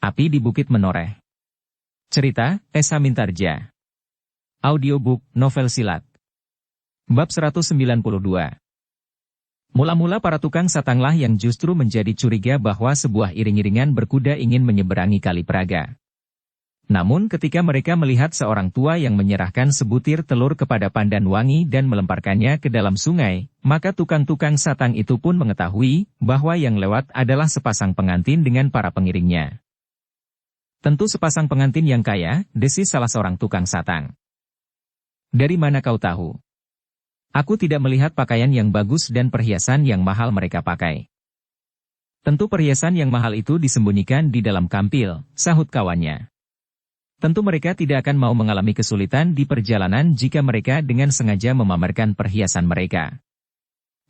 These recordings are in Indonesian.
Api di Bukit Menoreh. Cerita, Esa Mintarja. Audiobook, novel silat. Bab 192. Mula-mula para tukang satanglah yang justru menjadi curiga bahwa sebuah iring-iringan berkuda ingin menyeberangi Kali Praga. Namun ketika mereka melihat seorang tua yang menyerahkan sebutir telur kepada Pandanwangi dan melemparkannya ke dalam sungai, maka tukang-tukang satang itu pun mengetahui bahwa yang lewat adalah sepasang pengantin dengan para pengiringnya. Tentu sepasang pengantin yang kaya, desis salah seorang tukang satang. Dari mana kau tahu? Aku tidak melihat pakaian yang bagus dan perhiasan yang mahal mereka pakai. Tentu perhiasan yang mahal itu disembunyikan di dalam kampil, sahut kawannya. Tentu mereka tidak akan mau mengalami kesulitan di perjalanan jika mereka dengan sengaja memamerkan perhiasan mereka.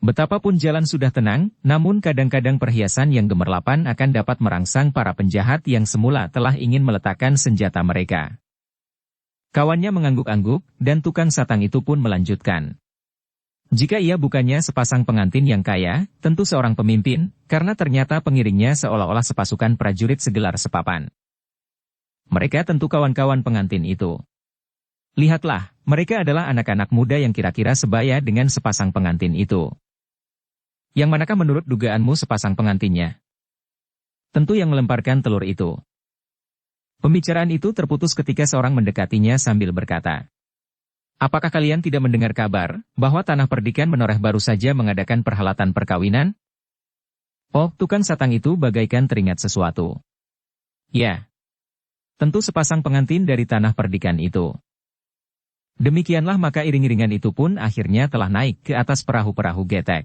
Betapapun jalan sudah tenang, namun kadang-kadang perhiasan yang gemerlapan akan dapat merangsang para penjahat yang semula telah ingin meletakkan senjata mereka. Kawannya mengangguk-angguk, dan tukang satang itu pun melanjutkan. Jika ia bukannya sepasang pengantin yang kaya, tentu seorang pemimpin, karena ternyata pengiringnya seolah-olah sepasukan prajurit segelar sepapan. Mereka tentu kawan-kawan pengantin itu. Lihatlah, mereka adalah anak-anak muda yang kira-kira sebaya dengan sepasang pengantin itu. Yang manakah menurut dugaanmu sepasang pengantinnya? Tentu yang melemparkan telur itu. Pembicaraan itu terputus ketika seorang mendekatinya sambil berkata, "Apakah kalian tidak mendengar kabar bahwa Tanah Perdikan Menoreh baru saja mengadakan perhelatan perkawinan?" Oh, tukang satang itu bagaikan teringat sesuatu. Ya, tentu sepasang pengantin dari Tanah Perdikan itu. Demikianlah maka iring-iringan itu pun akhirnya telah naik ke atas perahu-perahu getek.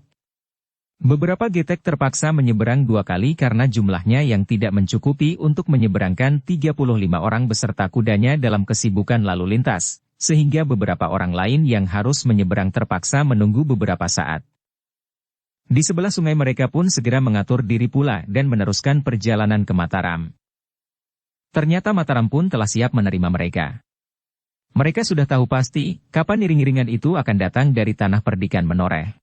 Beberapa getek terpaksa menyeberang 2 kali karena jumlahnya yang tidak mencukupi untuk menyeberangkan 35 orang beserta kudanya dalam kesibukan lalu lintas, sehingga beberapa orang lain yang harus menyeberang terpaksa menunggu beberapa saat. Di sebelah sungai mereka pun segera mengatur diri pula dan meneruskan perjalanan ke Mataram. Ternyata Mataram pun telah siap menerima mereka. Mereka sudah tahu pasti kapan iring-iringan itu akan datang dari Tanah Perdikan Menoreh.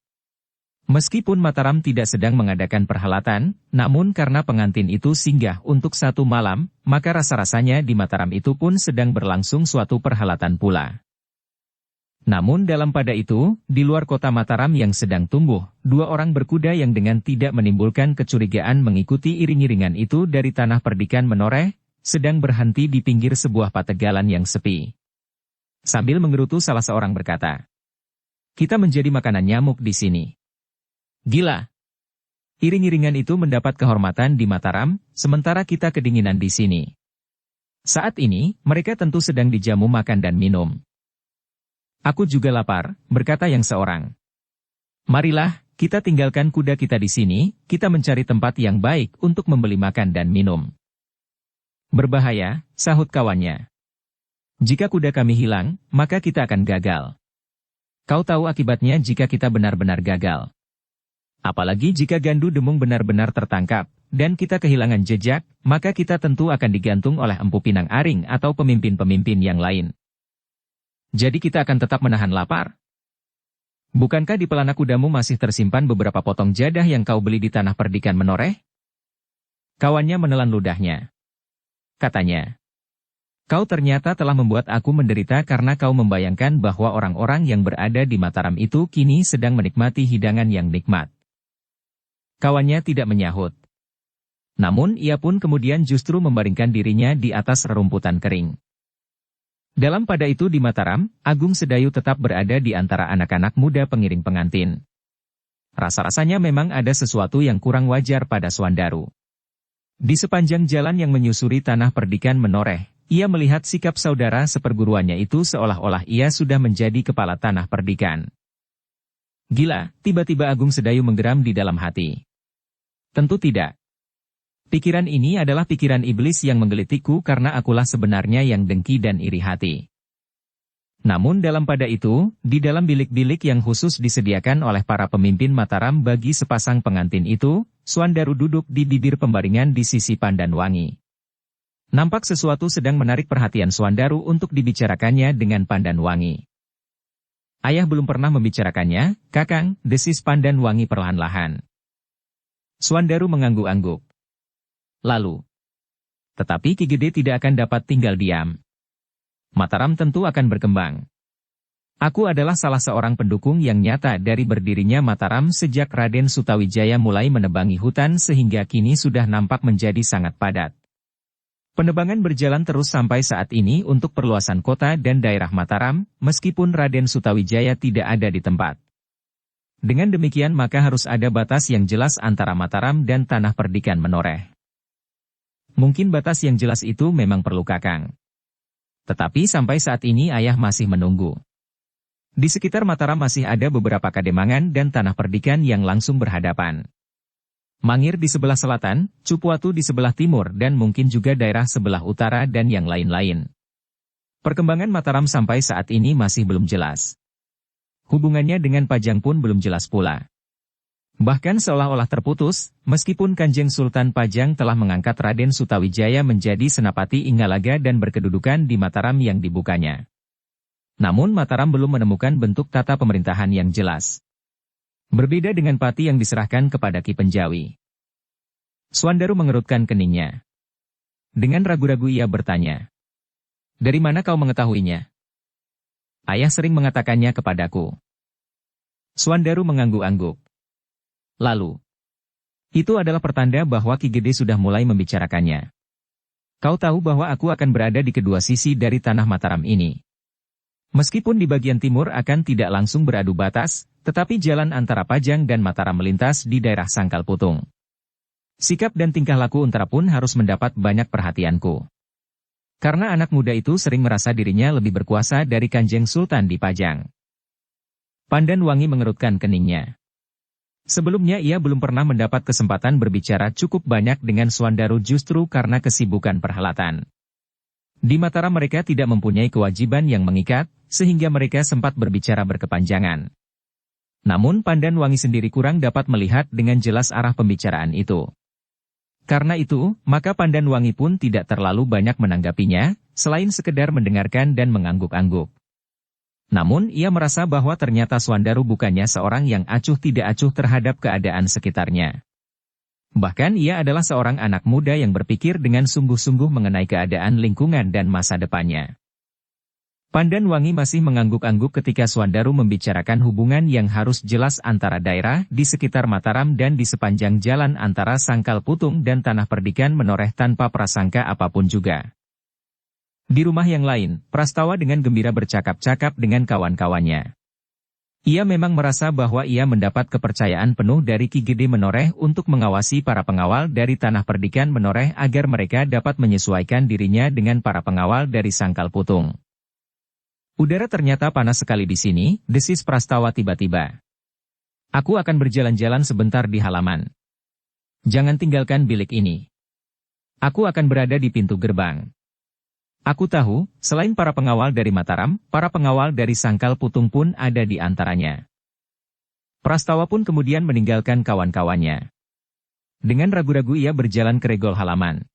Meskipun Mataram tidak sedang mengadakan perhelatan, namun karena pengantin itu singgah untuk 1 malam, maka rasa-rasanya di Mataram itu pun sedang berlangsung suatu perhelatan pula. Namun dalam pada itu, di luar kota Mataram yang sedang tumbuh, 2 orang berkuda yang dengan tidak menimbulkan kecurigaan mengikuti iring-iringan itu dari Tanah Perdikan Menoreh, sedang berhenti di pinggir sebuah pategalan yang sepi. Sambil mengerutu salah seorang berkata, "Kita menjadi makanan nyamuk di sini. Gila. Iring-iringan itu mendapat kehormatan di Mataram, sementara kita kedinginan di sini. Saat ini, mereka tentu sedang dijamu makan dan minum." "Aku juga lapar," berkata yang seorang. "Marilah, kita tinggalkan kuda kita di sini, kita mencari tempat yang baik untuk membeli makan dan minum." "Berbahaya," sahut kawannya. "Jika kuda kami hilang, maka kita akan gagal. Kau tahu akibatnya jika kita benar-benar gagal. Apalagi jika Gandu Demung benar-benar tertangkap, dan kita kehilangan jejak, maka kita tentu akan digantung oleh Empu Pinang Aring atau pemimpin-pemimpin yang lain. Jadi kita akan tetap menahan lapar. Bukankah di pelana kudamu masih tersimpan beberapa potong jadah yang kau beli di Tanah Perdikan Menoreh?" Kawannya menelan ludahnya. Katanya, "Kau ternyata telah membuat aku menderita karena kau membayangkan bahwa orang-orang yang berada di Mataram itu kini sedang menikmati hidangan yang nikmat." Kawannya tidak menyahut. Namun ia pun kemudian justru membaringkan dirinya di atas rerumputan kering. Dalam pada itu di Mataram, Agung Sedayu tetap berada di antara anak-anak muda pengiring pengantin. Rasa-rasanya memang ada sesuatu yang kurang wajar pada Swandaru. Di sepanjang jalan yang menyusuri Tanah Perdikan Menoreh, ia melihat sikap saudara seperguruannya itu seolah-olah ia sudah menjadi kepala Tanah Perdikan. Gila, tiba-tiba Agung Sedayu menggeram di dalam hati. Tentu tidak. Pikiran ini adalah pikiran iblis yang menggelitiku karena akulah sebenarnya yang dengki dan iri hati. Namun dalam pada itu, di dalam bilik-bilik yang khusus disediakan oleh para pemimpin Mataram bagi sepasang pengantin itu, Swandaru duduk di bibir pembaringan di sisi Pandanwangi. Nampak sesuatu sedang menarik perhatian Swandaru untuk dibicarakannya dengan Pandanwangi. "Ayah belum pernah membicarakannya, Kakang," desis Pandanwangi perlahan-lahan. Swandaru mengangguk-angguk. Lalu, Tetapi Ki Gede tidak akan dapat tinggal diam. Mataram tentu akan berkembang. Aku adalah salah seorang pendukung yang nyata dari berdirinya Mataram sejak Raden Sutawijaya mulai menebangi hutan sehingga kini sudah nampak menjadi sangat padat. Penebangan berjalan terus sampai saat ini untuk perluasan kota dan daerah Mataram, meskipun Raden Sutawijaya tidak ada di tempat. Dengan demikian maka harus ada batas yang jelas antara Mataram dan tanah perdikan Menoreh. Mungkin batas yang jelas itu memang perlu Kakang. Tetapi sampai saat ini ayah masih menunggu. Di sekitar Mataram masih ada beberapa kademangan dan tanah perdikan yang langsung berhadapan. Mangir di sebelah selatan, Cupuatu di sebelah timur dan mungkin juga daerah sebelah utara dan yang lain-lain. Perkembangan Mataram sampai saat ini masih belum jelas. Hubungannya dengan Pajang pun belum jelas pula. Bahkan seolah-olah terputus, meskipun Kanjeng Sultan Pajang telah mengangkat Raden Sutawijaya menjadi Senapati Inggalaga dan berkedudukan di Mataram yang dibukanya. Namun Mataram belum menemukan bentuk tata pemerintahan yang jelas. Berbeda dengan Pati yang diserahkan kepada Ki Penjawi. Suandaru mengerutkan keningnya. Dengan ragu-ragu ia bertanya. Dari mana kau mengetahuinya? Ayah sering mengatakannya kepadaku. Suandaru mengangguk-angguk. Lalu, itu adalah pertanda bahwa Ki Gede sudah mulai membicarakannya. Kau tahu bahwa aku akan berada di kedua sisi dari tanah Mataram ini. Meskipun di bagian timur akan tidak langsung beradu batas, tetapi jalan antara Pajang dan Mataram melintas di daerah Sangkal Putung. Sikap dan tingkah laku Untara pun harus mendapat banyak perhatianku. Karena anak muda itu sering merasa dirinya lebih berkuasa dari Kanjeng Sultan di Pajang. Pandan Wangi mengerutkan keningnya. Sebelumnya ia belum pernah mendapat kesempatan berbicara cukup banyak dengan Suandaru justru karena kesibukan perhelatan. Di Mataram mereka tidak mempunyai kewajiban yang mengikat, sehingga mereka sempat berbicara berkepanjangan. Namun Pandan Wangi sendiri kurang dapat melihat dengan jelas arah pembicaraan itu. Karena itu, maka Pandan Wangi pun tidak terlalu banyak menanggapinya, selain sekedar mendengarkan dan mengangguk-angguk. Namun ia merasa bahwa ternyata Suandaru bukannya seorang yang acuh tidak acuh terhadap keadaan sekitarnya. Bahkan ia adalah seorang anak muda yang berpikir dengan sungguh-sungguh mengenai keadaan lingkungan dan masa depannya. Pandan Wangi masih mengangguk-angguk ketika Suandaru membicarakan hubungan yang harus jelas antara daerah di sekitar Mataram dan di sepanjang jalan antara Sangkal Putung dan tanah perdikan Menoreh tanpa prasangka apapun juga. Di rumah yang lain, Prastawa dengan gembira bercakap-cakap dengan kawan-kawannya. Ia memang merasa bahwa ia mendapat kepercayaan penuh dari Ki Gede Menoreh untuk mengawasi para pengawal dari tanah perdikan Menoreh agar mereka dapat menyesuaikan dirinya dengan para pengawal dari Sangkal Putung. Udara ternyata panas sekali di sini, desis Prastawa tiba-tiba. Aku akan berjalan-jalan sebentar di halaman. Jangan tinggalkan bilik ini. Aku akan berada di pintu gerbang. Aku tahu, selain para pengawal dari Mataram, para pengawal dari Sangkal Putung pun ada di antaranya. Prastawa pun kemudian meninggalkan kawan-kawannya. Dengan ragu-ragu ia berjalan ke regol halaman.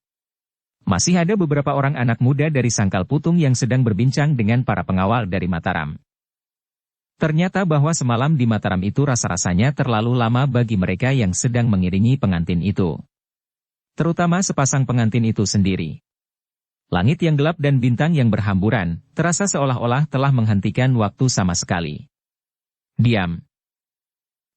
Masih ada beberapa orang anak muda dari Sangkal Putung yang sedang berbincang dengan para pengawal dari Mataram. Ternyata bahwa semalam di Mataram itu rasa-rasanya terlalu lama bagi mereka yang sedang mengiringi pengantin itu. Terutama sepasang pengantin itu sendiri. Langit yang gelap dan bintang yang berhamburan, terasa seolah-olah telah menghentikan waktu sama sekali. Diam.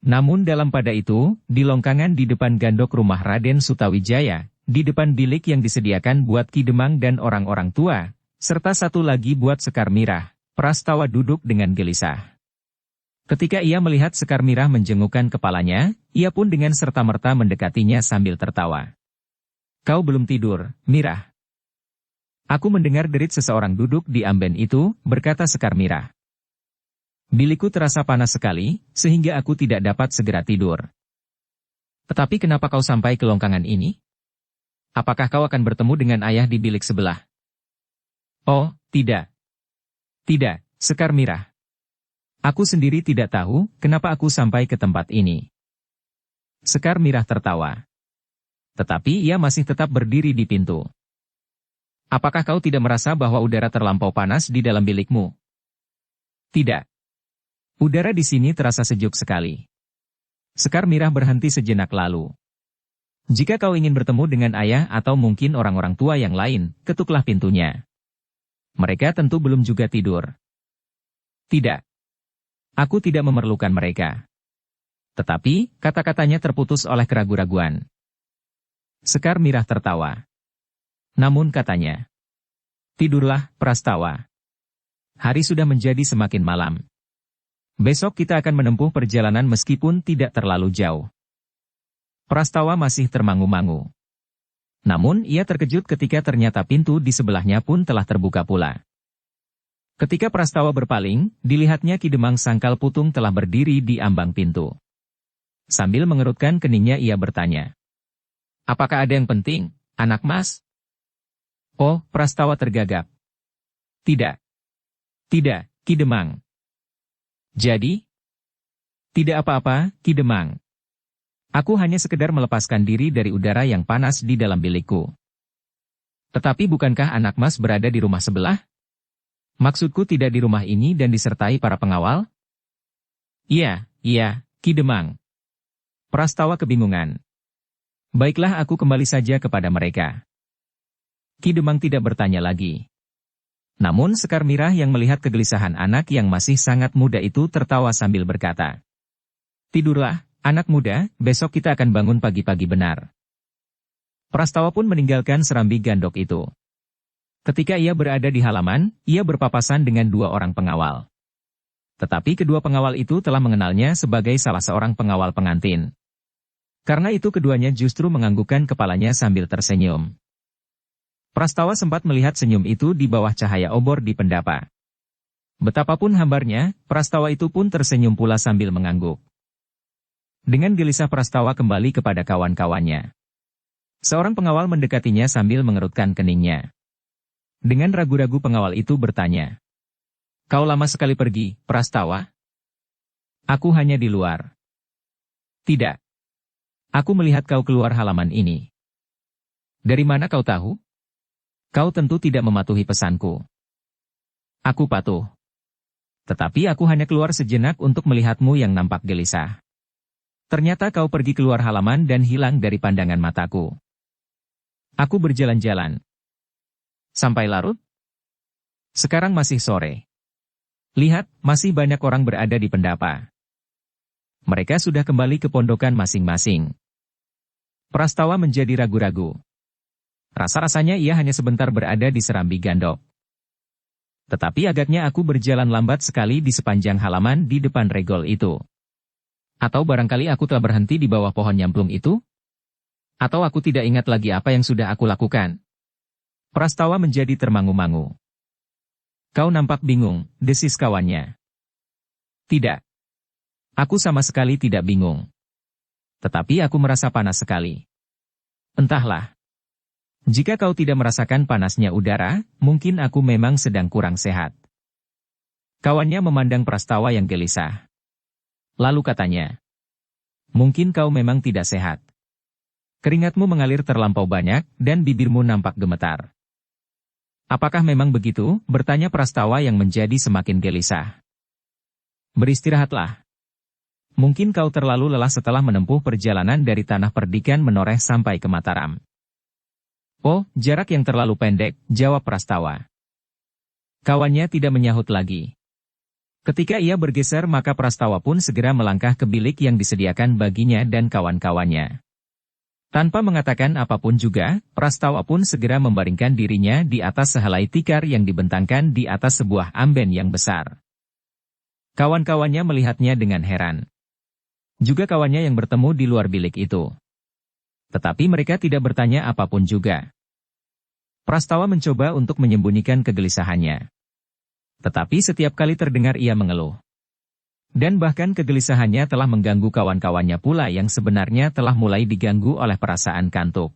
Namun dalam pada itu, di longkangan di depan gandok rumah Raden Sutawijaya, di depan bilik yang disediakan buat Ki Demang dan orang-orang tua, serta satu lagi buat Sekar Mirah, Prastawa duduk dengan gelisah. Ketika ia melihat Sekar Mirah menjengukkan kepalanya, ia pun dengan serta-merta mendekatinya sambil tertawa. Kau belum tidur, Mirah? Aku mendengar derit seseorang duduk di amben itu, berkata Sekar Mirah. Bilikku terasa panas sekali, sehingga aku tidak dapat segera tidur. Tetapi kenapa kau sampai ke longkangan ini? Apakah kau akan bertemu dengan ayah di bilik sebelah? Oh, tidak. Tidak, Sekar Mirah. Aku sendiri tidak tahu, kenapa aku sampai ke tempat ini. Sekar Mirah tertawa. Tetapi ia masih tetap berdiri di pintu. Apakah kau tidak merasa bahwa udara terlampau panas di dalam bilikmu? Tidak. Udara di sini terasa sejuk sekali. Sekar Mirah berhenti sejenak lalu. Jika kau ingin bertemu dengan ayah atau mungkin orang-orang tua yang lain, ketuklah pintunya. Mereka tentu belum juga tidur. Tidak. Aku tidak memerlukan mereka. Tetapi, kata-katanya terputus oleh keraguan-raguan. Sekar Mirah tertawa. Namun katanya, tidurlah, Prastawa. Hari sudah menjadi semakin malam. Besok kita akan menempuh perjalanan meskipun tidak terlalu jauh. Prastawa masih termangu-mangu. Namun ia terkejut ketika ternyata pintu di sebelahnya pun telah terbuka pula. Ketika Prastawa berpaling, dilihatnya Ki Demang Sangkal Putung telah berdiri di ambang pintu. Sambil mengerutkan keningnya ia bertanya. Apakah ada yang penting, anak mas? Oh, Prastawa tergagap. Tidak. Tidak, Ki Demang. Jadi? Tidak apa-apa, Ki Demang. Aku hanya sekedar melepaskan diri dari udara yang panas di dalam bilikku. Tetapi bukankah anak mas berada di rumah sebelah? Maksudku tidak di rumah ini dan disertai para pengawal? Iya, Ki Demang. Prastawa kebingungan. Baiklah aku kembali saja kepada mereka. Ki Demang tidak bertanya lagi. Namun Sekar Mirah yang melihat kegelisahan anak yang masih sangat muda itu tertawa sambil berkata. Tidurlah, anak muda, besok kita akan bangun pagi-pagi benar. Prastawa pun meninggalkan serambi gandok itu. Ketika ia berada di halaman, ia berpapasan dengan dua orang pengawal. Tetapi kedua pengawal itu telah mengenalnya sebagai salah seorang pengawal pengantin. Karena itu keduanya justru menganggukkan kepalanya sambil tersenyum. Prastawa sempat melihat senyum itu di bawah cahaya obor di pendapa. Betapapun hambarnya, Prastawa itu pun tersenyum pula sambil mengangguk. Dengan gelisah Prastawa kembali kepada kawan-kawannya. Seorang pengawal mendekatinya sambil mengerutkan keningnya. Dengan ragu-ragu pengawal itu bertanya. Kau lama sekali pergi, Prastawa? Aku hanya di luar. Tidak. Aku melihat kau keluar halaman ini. Dari mana kau tahu? Kau tentu tidak mematuhi pesanku. Aku patuh. Tetapi aku hanya keluar sejenak untuk melihatmu yang nampak gelisah. Ternyata kau pergi keluar halaman dan hilang dari pandangan mataku. Aku berjalan-jalan. Sampai larut? Sekarang masih sore. Lihat, masih banyak orang berada di pendapa. Mereka sudah kembali ke pondokan masing-masing. Prastawa menjadi ragu-ragu. Rasa-rasanya ia hanya sebentar berada di serambi gandok. Tetapi agaknya aku berjalan lambat sekali di sepanjang halaman di depan regol itu. Atau barangkali aku telah berhenti di bawah pohon nyamplung itu? Atau aku tidak ingat lagi apa yang sudah aku lakukan? Prastawa menjadi termangu-mangu. Kau nampak bingung, desis kawannya. Tidak. Aku sama sekali tidak bingung. Tetapi aku merasa panas sekali. Entahlah. Jika kau tidak merasakan panasnya udara, mungkin aku memang sedang kurang sehat. Kawannya memandang Prastawa yang gelisah. Lalu katanya, mungkin kau memang tidak sehat. Keringatmu mengalir terlampau banyak, dan bibirmu nampak gemetar. Apakah memang begitu? Bertanya Prastawa yang menjadi semakin gelisah. Beristirahatlah. Mungkin kau terlalu lelah setelah menempuh perjalanan dari Tanah Perdikan menoreh sampai ke Mataram. Oh, jarak yang terlalu pendek, jawab Prastawa. Kawannya tidak menyahut lagi. Ketika ia bergeser maka Prastawa pun segera melangkah ke bilik yang disediakan baginya dan kawan-kawannya. Tanpa mengatakan apapun juga, Prastawa pun segera membaringkan dirinya di atas sehelai tikar yang dibentangkan di atas sebuah amben yang besar. Kawan-kawannya melihatnya dengan heran. Juga kawannya yang bertemu di luar bilik itu. Tetapi mereka tidak bertanya apapun juga. Prastawa mencoba untuk menyembunyikan kegelisahannya. Tetapi setiap kali terdengar ia mengeluh. Dan bahkan kegelisahannya telah mengganggu kawan-kawannya pula yang sebenarnya telah mulai diganggu oleh perasaan kantuk.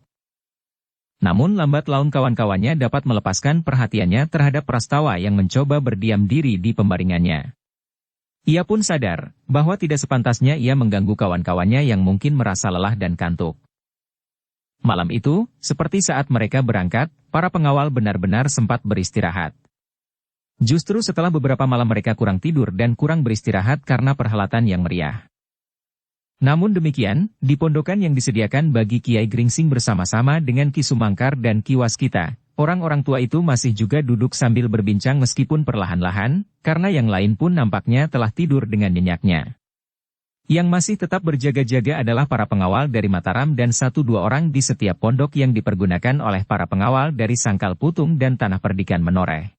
Namun lambat laun kawan-kawannya dapat melepaskan perhatiannya terhadap Prastawa yang mencoba berdiam diri di pembaringannya. Ia pun sadar bahwa tidak sepantasnya ia mengganggu kawan-kawannya yang mungkin merasa lelah dan kantuk. Malam itu, seperti saat mereka berangkat, para pengawal benar-benar sempat beristirahat. Justru setelah beberapa malam mereka kurang tidur dan kurang beristirahat karena perhelatan yang meriah. Namun demikian, di pondokan yang disediakan bagi Kiai Gringsing bersama-sama dengan Ki Sumangkar dan Ki Waskita, orang-orang tua itu masih juga duduk sambil berbincang meskipun perlahan-lahan, karena yang lain pun nampaknya telah tidur dengan nyenyaknya. Yang masih tetap berjaga-jaga adalah para pengawal dari Mataram dan 1-2 orang di setiap pondok yang dipergunakan oleh para pengawal dari Sangkal Putung dan Tanah Perdikan Menoreh.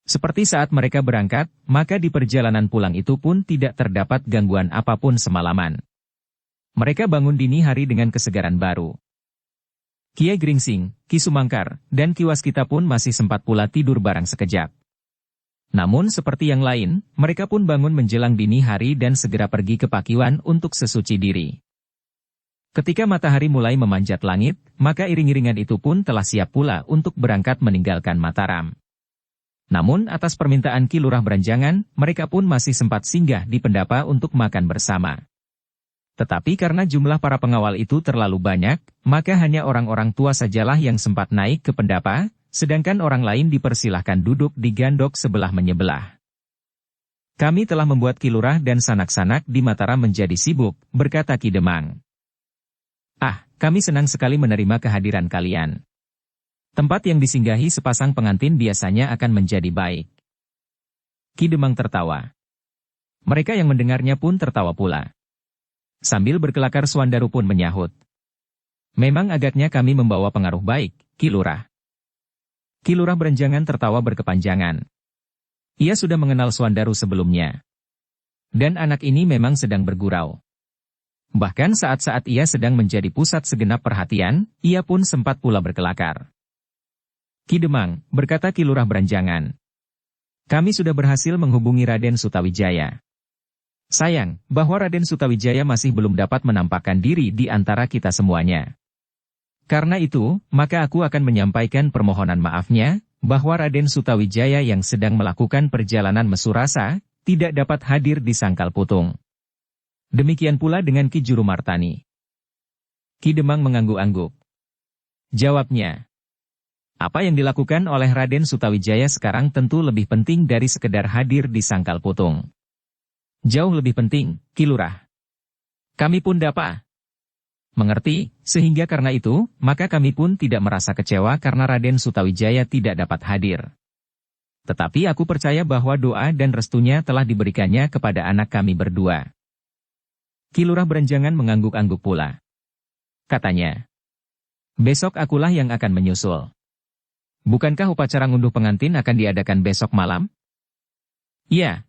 Seperti saat mereka berangkat, maka di perjalanan pulang itu pun tidak terdapat gangguan apapun semalaman. Mereka bangun dini hari dengan kesegaran baru. Kiai Gringsing, Ki Sumangkar, dan Ki Waskita pun masih sempat pula tidur barang sekejap. Namun seperti yang lain, mereka pun bangun menjelang dini hari dan segera pergi ke Pakiwan untuk sesuci diri. Ketika matahari mulai memanjat langit, maka iring-iringan itu pun telah siap pula untuk berangkat meninggalkan Mataram. Namun atas permintaan Ki Lurah Beranjangan, mereka pun masih sempat singgah di Pendapa untuk makan bersama. Tetapi karena jumlah para pengawal itu terlalu banyak, maka hanya orang-orang tua sajalah yang sempat naik ke Pendapa, sedangkan orang lain dipersilahkan duduk di gandok sebelah menyebelah. Kami telah membuat Ki Lurah dan sanak-sanak di Mataram menjadi sibuk, berkata Ki Demang. Ah, kami senang sekali menerima kehadiran kalian. Tempat yang disinggahi sepasang pengantin biasanya akan menjadi baik. Ki Demang tertawa. Mereka yang mendengarnya pun tertawa pula. Sambil berkelakar Suandaru pun menyahut. Memang agaknya kami membawa pengaruh baik, Ki Lurah. Ki Lurah Beranjangan tertawa berkepanjangan. Ia sudah mengenal Suandaru sebelumnya. Dan anak ini memang sedang bergurau. Bahkan saat-saat ia sedang menjadi pusat segenap perhatian, ia pun sempat pula berkelakar. Ki Demang, berkata Ki Lurah Beranjangan. Kami sudah berhasil menghubungi Raden Sutawijaya. Sayang, bahwa Raden Sutawijaya masih belum dapat menampakkan diri di antara kita semuanya. Karena itu, maka aku akan menyampaikan permohonan maafnya, bahwa Raden Sutawijaya yang sedang melakukan perjalanan Mesurasa, tidak dapat hadir di Sangkal Putung. Demikian pula dengan Ki Jurumartani. Ki Demang mengangguk-angguk. Jawabnya. Apa yang dilakukan oleh Raden Sutawijaya sekarang tentu lebih penting dari sekedar hadir di Sangkal Putung. Jauh lebih penting, Ki Lurah. Kami pun dapat mengerti, sehingga karena itu, maka kami pun tidak merasa kecewa karena Raden Sutawijaya tidak dapat hadir. Tetapi aku percaya bahwa doa dan restunya telah diberikannya kepada anak kami berdua. Ki Lurah Beranjangan mengangguk-angguk pula. Katanya, besok akulah yang akan menyusul. Bukankah upacara ngunduh pengantin akan diadakan besok malam? Ya,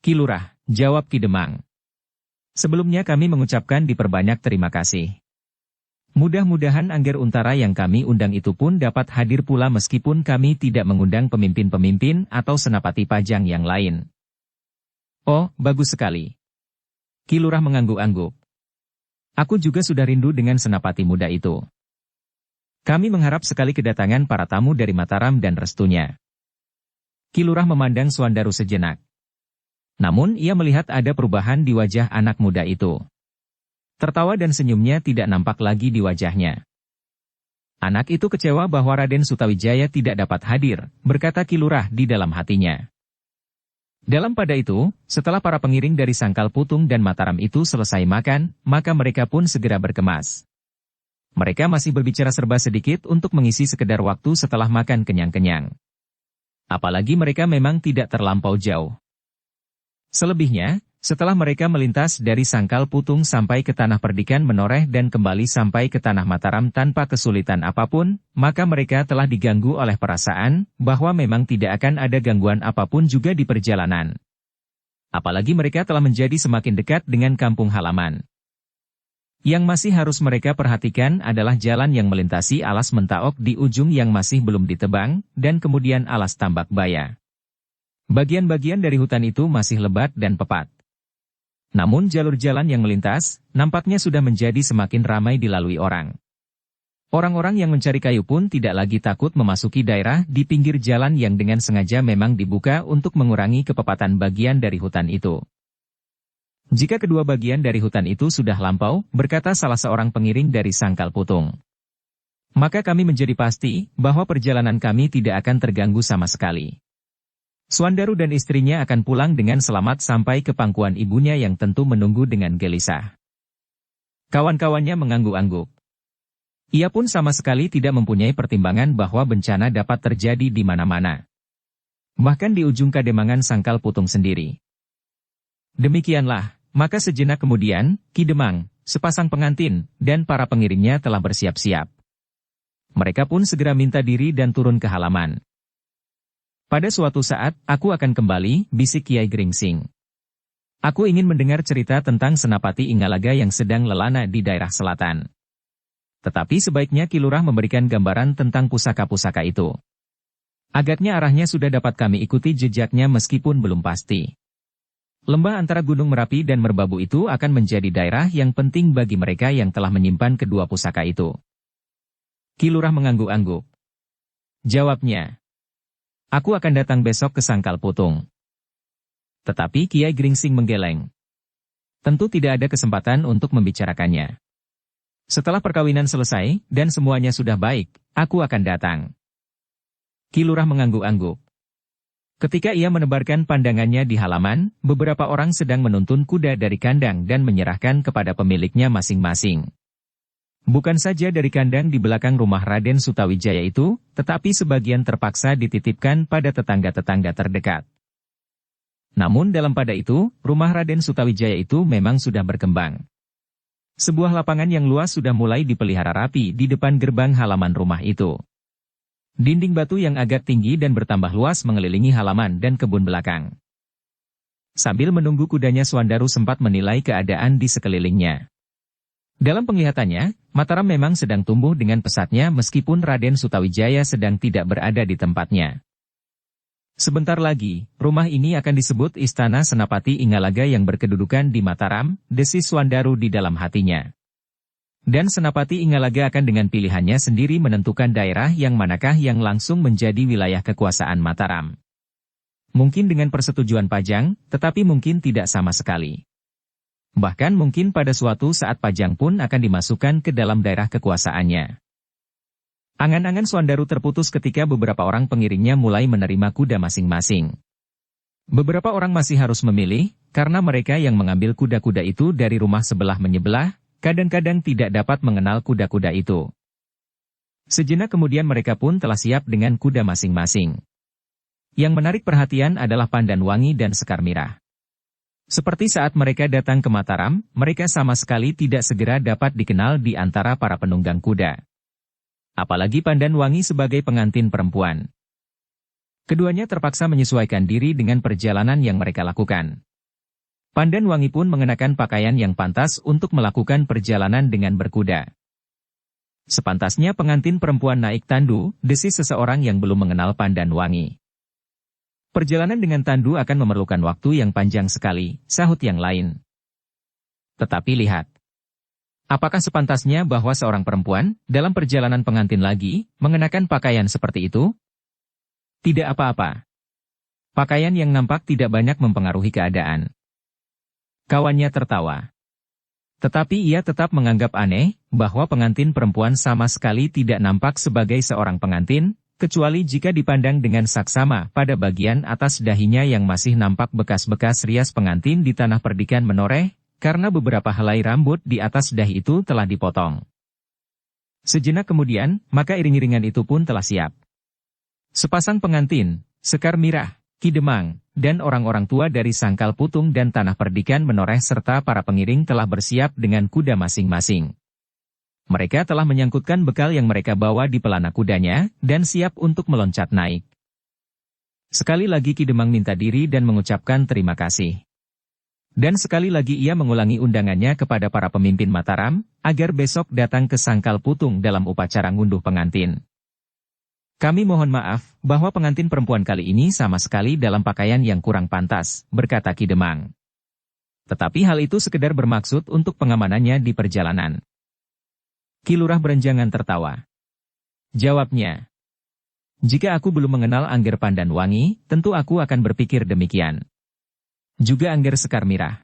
Ki Lurah, jawab Ki Demang. Sebelumnya kami mengucapkan diperbanyak terima kasih. Mudah-mudahan Angger Untara yang kami undang itu pun dapat hadir pula meskipun kami tidak mengundang pemimpin-pemimpin atau senapati pajang yang lain. Oh, bagus sekali. Ki Lurah mengangguk-angguk. Aku juga sudah rindu dengan senapati muda itu. Kami mengharap sekali kedatangan para tamu dari Mataram dan restunya. Ki Lurah memandang Suandaru sejenak. Namun ia melihat ada perubahan di wajah anak muda itu. Tertawa dan senyumnya tidak nampak lagi di wajahnya. Anak itu kecewa bahwa Raden Sutawijaya tidak dapat hadir, berkata Ki Lurah di dalam hatinya. Dalam pada itu, setelah para pengiring dari Sangkal Putung dan Mataram itu selesai makan, maka mereka pun segera berkemas. Mereka masih berbicara serba sedikit untuk mengisi sekedar waktu setelah makan kenyang-kenyang. Apalagi mereka memang tidak terlampau jauh. Selebihnya, setelah mereka melintas dari Sangkal Putung sampai ke Tanah Perdikan Menoreh dan kembali sampai ke Tanah Mataram tanpa kesulitan apapun, maka mereka telah diganggu oleh perasaan bahwa memang tidak akan ada gangguan apapun juga di perjalanan. Apalagi mereka telah menjadi semakin dekat dengan kampung halaman. Yang masih harus mereka perhatikan adalah jalan yang melintasi alas Mentaok di ujung yang masih belum ditebang, dan kemudian alas Tambak Baya. Bagian-bagian dari hutan itu masih lebat dan pepat. Namun jalur jalan yang melintas, nampaknya sudah menjadi semakin ramai dilalui orang. Orang-orang yang mencari kayu pun tidak lagi takut memasuki daerah di pinggir jalan yang dengan sengaja memang dibuka untuk mengurangi kepepatan bagian dari hutan itu. Jika kedua bagian dari hutan itu sudah lampau, berkata salah seorang pengiring dari Sangkal Putung, maka kami menjadi pasti bahwa perjalanan kami tidak akan terganggu sama sekali. Suandaru dan istrinya akan pulang dengan selamat sampai ke pangkuan ibunya yang tentu menunggu dengan gelisah. Kawan-kawannya mengangguk-angguk. Ia pun sama sekali tidak mempunyai pertimbangan bahwa bencana dapat terjadi di mana-mana. Bahkan di ujung kademangan Sangkal Putung sendiri. Demikianlah, maka sejenak kemudian, Ki Demang, sepasang pengantin, dan para pengiringnya telah bersiap-siap. Mereka pun segera minta diri dan turun ke halaman. Pada suatu saat, aku akan kembali, bisik Kiai Gringsing. Aku ingin mendengar cerita tentang Senapati Inggalaga yang sedang lelana di daerah selatan. Tetapi sebaiknya Ki Lurah memberikan gambaran tentang pusaka-pusaka itu. Agaknya arahnya sudah dapat kami ikuti jejaknya meskipun belum pasti. Lembah antara Gunung Merapi dan Merbabu itu akan menjadi daerah yang penting bagi mereka yang telah menyimpan kedua pusaka itu. Ki Lurah mengangguk-angguk. Jawabnya. Aku akan datang besok ke Sangkal Putung. Tetapi Kiai Gringsing menggeleng. Tentu tidak ada kesempatan untuk membicarakannya. Setelah perkawinan selesai, dan semuanya sudah baik, aku akan datang. Ki Lurah mengangguk-angguk. Ketika ia menebarkan pandangannya di halaman, beberapa orang sedang menuntun kuda dari kandang dan menyerahkan kepada pemiliknya masing-masing. Bukan saja dari kandang di belakang rumah Raden Sutawijaya itu, tetapi sebagian terpaksa dititipkan pada tetangga-tetangga terdekat. Namun dalam pada itu, rumah Raden Sutawijaya itu memang sudah berkembang. Sebuah lapangan yang luas sudah mulai dipelihara rapi di depan gerbang halaman rumah itu. Dinding batu yang agak tinggi dan bertambah luas mengelilingi halaman dan kebun belakang. Sambil menunggu kudanya, Swandaru sempat menilai keadaan di sekelilingnya. Dalam penglihatannya, Mataram memang sedang tumbuh dengan pesatnya meskipun Raden Sutawijaya sedang tidak berada di tempatnya. Sebentar lagi, rumah ini akan disebut Istana Senapati Inggalaga yang berkedudukan di Mataram, desis Swandaru di dalam hatinya. Dan Senapati Inggalaga akan dengan pilihannya sendiri menentukan daerah yang manakah yang langsung menjadi wilayah kekuasaan Mataram. Mungkin dengan persetujuan Pajang, tetapi mungkin tidak sama sekali. Bahkan mungkin pada suatu saat Pajang pun akan dimasukkan ke dalam daerah kekuasaannya. Angan-angan Swandaru terputus ketika beberapa orang pengiringnya mulai menerima kuda masing-masing. Beberapa orang masih harus memilih, karena mereka yang mengambil kuda-kuda itu dari rumah sebelah menyebelah, kadang-kadang tidak dapat mengenal kuda-kuda itu. Sejenak kemudian mereka pun telah siap dengan kuda masing-masing. Yang menarik perhatian adalah Pandan Wangi dan Sekar Mirah. Seperti saat mereka datang ke Mataram, mereka sama sekali tidak segera dapat dikenal di antara para penunggang kuda. Apalagi Pandan Wangi sebagai pengantin perempuan. Keduanya terpaksa menyesuaikan diri dengan perjalanan yang mereka lakukan. Pandan Wangi pun mengenakan pakaian yang pantas untuk melakukan perjalanan dengan berkuda. Sepantasnya pengantin perempuan naik tandu, desis seseorang yang belum mengenal Pandan Wangi. Perjalanan dengan tandu akan memerlukan waktu yang panjang sekali, sahut yang lain. Tetapi lihat. Apakah sepantasnya bahwa seorang perempuan, dalam perjalanan pengantin lagi, mengenakan pakaian seperti itu? Tidak apa-apa. Pakaian yang nampak tidak banyak mempengaruhi keadaan. Kawannya tertawa. Tetapi ia tetap menganggap aneh, bahwa pengantin perempuan sama sekali tidak nampak sebagai seorang pengantin, kecuali jika dipandang dengan saksama pada bagian atas dahinya yang masih nampak bekas-bekas rias pengantin di tanah perdikan menoreh, karena beberapa helai rambut di atas dahi itu telah dipotong. Sejenak kemudian, maka iring-iringan itu pun telah siap. Sepasang pengantin, Sekar Mirah, Ki Demang, dan orang-orang tua dari Sangkal Putung dan tanah perdikan menoreh serta para pengiring telah bersiap dengan kuda masing-masing. Mereka telah menyangkutkan bekal yang mereka bawa di pelana kudanya, dan siap untuk meloncat naik. Sekali lagi Ki Demang minta diri dan mengucapkan terima kasih. Dan sekali lagi ia mengulangi undangannya kepada para pemimpin Mataram, agar besok datang ke Sangkal Putung dalam upacara ngunduh pengantin. Kami mohon maaf, bahwa pengantin perempuan kali ini sama sekali dalam pakaian yang kurang pantas, berkata Ki Demang. Tetapi hal itu sekedar bermaksud untuk pengamanannya di perjalanan. Ki Lurah berenjangan tertawa. Jawabnya. Jika aku belum mengenal Angger Pandan Wangi, tentu aku akan berpikir demikian. Juga Angger Sekar Mirah.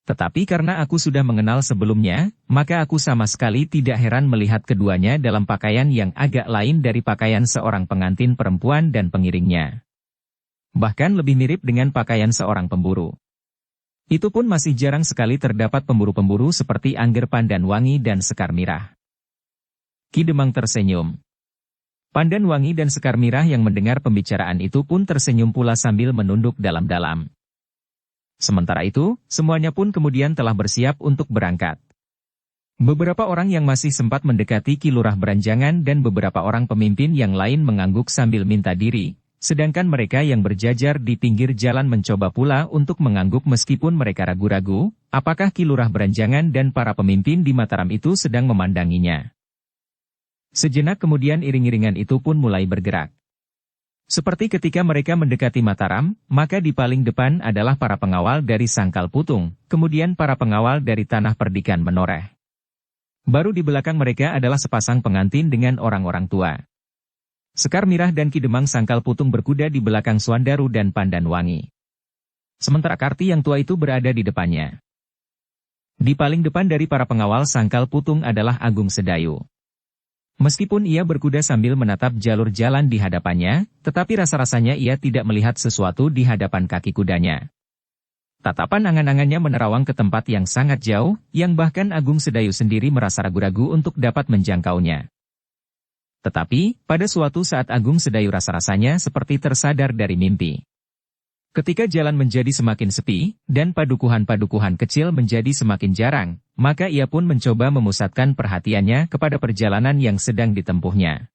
Tetapi karena aku sudah mengenal sebelumnya, maka aku sama sekali tidak heran melihat keduanya dalam pakaian yang agak lain dari pakaian seorang pengantin perempuan dan pengiringnya. Bahkan lebih mirip dengan pakaian seorang pemburu. Itu pun masih jarang sekali terdapat pemburu-pemburu seperti Angger Pandanwangi dan Sekar Mirah. Ki Demang tersenyum. Pandanwangi dan Sekar Mirah yang mendengar pembicaraan itu pun tersenyum pula sambil menunduk dalam-dalam. Sementara itu, semuanya pun kemudian telah bersiap untuk berangkat. Beberapa orang yang masih sempat mendekati Ki Lurah Beranjangan dan beberapa orang pemimpin yang lain mengangguk sambil minta diri, sedangkan mereka yang berjajar di pinggir jalan mencoba pula untuk mengangguk meskipun mereka ragu-ragu, apakah Ki Lurah Beranjangan dan para pemimpin di Mataram itu sedang memandanginya. Sejenak kemudian iring-iringan itu pun mulai bergerak. Seperti ketika mereka mendekati Mataram, maka di paling depan adalah para pengawal dari Sangkal Putung, kemudian para pengawal dari Tanah Perdikan menoreh. Baru di belakang mereka adalah sepasang pengantin dengan orang-orang tua. Sekar Mirah dan Ki Demang Sangkal Putung berkuda di belakang Suandaru dan Pandanwangi. Sementara Karti yang tua itu berada di depannya. Di paling depan dari para pengawal Sangkal Putung adalah Agung Sedayu. Meskipun ia berkuda sambil menatap jalur jalan di hadapannya, tetapi rasa-rasanya ia tidak melihat sesuatu di hadapan kaki kudanya. Tatapan angan-angannya menerawang ke tempat yang sangat jauh, yang bahkan Agung Sedayu sendiri merasa ragu-ragu untuk dapat menjangkaunya. Tetapi, pada suatu saat Agung Sedayu rasa-rasanya seperti tersadar dari mimpi. Ketika jalan menjadi semakin sepi, dan padukuhan-padukuhan kecil menjadi semakin jarang, maka ia pun mencoba memusatkan perhatiannya kepada perjalanan yang sedang ditempuhnya.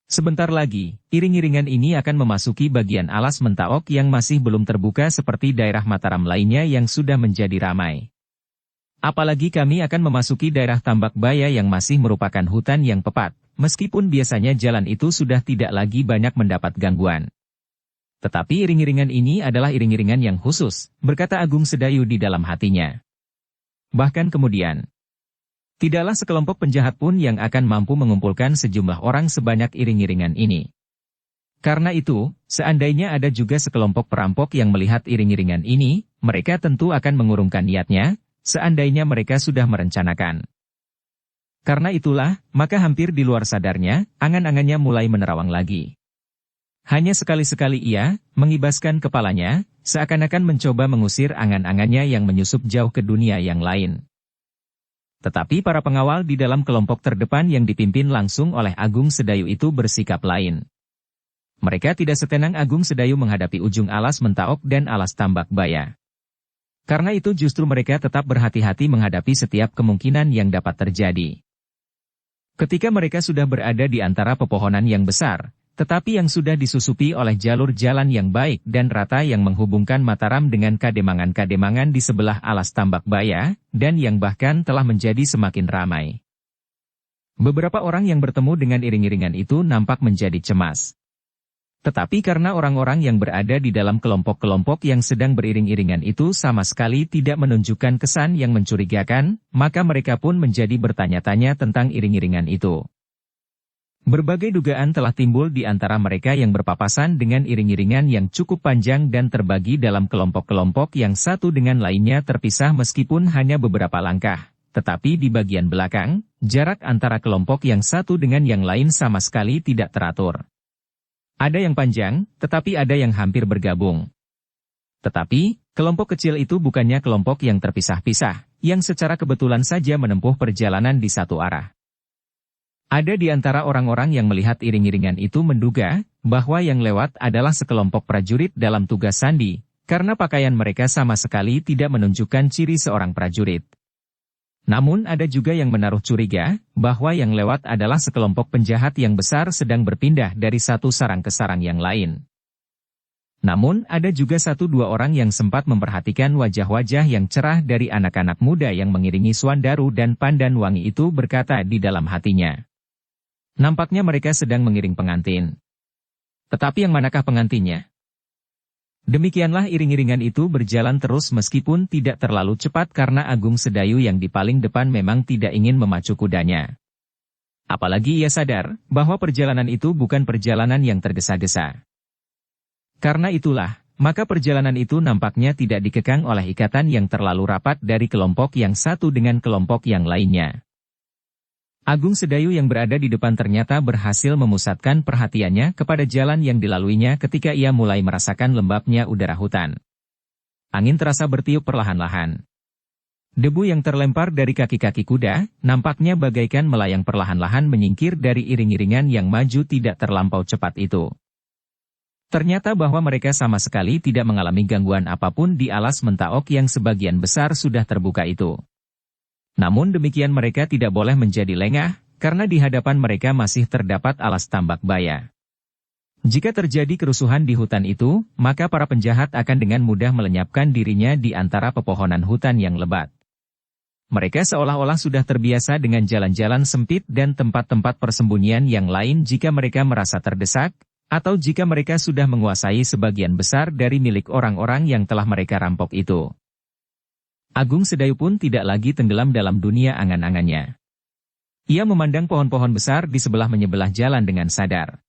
Sebentar lagi, iring-iringan ini akan memasuki bagian alas Mentaok yang masih belum terbuka seperti daerah Mataram lainnya yang sudah menjadi ramai. Apalagi kami akan memasuki daerah Tambak Baya yang masih merupakan hutan yang pepat, meskipun biasanya jalan itu sudah tidak lagi banyak mendapat gangguan. Tetapi iring-iringan ini adalah iring-iringan yang khusus, berkata Agung Sedayu di dalam hatinya. Bahkan kemudian, tidaklah sekelompok penjahat pun yang akan mampu mengumpulkan sejumlah orang sebanyak iring-iringan ini. Karena itu, seandainya ada juga sekelompok perampok yang melihat iring-iringan ini, mereka tentu akan mengurungkan niatnya, seandainya mereka sudah merencanakan. Karena itulah, maka hampir di luar sadarnya, angan-angannya mulai menerawang lagi. Hanya sekali-sekali ia mengibaskan kepalanya, seakan-akan mencoba mengusir angan-angannya yang menyusup jauh ke dunia yang lain. Tetapi para pengawal di dalam kelompok terdepan yang dipimpin langsung oleh Agung Sedayu itu bersikap lain. Mereka tidak setenang Agung Sedayu menghadapi ujung alas Mentaok dan alas Tambak Baya. Karena itu justru mereka tetap berhati-hati menghadapi setiap kemungkinan yang dapat terjadi. Ketika mereka sudah berada di antara pepohonan yang besar, tetapi yang sudah disusupi oleh jalur jalan yang baik dan rata yang menghubungkan Mataram dengan kademangan-kademangan di sebelah alas Tambak Baya, dan yang bahkan telah menjadi semakin ramai. Beberapa orang yang bertemu dengan iring-iringan itu nampak menjadi cemas. Tetapi karena orang-orang yang berada di dalam kelompok-kelompok yang sedang beriring-iringan itu sama sekali tidak menunjukkan kesan yang mencurigakan, maka mereka pun menjadi bertanya-tanya tentang iring-iringan itu. Berbagai dugaan telah timbul di antara mereka yang berpapasan dengan iring-iringan yang cukup panjang dan terbagi dalam kelompok-kelompok yang satu dengan lainnya terpisah meskipun hanya beberapa langkah. Tetapi di bagian belakang, jarak antara kelompok yang satu dengan yang lain sama sekali tidak teratur. Ada yang panjang, tetapi ada yang hampir bergabung. Tetapi, kelompok kecil itu bukannya kelompok yang terpisah-pisah, yang secara kebetulan saja menempuh perjalanan di satu arah. Ada di antara orang-orang yang melihat iring-iringan itu menduga bahwa yang lewat adalah sekelompok prajurit dalam tugas sandi, karena pakaian mereka sama sekali tidak menunjukkan ciri seorang prajurit. Namun ada juga yang menaruh curiga bahwa yang lewat adalah sekelompok penjahat yang besar sedang berpindah dari satu sarang ke sarang yang lain. Namun ada juga 1-2 orang yang sempat memperhatikan wajah-wajah yang cerah dari anak-anak muda yang mengiringi Suandaru dan Pandanwangi itu berkata di dalam hatinya. Nampaknya mereka sedang mengiring pengantin. Tetapi yang manakah pengantinnya? Demikianlah iring-iringan itu berjalan terus meskipun tidak terlalu cepat karena Agung Sedayu yang di paling depan memang tidak ingin memacu kudanya. Apalagi ia sadar bahwa perjalanan itu bukan perjalanan yang tergesa-gesa. Karena itulah, maka perjalanan itu nampaknya tidak dikekang oleh ikatan yang terlalu rapat dari kelompok yang satu dengan kelompok yang lainnya. Agung Sedayu yang berada di depan ternyata berhasil memusatkan perhatiannya kepada jalan yang dilaluinya ketika ia mulai merasakan lembabnya udara hutan. Angin terasa bertiup perlahan-lahan. Debu yang terlempar dari kaki-kaki kuda, nampaknya bagaikan melayang perlahan-lahan menyingkir dari iring-iringan yang maju tidak terlampau cepat itu. Ternyata bahwa mereka sama sekali tidak mengalami gangguan apapun di alas Mentaok yang sebagian besar sudah terbuka itu. Namun demikian mereka tidak boleh menjadi lengah, karena di hadapan mereka masih terdapat alas tambak baya. Jika terjadi kerusuhan di hutan itu, maka para penjahat akan dengan mudah melenyapkan dirinya di antara pepohonan hutan yang lebat. Mereka seolah-olah sudah terbiasa dengan jalan-jalan sempit dan tempat-tempat persembunyian yang lain jika mereka merasa terdesak, atau jika mereka sudah menguasai sebagian besar dari milik orang-orang yang telah mereka rampok itu. Agung Sedayu pun tidak lagi tenggelam dalam dunia angan-angannya. Ia memandang pohon-pohon besar di sebelah-menyebelah jalan dengan sadar.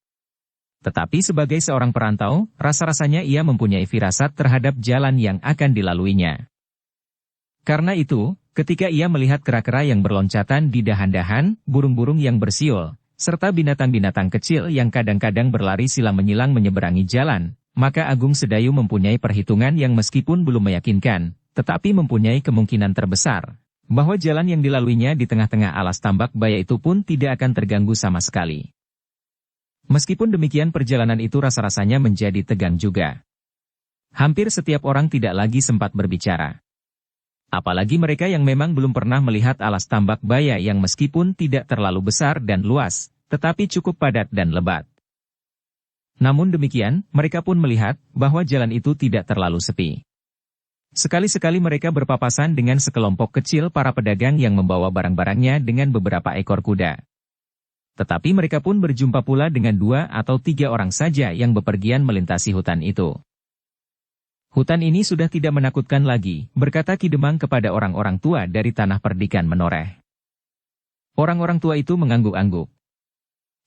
Tetapi sebagai seorang perantau, rasa-rasanya ia mempunyai firasat terhadap jalan yang akan dilaluinya. Karena itu, ketika ia melihat kera-kera yang berloncatan di dahan-dahan, burung-burung yang bersiul, serta binatang-binatang kecil yang kadang-kadang berlari silang menyilang menyeberangi jalan, maka Agung Sedayu mempunyai perhitungan yang meskipun belum meyakinkan, tetapi mempunyai kemungkinan terbesar, bahwa jalan yang dilaluinya di tengah-tengah alas tambak baya itu pun tidak akan terganggu sama sekali. Meskipun demikian perjalanan itu rasa-rasanya menjadi tegang juga. Hampir setiap orang tidak lagi sempat berbicara. Apalagi mereka yang memang belum pernah melihat alas tambak baya yang meskipun tidak terlalu besar dan luas, tetapi cukup padat dan lebat. Namun demikian, mereka pun melihat bahwa jalan itu tidak terlalu sepi. Sekali-sekali mereka berpapasan dengan sekelompok kecil para pedagang yang membawa barang-barangnya dengan beberapa ekor kuda. Tetapi mereka pun berjumpa pula dengan 2 atau 3 orang saja yang bepergian melintasi hutan itu. Hutan ini sudah tidak menakutkan lagi, berkata Ki Demang kepada orang-orang tua dari tanah perdikan menoreh. Orang-orang tua itu mengangguk-angguk.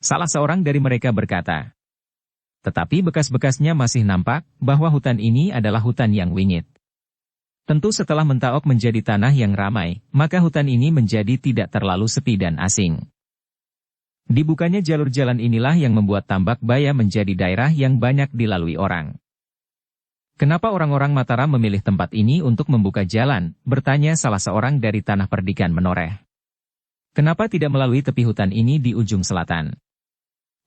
Salah seorang dari mereka berkata, tetapi bekas-bekasnya masih nampak bahwa hutan ini adalah hutan yang wingit. Tentu setelah Mentaok menjadi tanah yang ramai, maka hutan ini menjadi tidak terlalu sepi dan asing. Dibukanya jalur jalan inilah yang membuat tambak baya menjadi daerah yang banyak dilalui orang. Kenapa orang-orang Mataram memilih tempat ini untuk membuka jalan? Bertanya salah seorang dari tanah perdikan menoreh. Kenapa tidak melalui tepi hutan ini di ujung selatan?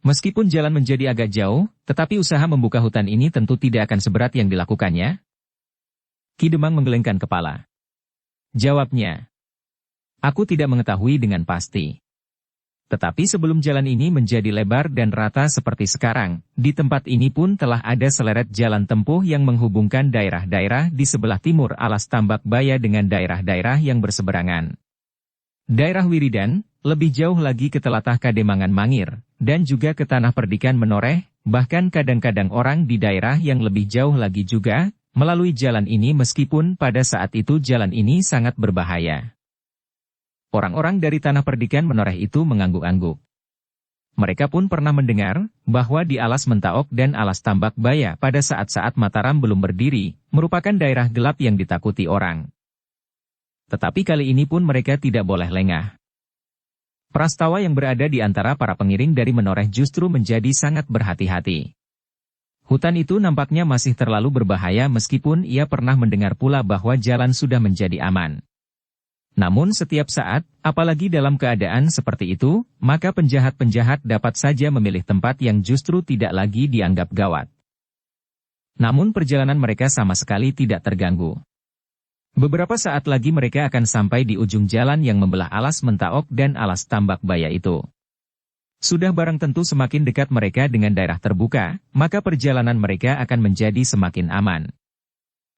Meskipun jalan menjadi agak jauh, tetapi usaha membuka hutan ini tentu tidak akan seberat yang dilakukannya. Ki Demang menggelengkan kepala. Jawabnya, aku tidak mengetahui dengan pasti. Tetapi sebelum jalan ini menjadi lebar dan rata seperti sekarang, di tempat ini pun telah ada seleret jalan tempuh yang menghubungkan daerah-daerah di sebelah timur alas tambak baya dengan daerah-daerah yang berseberangan. Daerah Wiridan, lebih jauh lagi ke telatah Kademangan Mangir, dan juga ke tanah perdikan menoreh, bahkan kadang-kadang orang di daerah yang lebih jauh lagi juga, melalui jalan ini meskipun pada saat itu jalan ini sangat berbahaya. Orang-orang dari tanah perdikan menoreh itu mengangguk-angguk. Mereka pun pernah mendengar bahwa di alas Mentaok dan alas tambak baya pada saat-saat Mataram belum berdiri, merupakan daerah gelap yang ditakuti orang. Tetapi kali ini pun mereka tidak boleh lengah. Prastawa yang berada di antara para pengiring dari menoreh justru menjadi sangat berhati-hati. Hutan itu nampaknya masih terlalu berbahaya meskipun ia pernah mendengar pula bahwa jalan sudah menjadi aman. Namun setiap saat, apalagi dalam keadaan seperti itu, maka penjahat-penjahat dapat saja memilih tempat yang justru tidak lagi dianggap gawat. Namun perjalanan mereka sama sekali tidak terganggu. Beberapa saat lagi mereka akan sampai di ujung jalan yang membelah alas Mentaok dan alas tambak baya itu. Sudah barang tentu semakin dekat mereka dengan daerah terbuka, maka perjalanan mereka akan menjadi semakin aman.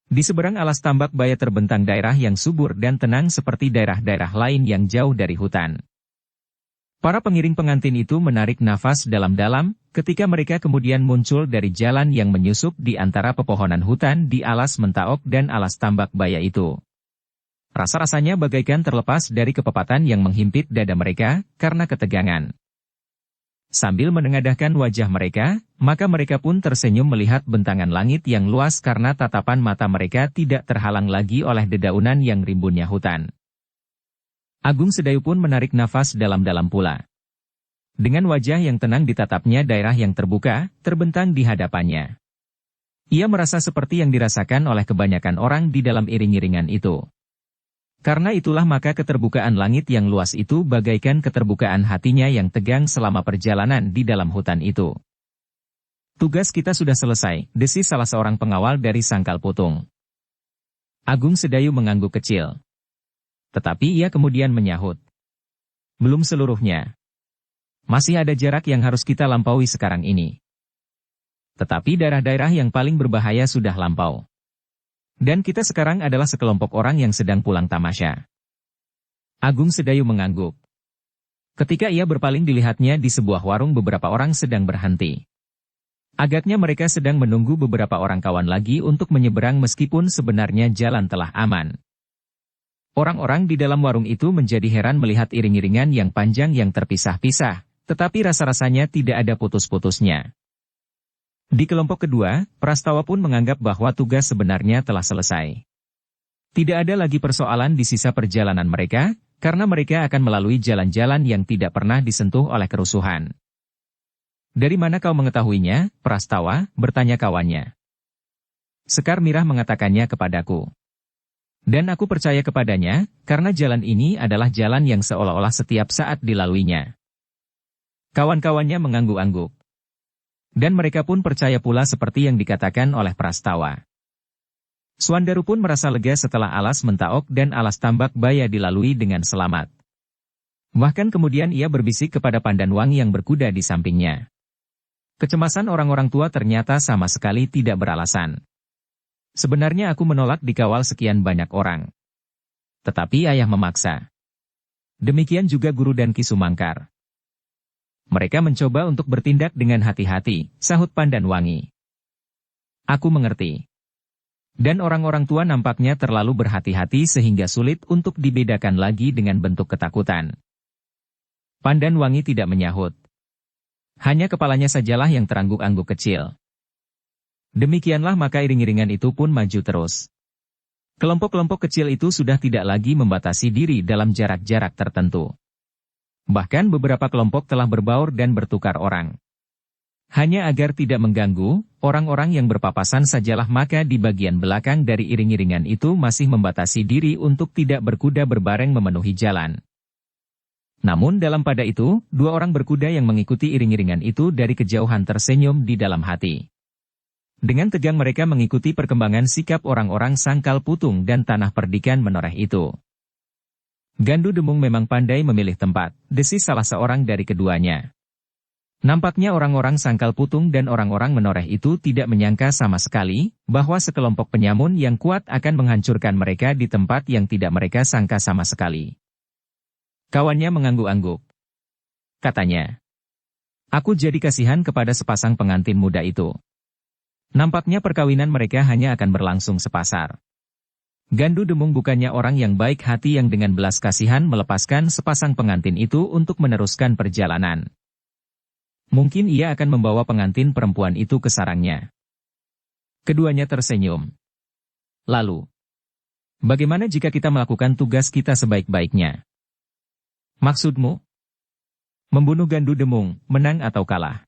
Di seberang alas tambak baya terbentang daerah yang subur dan tenang seperti daerah-daerah lain yang jauh dari hutan. Para pengiring pengantin itu menarik nafas dalam-dalam, ketika mereka kemudian muncul dari jalan yang menyusup di antara pepohonan hutan di alas Mentaok dan alas tambak baya itu. Rasa-rasanya bagaikan terlepas dari kepepatan yang menghimpit dada mereka, karena ketegangan. Sambil menengadahkan wajah mereka, maka mereka pun tersenyum melihat bentangan langit yang luas karena tatapan mata mereka tidak terhalang lagi oleh dedaunan yang rimbunnya hutan. Agung Sedayu pun menarik nafas dalam-dalam pula. Dengan wajah yang tenang ditatapnya daerah yang terbuka, terbentang di hadapannya. Ia merasa seperti yang dirasakan oleh kebanyakan orang di dalam iring-iringan itu. Karena itulah maka keterbukaan langit yang luas itu bagaikan keterbukaan hatinya yang tegang selama perjalanan di dalam hutan itu. Tugas kita sudah selesai, desis salah seorang pengawal dari Sangkal Putung. Agung Sedayu mengangguk kecil. Tetapi ia kemudian menyahut. Belum seluruhnya. Masih ada jarak yang harus kita lampaui sekarang ini. Tetapi daerah-daerah yang paling berbahaya sudah lampau. Dan kita sekarang adalah sekelompok orang yang sedang pulang tamasya. Agung Sedayu mengangguk. Ketika ia berpaling dilihatnya di sebuah warung beberapa orang sedang berhenti. Agaknya mereka sedang menunggu beberapa orang kawan lagi untuk menyeberang meskipun sebenarnya jalan telah aman. Orang-orang di dalam warung itu menjadi heran melihat iring-iringan yang panjang yang terpisah-pisah, tetapi rasa-rasanya tidak ada putus-putusnya. Di kelompok kedua, Prastawa pun menganggap bahwa tugas sebenarnya telah selesai. Tidak ada lagi persoalan di sisa perjalanan mereka, karena mereka akan melalui jalan-jalan yang tidak pernah disentuh oleh kerusuhan. Dari mana kau mengetahuinya, Prastawa? Bertanya kawannya. Sekar Mirah mengatakannya kepadaku. Dan aku percaya kepadanya, karena jalan ini adalah jalan yang seolah-olah setiap saat dilaluinya. Kawan-kawannya mengangguk-angguk. Dan mereka pun percaya pula seperti yang dikatakan oleh Prastawa. Swandaru pun merasa lega setelah alas Mentaok dan alas Tambak Baya dilalui dengan selamat. Bahkan kemudian ia berbisik kepada Pandanwangi yang berkuda di sampingnya. Kecemasan orang-orang tua ternyata sama sekali tidak beralasan. Sebenarnya aku menolak dikawal sekian banyak orang. Tetapi ayah memaksa. Demikian juga guru dan Ki Sumangkar. Mereka mencoba untuk bertindak dengan hati-hati, sahut Pandanwangi. Aku mengerti. Dan orang-orang tua nampaknya terlalu berhati-hati sehingga sulit untuk dibedakan lagi dengan bentuk ketakutan. Pandanwangi tidak menyahut. Hanya kepalanya sajalah yang terangguk-angguk kecil. Demikianlah maka iring-iringan itu pun maju terus. Kelompok-kelompok kecil itu sudah tidak lagi membatasi diri dalam jarak-jarak tertentu. Bahkan beberapa kelompok telah berbaur dan bertukar orang. Hanya agar tidak mengganggu, orang-orang yang berpapasan sajalah maka di bagian belakang dari iring-iringan itu masih membatasi diri untuk tidak berkuda berbareng memenuhi jalan. Namun dalam pada itu, dua orang berkuda yang mengikuti iring-iringan itu dari kejauhan tersenyum di dalam hati. Dengan tegang mereka mengikuti perkembangan sikap orang-orang Sangkal Putung dan Tanah Perdikan menoreh itu. Gandu Demung memang pandai memilih tempat, desis salah seorang dari keduanya. Nampaknya orang-orang Sangkal Putung dan orang-orang menoreh itu tidak menyangka sama sekali, bahwa sekelompok penyamun yang kuat akan menghancurkan mereka di tempat yang tidak mereka sangka sama sekali. Kawannya mengangguk-angguk. Katanya, aku jadi kasihan kepada sepasang pengantin muda itu. Nampaknya perkawinan mereka hanya akan berlangsung sepasar. Gandu Demung bukannya orang yang baik hati yang dengan belas kasihan melepaskan sepasang pengantin itu untuk meneruskan perjalanan. Mungkin ia akan membawa pengantin perempuan itu ke sarangnya. Keduanya tersenyum. Lalu, bagaimana jika kita melakukan tugas kita sebaik-baiknya? Maksudmu? Membunuh Gandu Demung, menang atau kalah?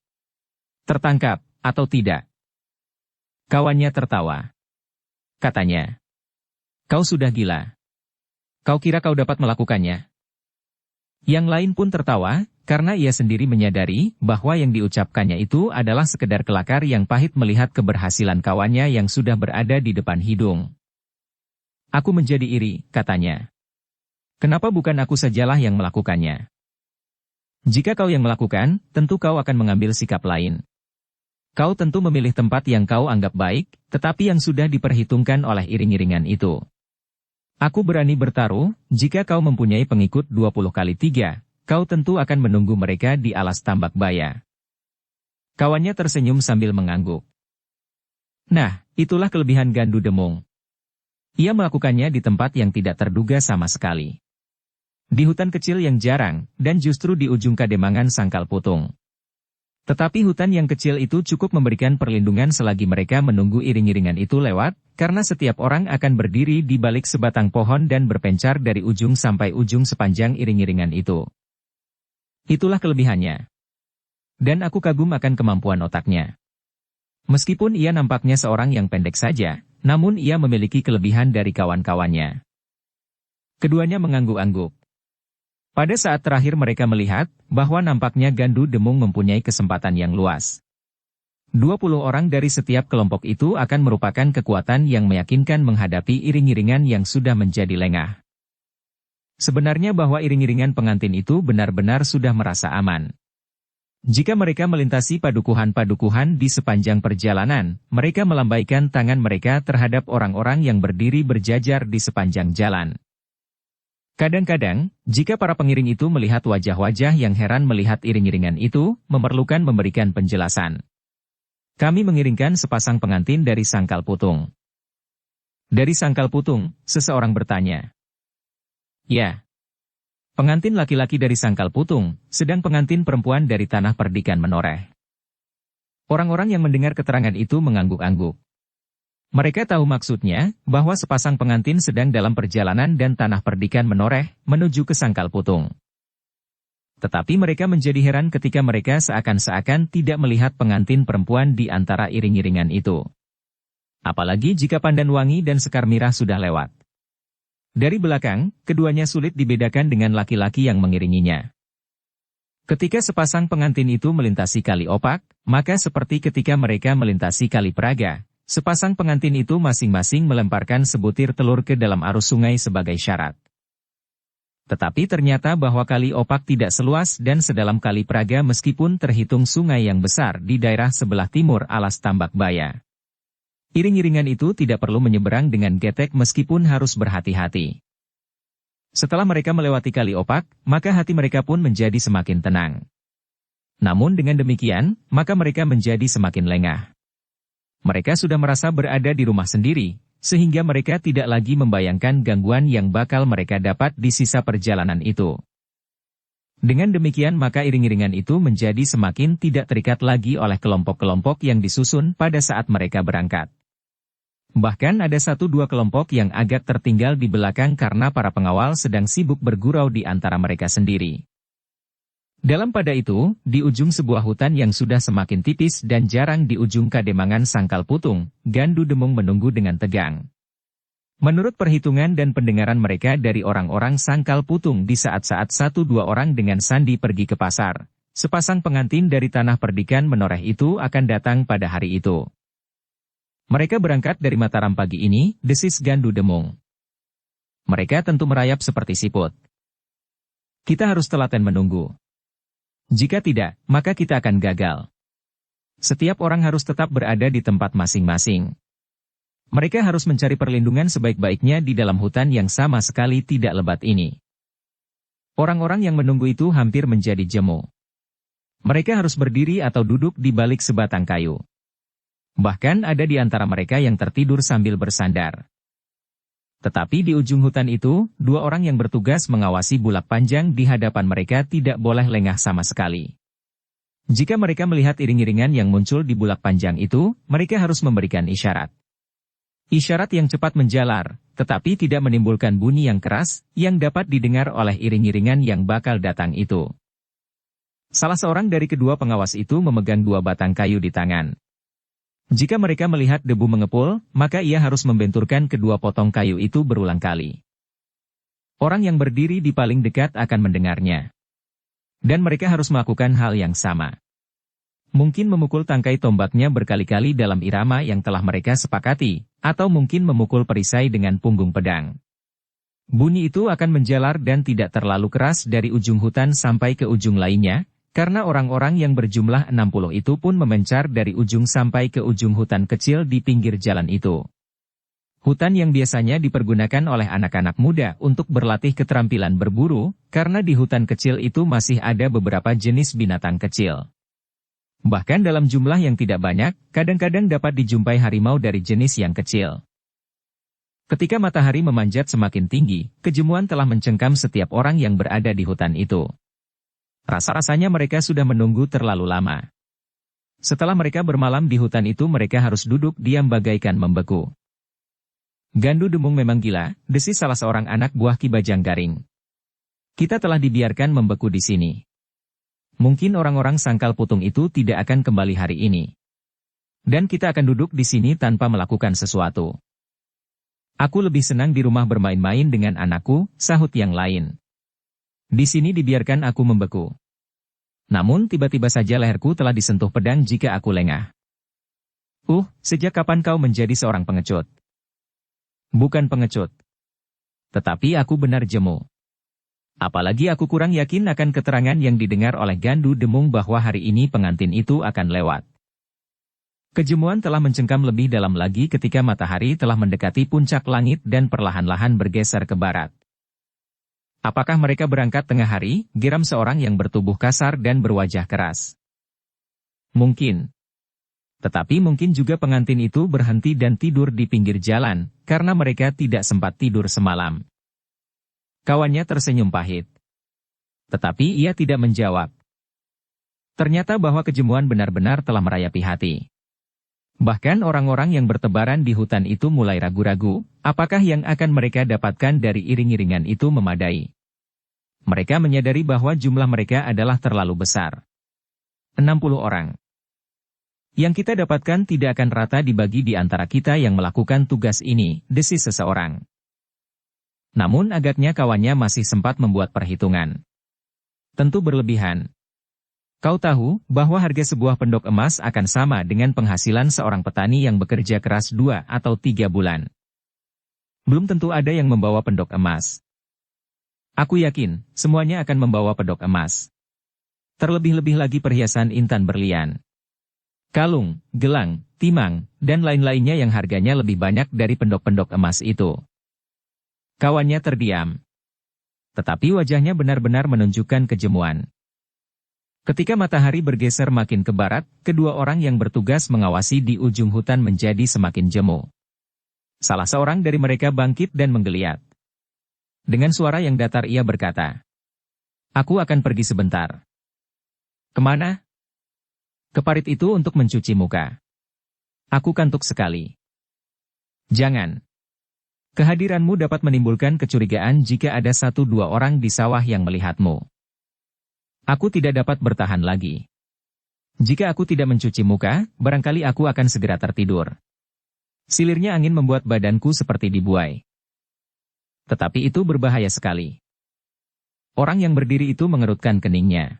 Tertangkap, atau tidak? Kawannya tertawa. Katanya, kau sudah gila. Kau kira kau dapat melakukannya? Yang lain pun tertawa, karena ia sendiri menyadari bahwa yang diucapkannya itu adalah sekedar kelakar yang pahit melihat keberhasilan kawannya yang sudah berada di depan hidung. Aku menjadi iri, katanya. Kenapa bukan aku sajalah yang melakukannya? Jika kau yang melakukan, tentu kau akan mengambil sikap lain. Kau tentu memilih tempat yang kau anggap baik, tetapi yang sudah diperhitungkan oleh iring-iringan itu. Aku berani bertaruh, jika kau mempunyai pengikut 20 kali 3, kau tentu akan menunggu mereka di alas Tambak Baya. Kawannya tersenyum sambil mengangguk. Nah, itulah kelebihan Gandu Demung. Ia melakukannya di tempat yang tidak terduga sama sekali. Di hutan kecil yang jarang, dan justru di ujung Kademangan Sangkal Putung. Tetapi hutan yang kecil itu cukup memberikan perlindungan selagi mereka menunggu iring-iringan itu lewat, karena setiap orang akan berdiri di balik sebatang pohon dan berpencar dari ujung sampai ujung sepanjang iring-iringan itu. Itulah kelebihannya. Dan aku kagum akan kemampuan otaknya. Meskipun ia nampaknya seorang yang pendek saja, namun ia memiliki kelebihan dari kawan-kawannya. Keduanya mengangguk-angguk. Pada saat terakhir mereka melihat bahwa nampaknya Gandu Demung mempunyai kesempatan yang luas. 20 orang dari setiap kelompok itu akan merupakan kekuatan yang meyakinkan menghadapi iring-iringan yang sudah menjadi lengah. Sebenarnya bahwa iring-iringan pengantin itu benar-benar sudah merasa aman. Jika mereka melintasi padukuhan-padukuhan di sepanjang perjalanan, mereka melambaikan tangan mereka terhadap orang-orang yang berdiri berjajar di sepanjang jalan. Kadang-kadang, jika para pengiring itu melihat wajah-wajah yang heran melihat iring-iringan itu, memerlukan memberikan penjelasan. Kami mengiringkan sepasang pengantin dari Sangkal Putung. Dari Sangkal Putung, seseorang bertanya. Ya. Pengantin laki-laki dari Sangkal Putung, sedang pengantin perempuan dari Tanah Perdikan menoreh. Orang-orang yang mendengar keterangan itu mengangguk-angguk. Mereka tahu maksudnya, bahwa sepasang pengantin sedang dalam perjalanan dan Tanah Perdikan menoreh, menuju ke Sangkal Putung. Tetapi mereka menjadi heran ketika mereka seakan-akan tidak melihat pengantin perempuan di antara iring-iringan itu. Apalagi jika Pandan Wangi dan Sekar Mirah sudah lewat. Dari belakang, keduanya sulit dibedakan dengan laki-laki yang mengiringinya. Ketika sepasang pengantin itu melintasi Kali Opak, maka seperti ketika mereka melintasi Kali Praga, sepasang pengantin itu masing-masing melemparkan sebutir telur ke dalam arus sungai sebagai syarat. Tetapi ternyata bahwa Kali Opak tidak seluas dan sedalam Kali Praga meskipun terhitung sungai yang besar di daerah sebelah timur alas Tambak Baya. Iring-iringan itu tidak perlu menyeberang dengan getek meskipun harus berhati-hati. Setelah mereka melewati Kali Opak, maka hati mereka pun menjadi semakin tenang. Namun dengan demikian, maka mereka menjadi semakin lengah. Mereka sudah merasa berada di rumah sendiri, sehingga mereka tidak lagi membayangkan gangguan yang bakal mereka dapat di sisa perjalanan itu. Dengan demikian maka iring-iringan itu menjadi semakin tidak terikat lagi oleh kelompok-kelompok yang disusun pada saat mereka berangkat. Bahkan ada 1-2 kelompok yang agak tertinggal di belakang karena para pengawal sedang sibuk bergurau di antara mereka sendiri. Dalam pada itu, di ujung sebuah hutan yang sudah semakin tipis dan jarang di ujung kademangan Sangkal Putung, Gandu Demung menunggu dengan tegang. Menurut perhitungan dan pendengaran mereka dari orang-orang Sangkal Putung di saat-saat 1-2 orang dengan sandi pergi ke pasar, sepasang pengantin dari Tanah Perdikan menoreh itu akan datang pada hari itu. Mereka berangkat dari Mataram pagi ini, desis Gandu Demung. Mereka tentu merayap seperti siput. Kita harus telaten menunggu. Jika tidak, maka kita akan gagal. Setiap orang harus tetap berada di tempat masing-masing. Mereka harus mencari perlindungan sebaik-baiknya di dalam hutan yang sama sekali tidak lebat ini. Orang-orang yang menunggu itu hampir menjadi jemu. Mereka harus berdiri atau duduk di balik sebatang kayu. Bahkan ada di antara mereka yang tertidur sambil bersandar. Tetapi di ujung hutan itu, 2 orang yang bertugas mengawasi bulak panjang di hadapan mereka tidak boleh lengah sama sekali. Jika mereka melihat iring-iringan yang muncul di bulak panjang itu, mereka harus memberikan isyarat. Isyarat yang cepat menjalar, tetapi tidak menimbulkan bunyi yang keras, yang dapat didengar oleh iring-iringan yang bakal datang itu. Salah seorang dari kedua pengawas itu memegang 2 batang kayu di tangan. Jika mereka melihat debu mengepul, maka ia harus membenturkan kedua potong kayu itu berulang kali. Orang yang berdiri di paling dekat akan mendengarnya. Dan mereka harus melakukan hal yang sama. Mungkin memukul tangkai tombaknya berkali-kali dalam irama yang telah mereka sepakati, atau mungkin memukul perisai dengan punggung pedang. Bunyi itu akan menjalar dan tidak terlalu keras dari ujung hutan sampai ke ujung lainnya, karena orang-orang yang berjumlah 60 itu pun memencar dari ujung sampai ke ujung hutan kecil di pinggir jalan itu. Hutan yang biasanya dipergunakan oleh anak-anak muda untuk berlatih keterampilan berburu, karena di hutan kecil itu masih ada beberapa jenis binatang kecil. Bahkan dalam jumlah yang tidak banyak, kadang-kadang dapat dijumpai harimau dari jenis yang kecil. Ketika matahari memanjat semakin tinggi, kejemuan telah mencengkam setiap orang yang berada di hutan itu. Rasa-rasanya mereka sudah menunggu terlalu lama. Setelah mereka bermalam di hutan itu mereka harus duduk diam bagaikan membeku. Gandu Demung memang gila, desis salah seorang anak buah Ki Bajang Garing. Kita telah dibiarkan membeku di sini. Mungkin orang-orang Sangkal Putung itu tidak akan kembali hari ini. Dan kita akan duduk di sini tanpa melakukan sesuatu. Aku lebih senang di rumah bermain-main dengan anakku, sahut yang lain. Di sini dibiarkan aku membeku. Namun tiba-tiba saja leherku telah disentuh pedang jika aku lengah. Sejak kapan kau menjadi seorang pengecut? Bukan pengecut. Tetapi aku benar jemu. Apalagi aku kurang yakin akan keterangan yang didengar oleh Gandu Demung bahwa hari ini pengantin itu akan lewat. Kejemuan telah mencengkam lebih dalam lagi ketika matahari telah mendekati puncak langit dan perlahan-lahan bergeser ke barat. Apakah mereka berangkat tengah hari? Geram seorang yang bertubuh kasar dan berwajah keras. Mungkin. Tetapi mungkin juga pengantin itu berhenti dan tidur di pinggir jalan, karena mereka tidak sempat tidur semalam. Kawannya tersenyum pahit. Tetapi ia tidak menjawab. Ternyata bahwa kejemuan benar-benar telah merayapi hati. Bahkan orang-orang yang bertebaran di hutan itu mulai ragu-ragu, apakah yang akan mereka dapatkan dari iring-iringan itu memadai. Mereka menyadari bahwa jumlah mereka adalah terlalu besar. 60 orang. Yang kita dapatkan tidak akan rata dibagi di antara kita yang melakukan tugas ini, desis seseorang. Namun agaknya kawannya masih sempat membuat perhitungan. Tentu berlebihan. Kau tahu bahwa harga sebuah pendok emas akan sama dengan penghasilan seorang petani yang bekerja keras 2 atau 3 bulan. Belum tentu ada yang membawa pendok emas. Aku yakin, semuanya akan membawa pendok emas. Terlebih-lebih lagi perhiasan intan berlian. Kalung, gelang, timang, dan lain-lainnya yang harganya lebih banyak dari pendok-pendok emas itu. Kawannya terdiam. Tetapi wajahnya benar-benar menunjukkan kejemuan. Ketika matahari bergeser makin ke barat, kedua orang yang bertugas mengawasi di ujung hutan menjadi semakin jemu. Salah seorang dari mereka bangkit dan menggeliat. Dengan suara yang datar ia berkata, "Aku akan pergi sebentar." "Kemana?" "Ke parit itu untuk mencuci muka. Aku kantuk sekali." "Jangan. Kehadiranmu dapat menimbulkan kecurigaan jika ada 1-2 orang di sawah yang melihatmu. Aku tidak dapat bertahan lagi. Jika aku tidak mencuci muka, barangkali aku akan segera tertidur." Silirnya angin membuat badanku seperti dibuai. Tetapi itu berbahaya sekali. Orang yang berdiri itu mengerutkan keningnya.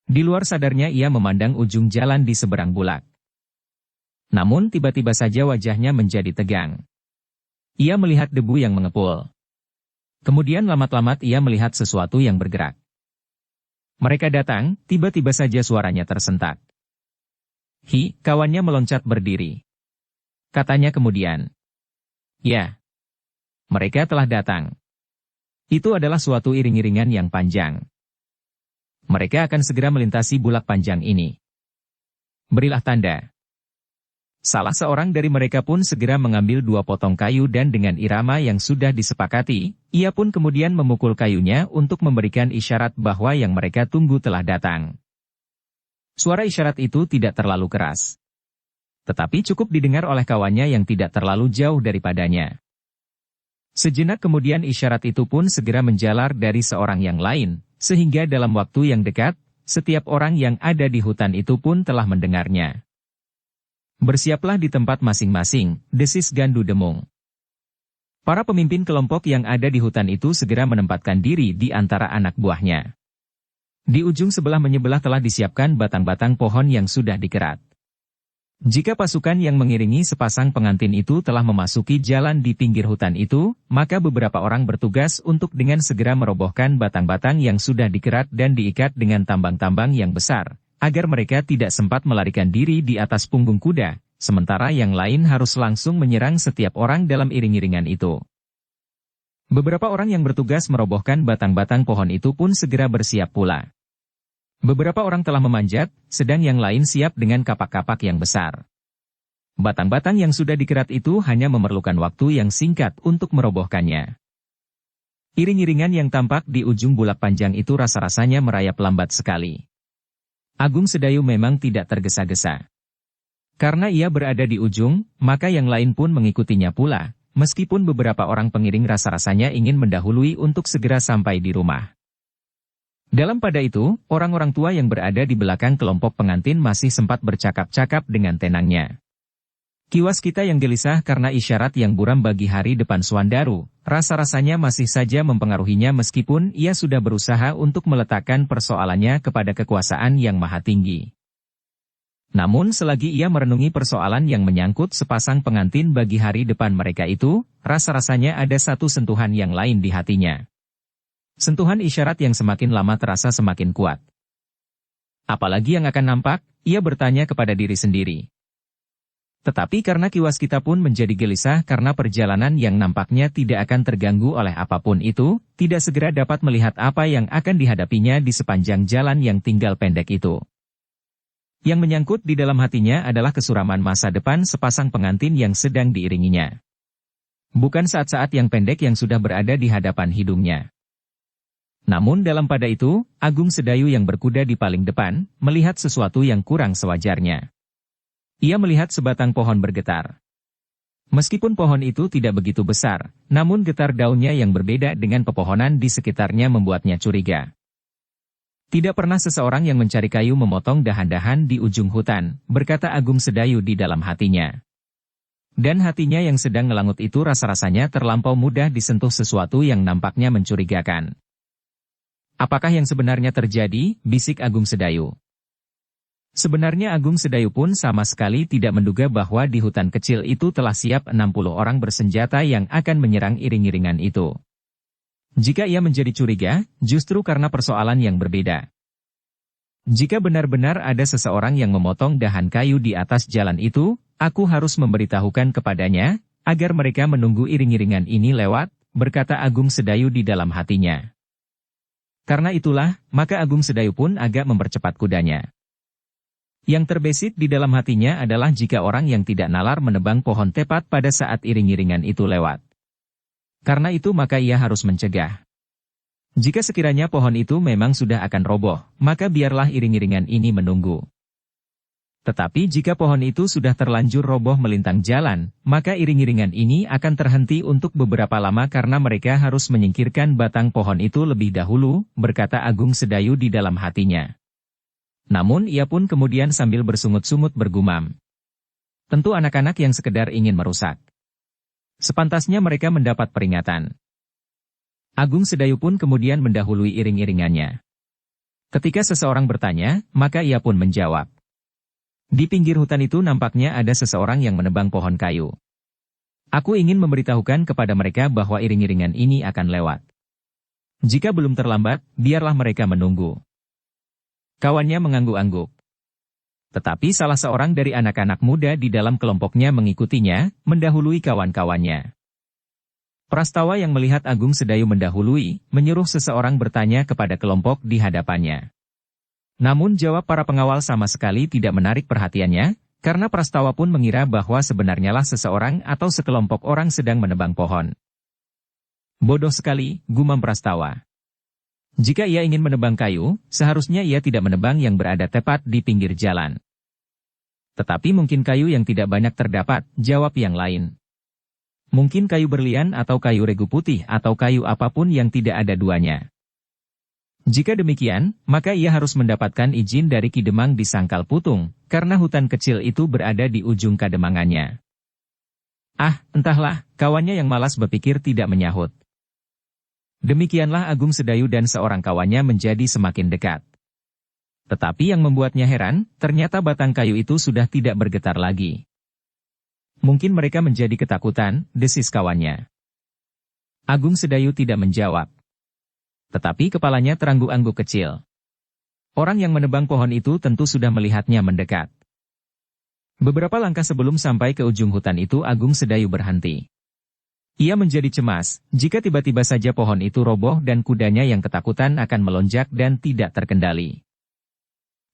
Di luar sadarnya ia memandang ujung jalan di seberang bulak. Namun tiba-tiba saja wajahnya menjadi tegang. Ia melihat debu yang mengepul. Kemudian lamat-lamat ia melihat sesuatu yang bergerak. Mereka datang, tiba-tiba saja suaranya tersentak. Kawannya meloncat berdiri. Katanya kemudian. "Ya. Mereka telah datang." Itu adalah suatu iring-iringan yang panjang. Mereka akan segera melintasi bulak panjang ini. Berilah tanda. Salah seorang dari mereka pun segera mengambil 2 potong kayu dan dengan irama yang sudah disepakati, ia pun kemudian memukul kayunya untuk memberikan isyarat bahwa yang mereka tunggu telah datang. Suara isyarat itu tidak terlalu keras. Tetapi cukup didengar oleh kawannya yang tidak terlalu jauh daripadanya. Sejenak kemudian isyarat itu pun segera menjalar dari seorang yang lain, sehingga dalam waktu yang dekat, setiap orang yang ada di hutan itu pun telah mendengarnya. "Bersiaplah di tempat masing-masing," desis Gandu Demung. Para pemimpin kelompok yang ada di hutan itu segera menempatkan diri di antara anak buahnya. Di ujung sebelah menyebelah telah disiapkan batang-batang pohon yang sudah dikerat. Jika pasukan yang mengiringi sepasang pengantin itu telah memasuki jalan di pinggir hutan itu, maka beberapa orang bertugas untuk dengan segera merobohkan batang-batang yang sudah dikerat dan diikat dengan tambang-tambang yang besar, agar mereka tidak sempat melarikan diri di atas punggung kuda, sementara yang lain harus langsung menyerang setiap orang dalam iring-iringan itu. Beberapa orang yang bertugas merobohkan batang-batang pohon itu pun segera bersiap pula. Beberapa orang telah memanjat, sedang yang lain siap dengan kapak-kapak yang besar. Batang-batang yang sudah dikerat itu hanya memerlukan waktu yang singkat untuk merobohkannya. Iring-iringan yang tampak di ujung bulak panjang itu rasa-rasanya merayap lambat sekali. Agung Sedayu memang tidak tergesa-gesa. Karena ia berada di ujung, maka yang lain pun mengikutinya pula, meskipun beberapa orang pengiring rasa-rasanya ingin mendahului untuk segera sampai di rumah. Dalam pada itu, orang-orang tua yang berada di belakang kelompok pengantin masih sempat bercakap-cakap dengan tenangnya. Kiwas kita yang gelisah karena isyarat yang buram bagi hari depan Swandaru, rasa-rasanya masih saja mempengaruhinya meskipun ia sudah berusaha untuk meletakkan persoalannya kepada kekuasaan yang maha tinggi. Namun selagi ia merenungi persoalan yang menyangkut sepasang pengantin bagi hari depan mereka itu, rasa-rasanya ada satu sentuhan yang lain di hatinya. Sentuhan isyarat yang semakin lama terasa semakin kuat. Apalagi yang akan nampak, ia bertanya kepada diri sendiri. Tetapi karena kiwas kita pun menjadi gelisah karena perjalanan yang nampaknya tidak akan terganggu oleh apapun itu, tidak segera dapat melihat apa yang akan dihadapinya di sepanjang jalan yang tinggal pendek itu. Yang menyangkut di dalam hatinya adalah kesuraman masa depan sepasang pengantin yang sedang diiringinya. Bukan saat-saat yang pendek yang sudah berada di hadapan hidungnya. Namun dalam pada itu, Agung Sedayu yang berkuda di paling depan, melihat sesuatu yang kurang sewajarnya. Ia melihat sebatang pohon bergetar. Meskipun pohon itu tidak begitu besar, namun getar daunnya yang berbeda dengan pepohonan di sekitarnya membuatnya curiga. Tidak pernah seseorang yang mencari kayu memotong dahan-dahan di ujung hutan, berkata Agung Sedayu di dalam hatinya. Dan hatinya yang sedang ngelangut itu rasa-rasanya terlampau mudah disentuh sesuatu yang nampaknya mencurigakan. Apakah yang sebenarnya terjadi, bisik Agung Sedayu. Sebenarnya Agung Sedayu pun sama sekali tidak menduga bahwa di hutan kecil itu telah siap 60 orang bersenjata yang akan menyerang iring-iringan itu. Jika ia menjadi curiga, justru karena persoalan yang berbeda. Jika benar-benar ada seseorang yang memotong dahan kayu di atas jalan itu, aku harus memberitahukan kepadanya, agar mereka menunggu iring-iringan ini lewat, berkata Agung Sedayu di dalam hatinya. Karena itulah, maka Agung Sedayu pun agak mempercepat kudanya. Yang terbesit di dalam hatinya adalah jika orang yang tidak nalar menebang pohon tepat pada saat iring-iringan itu lewat. Karena itu maka ia harus mencegah. Jika sekiranya pohon itu memang sudah akan roboh, maka biarlah iring-iringan ini menunggu. Tetapi jika pohon itu sudah terlanjur roboh melintang jalan, maka iring-iringan ini akan terhenti untuk beberapa lama karena mereka harus menyingkirkan batang pohon itu lebih dahulu, berkata Agung Sedayu di dalam hatinya. Namun ia pun kemudian sambil bersungut-sungut bergumam. Tentu anak-anak yang sekedar ingin merusak. Sepantasnya mereka mendapat peringatan. Agung Sedayu pun kemudian mendahului iring-iringannya. Ketika seseorang bertanya, maka ia pun menjawab. Di pinggir hutan itu nampaknya ada seseorang yang menebang pohon kayu. Aku ingin memberitahukan kepada mereka bahwa iring-iringan ini akan lewat. Jika belum terlambat, biarlah mereka menunggu. Kawannya mengangguk-angguk. Tetapi salah seorang dari anak-anak muda di dalam kelompoknya mengikutinya, mendahului kawan-kawannya. Prastawa yang melihat Agung Sedayu mendahului, menyuruh seseorang bertanya kepada kelompok di hadapannya. Namun jawab para pengawal sama sekali tidak menarik perhatiannya, karena Prastawa pun mengira bahwa sebenarnya lah seseorang atau sekelompok orang sedang menebang pohon. Bodoh sekali, gumam Prastawa. Jika ia ingin menebang kayu, seharusnya ia tidak menebang yang berada tepat di pinggir jalan. Tetapi mungkin kayu yang tidak banyak terdapat, jawab yang lain. Mungkin kayu berlian atau kayu regu putih atau kayu apapun yang tidak ada duanya. Jika demikian, maka ia harus mendapatkan izin dari Kidemang di Sangkal Putung, karena hutan kecil itu berada di ujung kademangannya. Ah, entahlah, kawannya yang malas berpikir tidak menyahut. Demikianlah Agung Sedayu dan seorang kawannya menjadi semakin dekat. Tetapi yang membuatnya heran, ternyata batang kayu itu sudah tidak bergetar lagi. Mungkin mereka menjadi ketakutan, desis kawannya. Agung Sedayu tidak menjawab. Tetapi kepalanya terangguk-angguk kecil. Orang yang menebang pohon itu tentu sudah melihatnya mendekat. Beberapa langkah sebelum sampai ke ujung hutan itu Agung Sedayu berhenti. Ia menjadi cemas, jika tiba-tiba saja pohon itu roboh dan kudanya yang ketakutan akan melonjak dan tidak terkendali.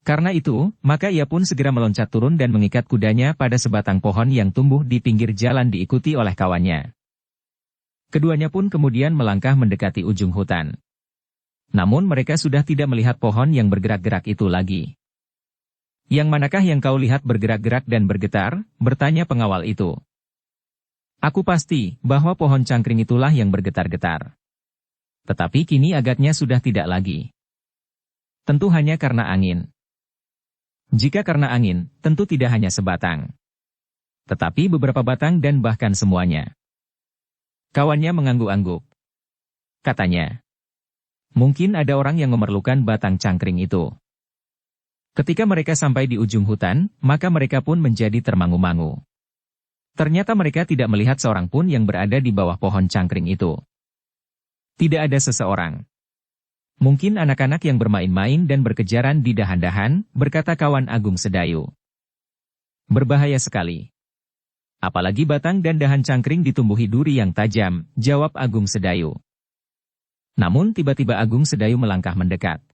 Karena itu, maka ia pun segera meloncat turun dan mengikat kudanya pada sebatang pohon yang tumbuh di pinggir jalan diikuti oleh kawannya. Keduanya pun kemudian melangkah mendekati ujung hutan. Namun mereka sudah tidak melihat pohon yang bergerak-gerak itu lagi. Yang manakah yang kau lihat bergerak-gerak dan bergetar? Bertanya pengawal itu. Aku pasti bahwa pohon cangkring itulah yang bergetar-getar. Tetapi kini agaknya sudah tidak lagi. Tentu hanya karena angin. Jika karena angin, tentu tidak hanya sebatang. Tetapi beberapa batang dan bahkan semuanya. Kawannya mengangguk-angguk. Katanya, mungkin ada orang yang memerlukan batang cangkring itu. Ketika mereka sampai di ujung hutan, maka mereka pun menjadi termangu-mangu. Ternyata mereka tidak melihat seorang pun yang berada di bawah pohon cangkring itu. Tidak ada seseorang. Mungkin anak-anak yang bermain-main dan berkejaran di dahan-dahan, berkata kawan Agung Sedayu. Berbahaya sekali. Apalagi batang dan dahan cangkring ditumbuhi duri yang tajam, jawab Agung Sedayu. Namun tiba-tiba Agung Sedayu melangkah mendekat.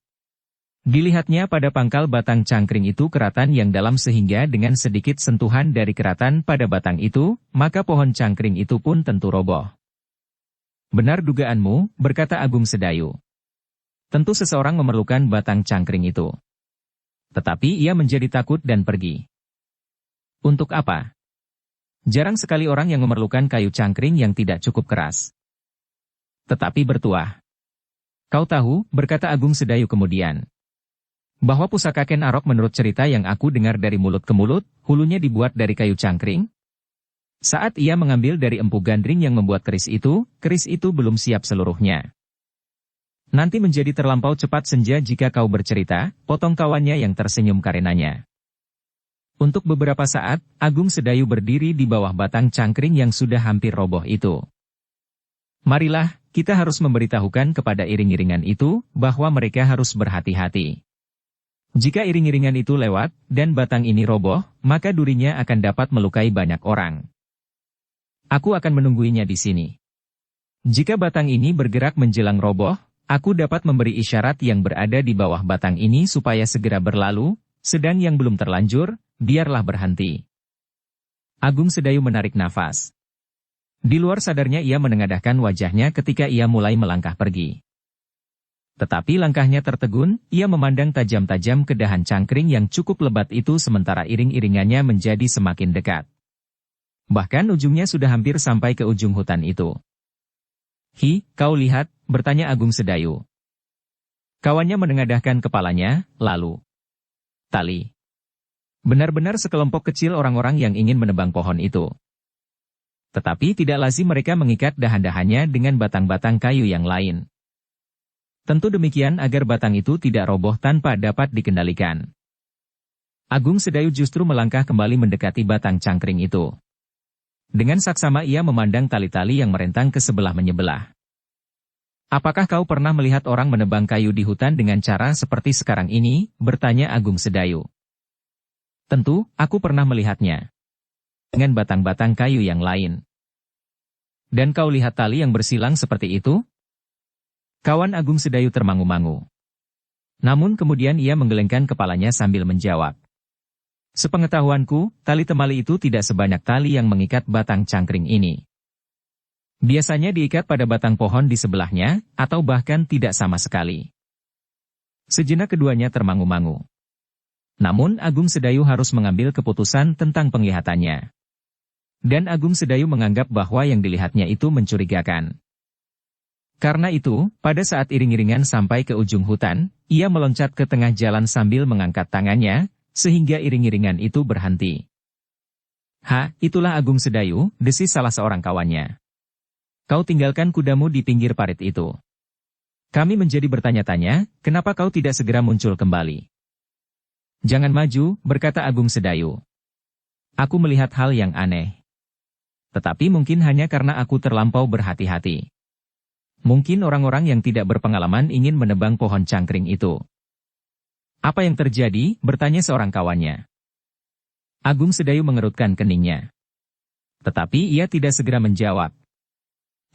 Dilihatnya pada pangkal batang cangkring itu keratan yang dalam sehingga dengan sedikit sentuhan dari keratan pada batang itu, maka pohon cangkring itu pun tentu roboh. Benar dugaanmu, berkata Agung Sedayu. Tentu seseorang memerlukan batang cangkring itu. Tetapi ia menjadi takut dan pergi. Untuk apa? Jarang sekali orang yang memerlukan kayu cangkring yang tidak cukup keras. Tetapi bertuah. Kau tahu, berkata Agung Sedayu kemudian, bahwa pusaka Ken Arok menurut cerita yang aku dengar dari mulut ke mulut, hulunya dibuat dari kayu cangkring? Saat ia mengambil dari empu gandring yang membuat keris itu belum siap seluruhnya. Nanti menjadi terlampau cepat senja jika kau bercerita, potong kawannya yang tersenyum karenanya. Untuk beberapa saat, Agung Sedayu berdiri di bawah batang cangkring yang sudah hampir roboh itu. Marilah, kita harus memberitahukan kepada iring-iringan itu, bahwa mereka harus berhati-hati. Jika iring-iringan itu lewat, dan batang ini roboh, maka durinya akan dapat melukai banyak orang. Aku akan menungguinya di sini. Jika batang ini bergerak menjelang roboh, aku dapat memberi isyarat yang berada di bawah batang ini supaya segera berlalu, sedang yang belum terlanjur, biarlah berhenti. Agung Sedayu menarik nafas. Di luar sadarnya ia menengadahkan wajahnya ketika ia mulai melangkah pergi. Tetapi langkahnya tertegun, ia memandang tajam-tajam ke dahan cangkring yang cukup lebat itu sementara iring-iringannya menjadi semakin dekat. Bahkan ujungnya sudah hampir sampai ke ujung hutan itu. Hi, kau lihat, bertanya Agung Sedayu. Kawannya menengadahkan kepalanya, lalu. Tali. Benar-benar sekelompok kecil orang-orang yang ingin menebang pohon itu. Tetapi tidak lazim mereka mengikat dahan-dahannya dengan batang-batang kayu yang lain. Tentu demikian agar batang itu tidak roboh tanpa dapat dikendalikan. Agung Sedayu justru melangkah kembali mendekati batang cangkring itu. Dengan saksama ia memandang tali-tali yang merentang ke sebelah-menyebelah. Apakah kau pernah melihat orang menebang kayu di hutan dengan cara seperti sekarang ini? Bertanya Agung Sedayu. Tentu, aku pernah melihatnya. Dengan batang-batang kayu yang lain. Dan kau lihat tali yang bersilang seperti itu? Kawan Agung Sedayu termangu-mangu. Namun kemudian ia menggelengkan kepalanya sambil menjawab. Sepengetahuanku, tali temali itu tidak sebanyak tali yang mengikat batang cangkring ini. Biasanya diikat pada batang pohon di sebelahnya, atau bahkan tidak sama sekali. Sejenak keduanya termangu-mangu. Namun Agung Sedayu harus mengambil keputusan tentang penglihatannya. Dan Agung Sedayu menganggap bahwa yang dilihatnya itu mencurigakan. Karena itu, pada saat iring-iringan sampai ke ujung hutan, ia meloncat ke tengah jalan sambil mengangkat tangannya, sehingga iring-iringan itu berhenti. Itulah Agung Sedayu, desis salah seorang kawannya. Kau tinggalkan kudamu di pinggir parit itu. Kami menjadi bertanya-tanya, kenapa kau tidak segera muncul kembali? Jangan maju, berkata Agung Sedayu. Aku melihat hal yang aneh. Tetapi mungkin hanya karena aku terlampau berhati-hati. Mungkin orang-orang yang tidak berpengalaman ingin menebang pohon cangkring itu. Apa yang terjadi? Bertanya seorang kawannya. Agung Sedayu mengerutkan keningnya. Tetapi ia tidak segera menjawab.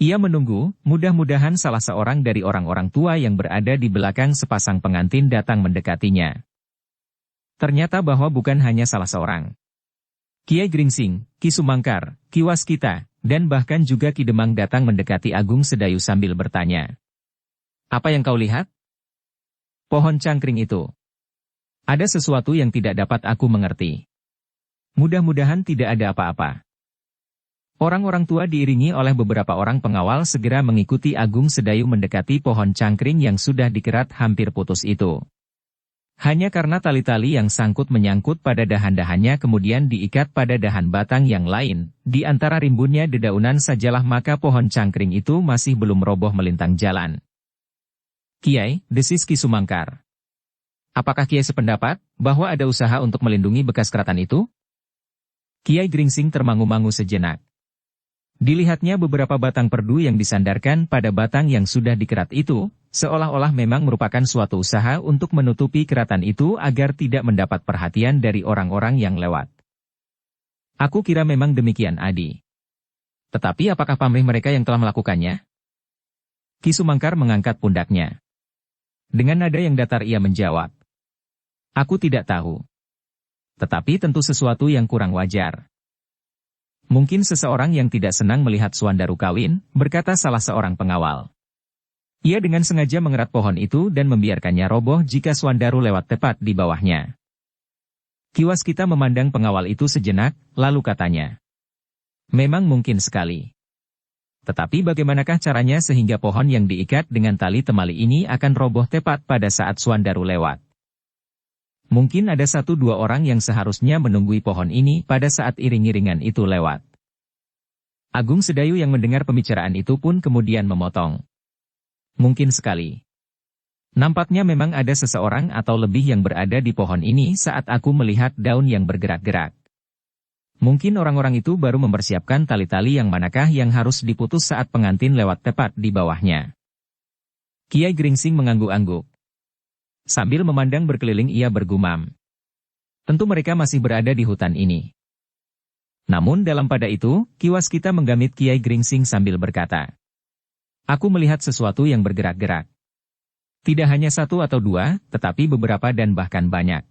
Ia menunggu, mudah-mudahan salah seorang dari orang-orang tua yang berada di belakang sepasang pengantin datang mendekatinya. Ternyata bahwa bukan hanya salah seorang. Kiai Gringsing, Ki Sumangkar, Ki Waskita, dan bahkan juga Ki Demang datang mendekati Agung Sedayu sambil bertanya. Apa yang kau lihat? Pohon cangkring itu. Ada sesuatu yang tidak dapat aku mengerti. Mudah-mudahan tidak ada apa-apa. Orang-orang tua diiringi oleh beberapa orang pengawal segera mengikuti Agung Sedayu mendekati pohon cangkring yang sudah dikerat hampir putus itu. Hanya karena tali-tali yang sangkut menyangkut pada dahan-dahannya kemudian diikat pada dahan batang yang lain, di antara rimbunnya dedaunan sajalah maka pohon cangkring itu masih belum roboh melintang jalan. Kiai, desis Ki Sumangkar. Apakah Kiai sependapat bahwa ada usaha untuk melindungi bekas keratan itu? Kiai Gringsing termangu-mangu sejenak. Dilihatnya beberapa batang perdu yang disandarkan pada batang yang sudah dikerat itu, seolah-olah memang merupakan suatu usaha untuk menutupi keratan itu agar tidak mendapat perhatian dari orang-orang yang lewat. Aku kira memang demikian, Adi. Tetapi apakah pamrih mereka yang telah melakukannya? Ki Sumangkar mengangkat pundaknya. Dengan nada yang datar ia menjawab. Aku tidak tahu. Tetapi tentu sesuatu yang kurang wajar. Mungkin seseorang yang tidak senang melihat Suandaru kawin, berkata salah seorang pengawal. Ia dengan sengaja mengerat pohon itu dan membiarkannya roboh jika Suandaru lewat tepat di bawahnya. Ki Waskita memandang pengawal itu sejenak, lalu katanya. Memang mungkin sekali. Tetapi bagaimanakah caranya sehingga pohon yang diikat dengan tali temali ini akan roboh tepat pada saat Suandaru lewat? Mungkin ada 1-2 orang yang seharusnya menunggui pohon ini pada saat iring-iringan itu lewat. Agung Sedayu yang mendengar pembicaraan itu pun kemudian memotong. Mungkin sekali. Nampaknya memang ada seseorang atau lebih yang berada di pohon ini saat aku melihat daun yang bergerak-gerak. Mungkin orang-orang itu baru mempersiapkan tali-tali yang manakah yang harus diputus saat pengantin lewat tepat di bawahnya. Kiai Gringsing mengangguk-angguk. Sambil memandang berkeliling ia bergumam. Tentu mereka masih berada di hutan ini. Namun dalam pada itu, Ki Waskita menggamit Kiai Gringsing sambil berkata. Aku melihat sesuatu yang bergerak-gerak. Tidak hanya 1 atau 2, tetapi beberapa dan bahkan banyak.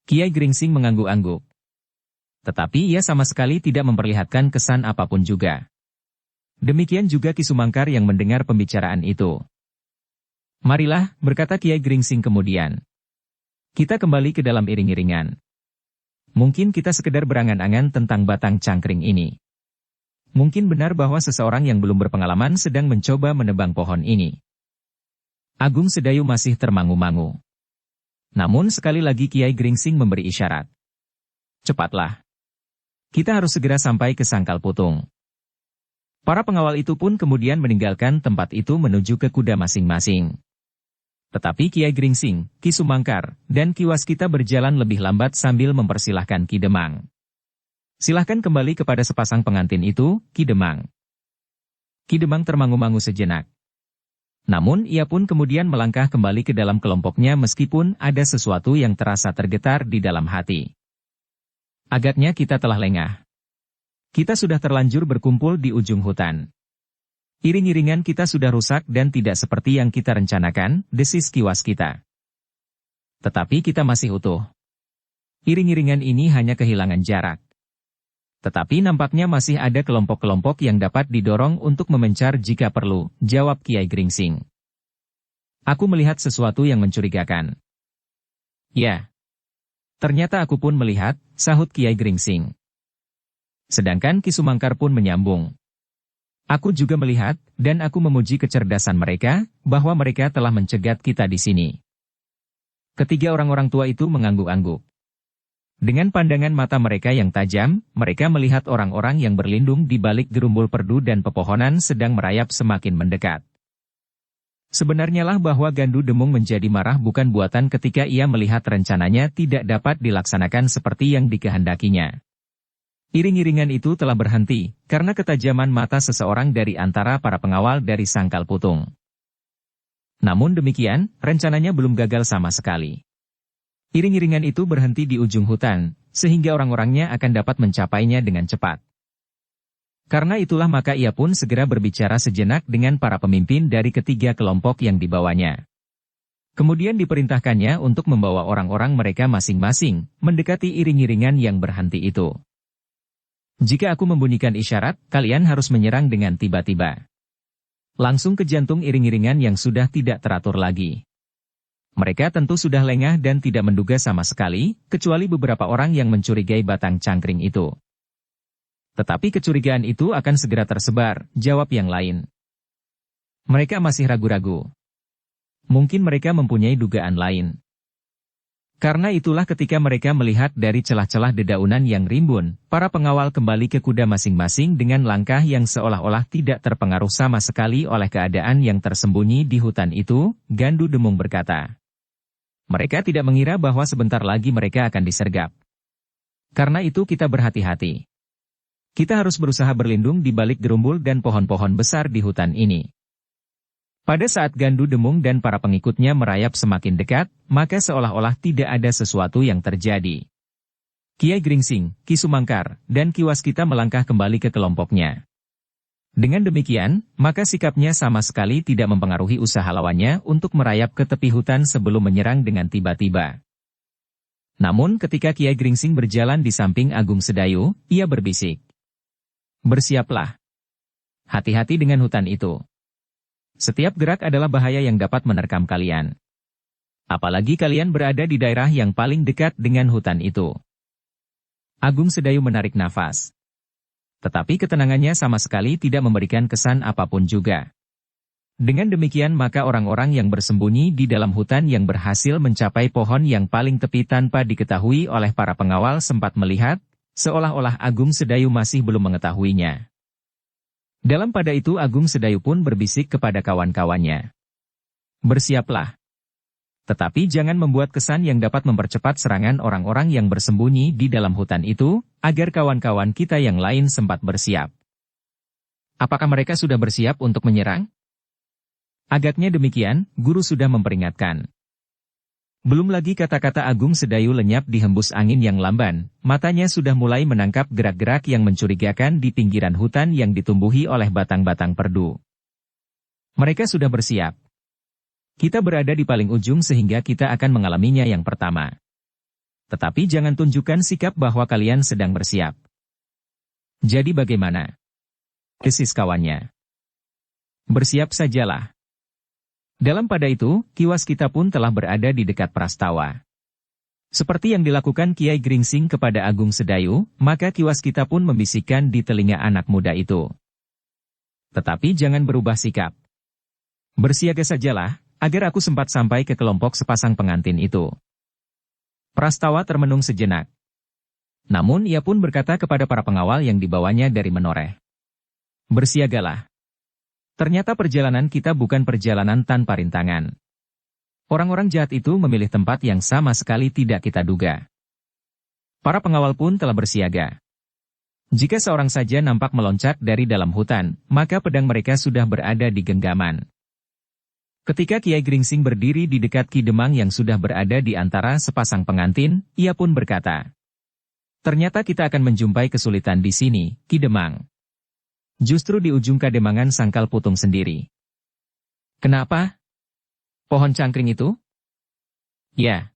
Kiai Gringsing mengangguk-angguk. Tetapi ia sama sekali tidak memperlihatkan kesan apapun juga. Demikian juga Ki Sumangkar yang mendengar pembicaraan itu. Marilah, berkata Kiai Gringsing kemudian. Kita kembali ke dalam iring-iringan. Mungkin kita sekedar berangan-angan tentang batang cangkring ini. Mungkin benar bahwa seseorang yang belum berpengalaman sedang mencoba menebang pohon ini. Agung Sedayu masih termangu-mangu. Namun sekali lagi Kiai Gringsing memberi isyarat. Cepatlah. Kita harus segera sampai ke Sangkal Putung. Para pengawal itu pun kemudian meninggalkan tempat itu menuju ke kuda masing-masing. Tetapi Kiai Gringsing, Ki Sumangkar, dan Ki Waskita berjalan lebih lambat sambil mempersilahkan Ki Demang. Silahkan kembali kepada sepasang pengantin itu, Ki Demang. Ki Demang termangu-mangu sejenak. Namun ia pun kemudian melangkah kembali ke dalam kelompoknya meskipun ada sesuatu yang terasa tergetar di dalam hati. Agaknya kita telah lengah. Kita sudah terlanjur berkumpul di ujung hutan. Iring-iringan kita sudah rusak dan tidak seperti yang kita rencanakan, desis Ki Waskita. Tetapi kita masih utuh. Iring-iringan ini hanya kehilangan jarak. Tetapi nampaknya masih ada kelompok-kelompok yang dapat didorong untuk memencar jika perlu, jawab Kiai Gringsing. Aku melihat sesuatu yang mencurigakan. Ya. Ternyata aku pun melihat, sahut Kiai Gringsing. Sedangkan Ki Sumangkar pun menyambung. Aku juga melihat, dan aku memuji kecerdasan mereka, bahwa mereka telah mencegat kita di sini. Ketiga orang-orang tua itu mengangguk-angguk. Dengan pandangan mata mereka yang tajam, mereka melihat orang-orang yang berlindung di balik gerumbul perdu dan pepohonan sedang merayap semakin mendekat. Sebenarnya lah bahwa Gandu Demung menjadi marah bukan buatan ketika ia melihat rencananya tidak dapat dilaksanakan seperti yang dikehendakinya. Iring-iringan itu telah berhenti, karena ketajaman mata seseorang dari antara para pengawal dari Sangkal Putung. Namun demikian, rencananya belum gagal sama sekali. Iring-iringan itu berhenti di ujung hutan, sehingga orang-orangnya akan dapat mencapainya dengan cepat. Karena itulah maka ia pun segera berbicara sejenak dengan para pemimpin dari ketiga kelompok yang dibawanya. Kemudian diperintahkannya untuk membawa orang-orang mereka masing-masing, mendekati iring-iringan yang berhenti itu. Jika aku membunyikan isyarat, kalian harus menyerang dengan tiba-tiba. Langsung ke jantung iring-iringan yang sudah tidak teratur lagi. Mereka tentu sudah lengah dan tidak menduga sama sekali, kecuali beberapa orang yang mencurigai batang cangkring itu. Tetapi kecurigaan itu akan segera tersebar, jawab yang lain. Mereka masih ragu-ragu. Mungkin mereka mempunyai dugaan lain. Karena itulah ketika mereka melihat dari celah-celah dedaunan yang rimbun, para pengawal kembali ke kuda masing-masing dengan langkah yang seolah-olah tidak terpengaruh sama sekali oleh keadaan yang tersembunyi di hutan itu. Gandu Demung berkata. Mereka tidak mengira bahwa sebentar lagi mereka akan disergap. Karena itu kita berhati-hati. Kita harus berusaha berlindung di balik gerumbul dan pohon-pohon besar di hutan ini. Pada saat Gandu Demung dan para pengikutnya merayap semakin dekat, maka seolah-olah tidak ada sesuatu yang terjadi. Kiai Gringsing, Ki Sumangkar, dan Ki Waskita melangkah kembali ke kelompoknya. Dengan demikian, maka sikapnya sama sekali tidak mempengaruhi usaha lawannya untuk merayap ke tepi hutan sebelum menyerang dengan tiba-tiba. Namun ketika Kiai Gringsing berjalan di samping Agung Sedayu, ia berbisik. Bersiaplah. Hati-hati dengan hutan itu. Setiap gerak adalah bahaya yang dapat menerkam kalian. Apalagi kalian berada di daerah yang paling dekat dengan hutan itu. Agung Sedayu menarik nafas. Tetapi ketenangannya sama sekali tidak memberikan kesan apapun juga. Dengan demikian maka orang-orang yang bersembunyi di dalam hutan yang berhasil mencapai pohon yang paling tepi tanpa diketahui oleh para pengawal sempat melihat, seolah-olah Agung Sedayu masih belum mengetahuinya. Dalam pada itu Agung Sedayu pun berbisik kepada kawan-kawannya. Bersiaplah. Tetapi jangan membuat kesan yang dapat mempercepat serangan orang-orang yang bersembunyi di dalam hutan itu, agar kawan-kawan kita yang lain sempat bersiap. Apakah mereka sudah bersiap untuk menyerang? Agaknya demikian, guru sudah memperingatkan. Belum lagi kata-kata Agung Sedayu lenyap di hembus angin yang lamban, matanya sudah mulai menangkap gerak-gerak yang mencurigakan di pinggiran hutan yang ditumbuhi oleh batang-batang perdu. Mereka sudah bersiap. Kita berada di paling ujung sehingga kita akan mengalaminya yang pertama. Tetapi jangan tunjukkan sikap bahwa kalian sedang bersiap. Jadi bagaimana? Desis kawannya. Bersiap sajalah. Dalam pada itu, Ki Waskita pun telah berada di dekat Prastawa. Seperti yang dilakukan Kiai Gringsing kepada Agung Sedayu, maka Ki Waskita pun membisikkan di telinga anak muda itu. Tetapi jangan berubah sikap. Bersiaga sajalah, agar aku sempat sampai ke kelompok sepasang pengantin itu. Prastawa termenung sejenak. Namun ia pun berkata kepada para pengawal yang dibawanya dari menoreh. Bersiagalah. Ternyata perjalanan kita bukan perjalanan tanpa rintangan. Orang-orang jahat itu memilih tempat yang sama sekali tidak kita duga. Para pengawal pun telah bersiaga. Jika seorang saja nampak meloncat dari dalam hutan, maka pedang mereka sudah berada di genggaman. Ketika Kiai Gringsing berdiri di dekat Ki Demang yang sudah berada di antara sepasang pengantin, ia pun berkata, ternyata kita akan menjumpai kesulitan di sini, Ki Demang. Justru di ujung kademangan Sangkal Putung sendiri. Kenapa? Pohon cangkring itu? Ya.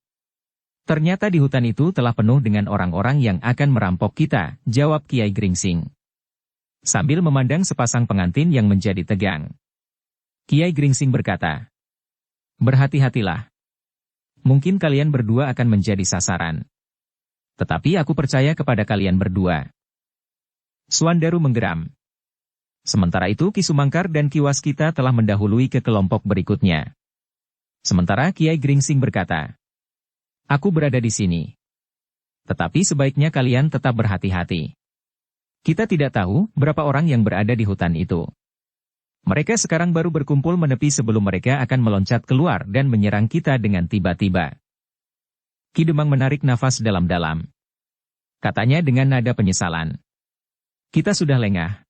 Ternyata di hutan itu telah penuh dengan orang-orang yang akan merampok kita, jawab Kiai Gringsing. Sambil memandang sepasang pengantin yang menjadi tegang. Kiai Gringsing berkata, berhati-hatilah. Mungkin kalian berdua akan menjadi sasaran. Tetapi aku percaya kepada kalian berdua. Suandaru menggeram. Sementara itu Ki Sumangkar dan Ki Waskita telah mendahului ke kelompok berikutnya. Sementara Kiai Gringsing berkata, aku berada di sini. Tetapi sebaiknya kalian tetap berhati-hati. Kita tidak tahu berapa orang yang berada di hutan itu. Mereka sekarang baru berkumpul menepi sebelum mereka akan meloncat keluar dan menyerang kita dengan tiba-tiba. Ki Demang menarik nafas dalam-dalam. Katanya dengan nada penyesalan. Kita sudah lengah.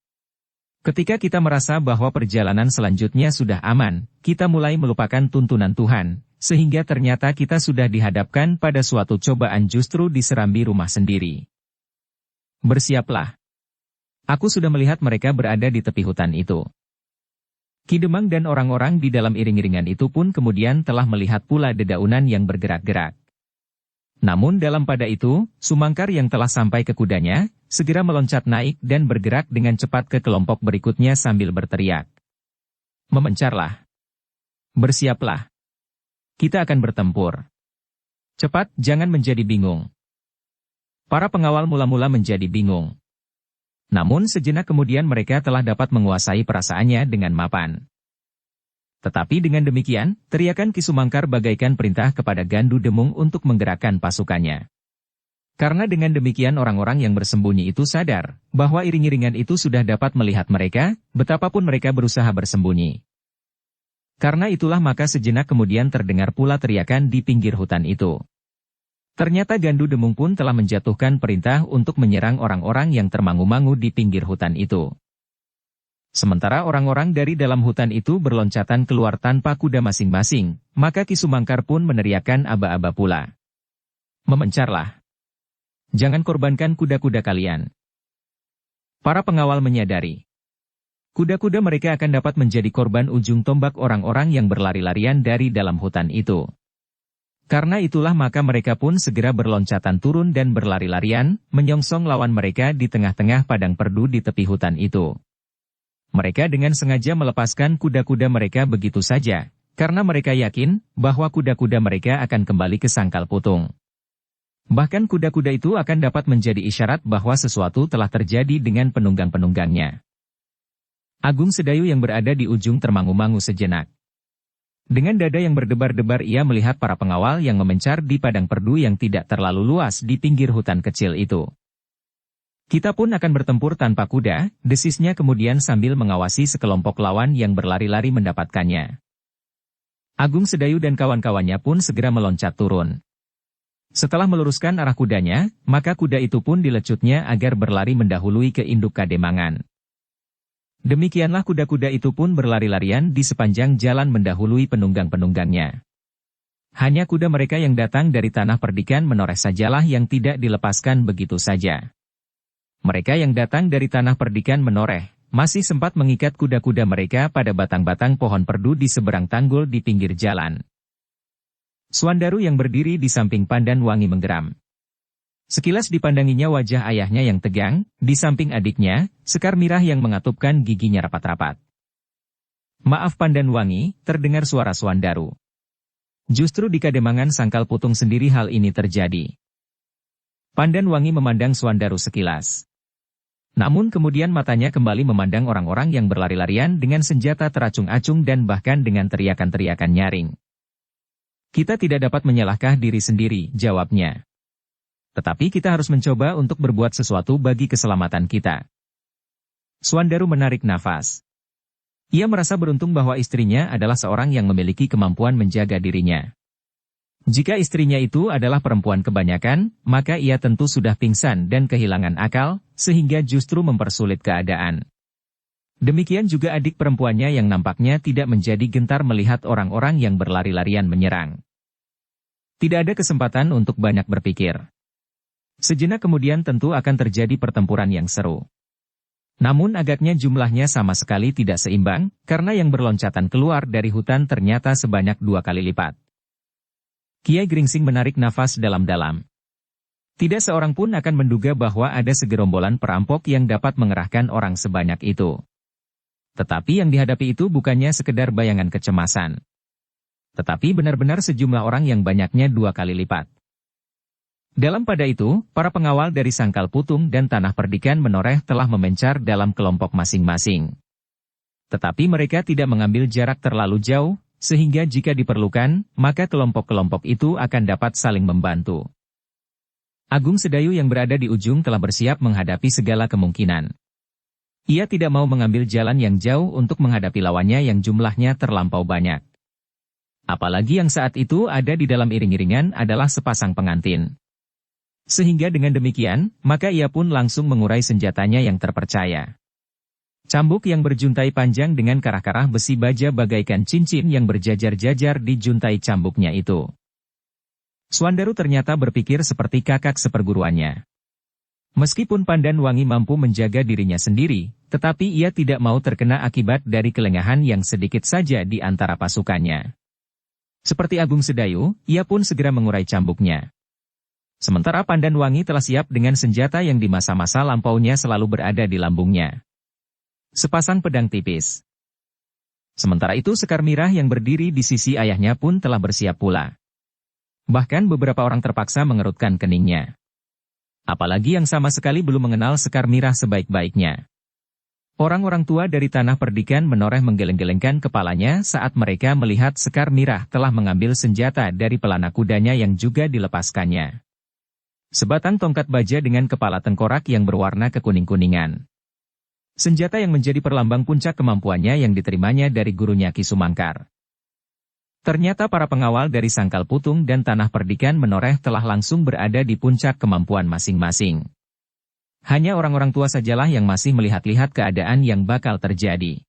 Ketika kita merasa bahwa perjalanan selanjutnya sudah aman, kita mulai melupakan tuntunan Tuhan, sehingga ternyata kita sudah dihadapkan pada suatu cobaan justru di serambi rumah sendiri. Bersiaplah. Aku sudah melihat mereka berada di tepi hutan itu. Ki Demang dan orang-orang di dalam iring-iringan itu pun kemudian telah melihat pula dedaunan yang bergerak-gerak. Namun dalam pada itu, Sumangkar yang telah sampai ke kudanya, segera meloncat naik dan bergerak dengan cepat ke kelompok berikutnya sambil berteriak. Memencarlah. Bersiaplah. Kita akan bertempur. Cepat, jangan menjadi bingung. Para pengawal mula-mula menjadi bingung. Namun sejenak kemudian mereka telah dapat menguasai perasaannya dengan mapan. Tetapi dengan demikian, teriakan Ki Sumangkar bagaikan perintah kepada Gandu Demung untuk menggerakkan pasukannya. Karena dengan demikian orang-orang yang bersembunyi itu sadar, bahwa iring-iringan itu sudah dapat melihat mereka, betapapun mereka berusaha bersembunyi. Karena itulah maka sejenak kemudian terdengar pula teriakan di pinggir hutan itu. Ternyata Gandu Demung pun telah menjatuhkan perintah untuk menyerang orang-orang yang termangu-mangu di pinggir hutan itu. Sementara orang-orang dari dalam hutan itu berloncatan keluar tanpa kuda masing-masing, maka Ki Sumangkar pun meneriakkan aba-aba pula. Memencarlah. Jangan korbankan kuda-kuda kalian. Para pengawal menyadari. Kuda-kuda mereka akan dapat menjadi korban ujung tombak orang-orang yang berlari-larian dari dalam hutan itu. Karena itulah maka mereka pun segera berloncatan turun dan berlari-larian, menyongsong lawan mereka di tengah-tengah padang perdu di tepi hutan itu. Mereka dengan sengaja melepaskan kuda-kuda mereka begitu saja, karena mereka yakin bahwa kuda-kuda mereka akan kembali ke sangkal putung. Bahkan kuda-kuda itu akan dapat menjadi isyarat bahwa sesuatu telah terjadi dengan penunggang-penunggangnya. Agung Sedayu yang berada di ujung termangu-mangu sejenak. Dengan dada yang berdebar-debar ia melihat para pengawal yang memencar di padang perdu yang tidak terlalu luas di pinggir hutan kecil itu. Kita pun akan bertempur tanpa kuda, desisnya kemudian sambil mengawasi sekelompok lawan yang berlari-lari mendapatkannya. Agung Sedayu dan kawan-kawannya pun segera meloncat turun. Setelah meluruskan arah kudanya, maka kuda itu pun dilecutnya agar berlari mendahului ke induk Kademangan. Demikianlah kuda-kuda itu pun berlari-larian di sepanjang jalan mendahului penunggang-penunggangnya. Hanya kuda mereka yang datang dari tanah perdikan menoreh sajalah yang tidak dilepaskan begitu saja. Mereka yang datang dari tanah perdikan menoreh, masih sempat mengikat kuda-kuda mereka pada batang-batang pohon perdu di seberang tanggul di pinggir jalan. Suandaru yang berdiri di samping Pandan Wangi menggeram. Sekilas dipandanginya wajah ayahnya yang tegang, di samping adiknya, Sekar Mirah yang mengatupkan giginya rapat-rapat. Maaf Pandan Wangi, terdengar suara Suandaru. Justru di Kademangan Sangkal Putung sendiri hal ini terjadi. Pandan Wangi memandang Suandaru sekilas. Namun kemudian matanya kembali memandang orang-orang yang berlari-larian dengan senjata teracung-acung dan bahkan dengan teriakan-teriakan nyaring. Kita tidak dapat menyalahkan diri sendiri, jawabnya. Tetapi kita harus mencoba untuk berbuat sesuatu bagi keselamatan kita. Suandaru menarik nafas. Ia merasa beruntung bahwa istrinya adalah seorang yang memiliki kemampuan menjaga dirinya. Jika istrinya itu adalah perempuan kebanyakan, maka ia tentu sudah pingsan dan kehilangan akal, sehingga justru mempersulit keadaan. Demikian juga adik perempuannya yang nampaknya tidak menjadi gentar melihat orang-orang yang berlari-larian menyerang. Tidak ada kesempatan untuk banyak berpikir. Sejenak kemudian tentu akan terjadi pertempuran yang seru. Namun agaknya jumlahnya sama sekali tidak seimbang, karena yang berloncatan keluar dari hutan ternyata sebanyak 2 kali lipat. Kiai Gringsing menarik nafas dalam-dalam. Tidak seorang pun akan menduga bahwa ada segerombolan perampok yang dapat mengerahkan orang sebanyak itu. Tetapi yang dihadapi itu bukannya sekedar bayangan kecemasan. Tetapi benar-benar sejumlah orang yang banyaknya 2 kali lipat. Dalam pada itu, para pengawal dari Sangkal Putung dan Tanah Perdikan menoreh telah memencar dalam kelompok masing-masing. Tetapi mereka tidak mengambil jarak terlalu jauh, sehingga jika diperlukan, maka kelompok-kelompok itu akan dapat saling membantu. Agung Sedayu yang berada di ujung telah bersiap menghadapi segala kemungkinan. Ia tidak mau mengambil jalan yang jauh untuk menghadapi lawannya yang jumlahnya terlampau banyak. Apalagi yang saat itu ada di dalam iring-iringan adalah sepasang pengantin. Sehingga dengan demikian, maka ia pun langsung mengurai senjatanya yang terpercaya. Cambuk yang berjuntai panjang dengan karah-karah besi baja bagaikan cincin yang berjajar-jajar di juntai cambuknya itu. Suandaru ternyata berpikir seperti kakak seperguruannya. Meskipun Pandan Wangi mampu menjaga dirinya sendiri, tetapi ia tidak mau terkena akibat dari kelengahan yang sedikit saja di antara pasukannya. Seperti Agung Sedayu, ia pun segera mengurai cambuknya. Sementara Pandan Wangi telah siap dengan senjata yang di masa-masa lampaunya selalu berada di lambungnya. Sepasang pedang tipis. Sementara itu Sekar Mirah yang berdiri di sisi ayahnya pun telah bersiap pula. Bahkan beberapa orang terpaksa mengerutkan keningnya. Apalagi yang sama sekali belum mengenal Sekar Mirah sebaik-baiknya. Orang-orang tua dari Tanah Perdikan menoreh menggeleng-gelengkan kepalanya saat mereka melihat Sekar Mirah telah mengambil senjata dari pelana kudanya yang juga dilepaskannya. Sebatang tongkat baja dengan kepala tengkorak yang berwarna kekuning-kuningan. Senjata yang menjadi perlambang puncak kemampuannya yang diterimanya dari gurunya Ki Sumangkar. Ternyata para pengawal dari Sangkal Putung dan Tanah Perdikan menoreh telah langsung berada di puncak kemampuan masing-masing. Hanya orang-orang tua sajalah yang masih melihat-lihat keadaan yang bakal terjadi.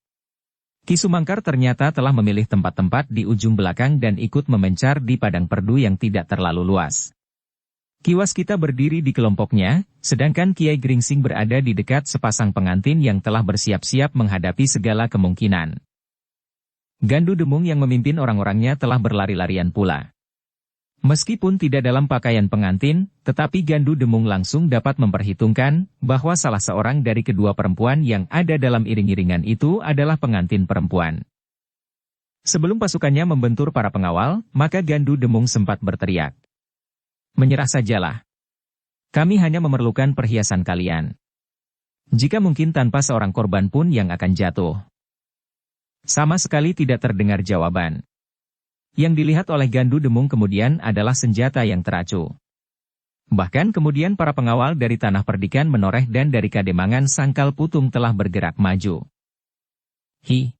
Ki Sumangkar ternyata telah memilih tempat-tempat di ujung belakang dan ikut memencar di padang perdu yang tidak terlalu luas. Ki Waskita berdiri di kelompoknya, sedangkan Kiai Gringsing berada di dekat sepasang pengantin yang telah bersiap-siap menghadapi segala kemungkinan. Gandu Demung yang memimpin orang-orangnya telah berlari-larian pula. Meskipun tidak dalam pakaian pengantin, tetapi Gandu Demung langsung dapat memperhitungkan bahwa salah seorang dari kedua perempuan yang ada dalam iring-iringan itu adalah pengantin perempuan. Sebelum pasukannya membentur para pengawal, maka Gandu Demung sempat berteriak. "Menyerah sajalah. Kami hanya memerlukan perhiasan kalian. Jika mungkin tanpa seorang korban pun yang akan jatuh." Sama sekali tidak terdengar jawaban. Yang dilihat oleh Gandu Demung kemudian adalah senjata yang teracu. Bahkan kemudian para pengawal dari Tanah Perdikan menoreh dan dari Kademangan Sangkal Putung telah bergerak maju. "Hi!"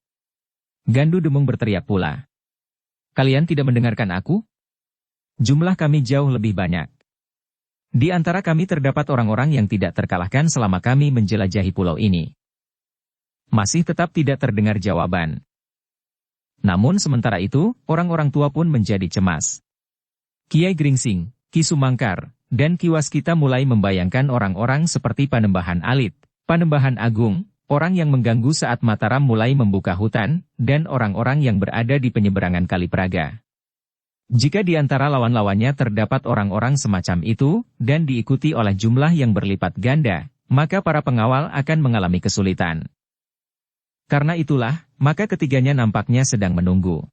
Gandu Demung berteriak pula. "Kalian tidak mendengarkan aku? Jumlah kami jauh lebih banyak. Di antara kami terdapat orang-orang yang tidak terkalahkan selama kami menjelajahi pulau ini." Masih tetap tidak terdengar jawaban. Namun sementara itu, orang-orang tua pun menjadi cemas. Kiai Gringsing, Ki Sumangkar, dan Ki Waskita mulai membayangkan orang-orang seperti Panembahan Alit, Panembahan Agung, orang yang mengganggu saat Mataram mulai membuka hutan, dan orang-orang yang berada di penyeberangan Kali Praga. Jika di antara lawan-lawannya terdapat orang-orang semacam itu, dan diikuti oleh jumlah yang berlipat ganda, maka para pengawal akan mengalami kesulitan. Karena itulah, maka ketiganya nampaknya sedang menunggu.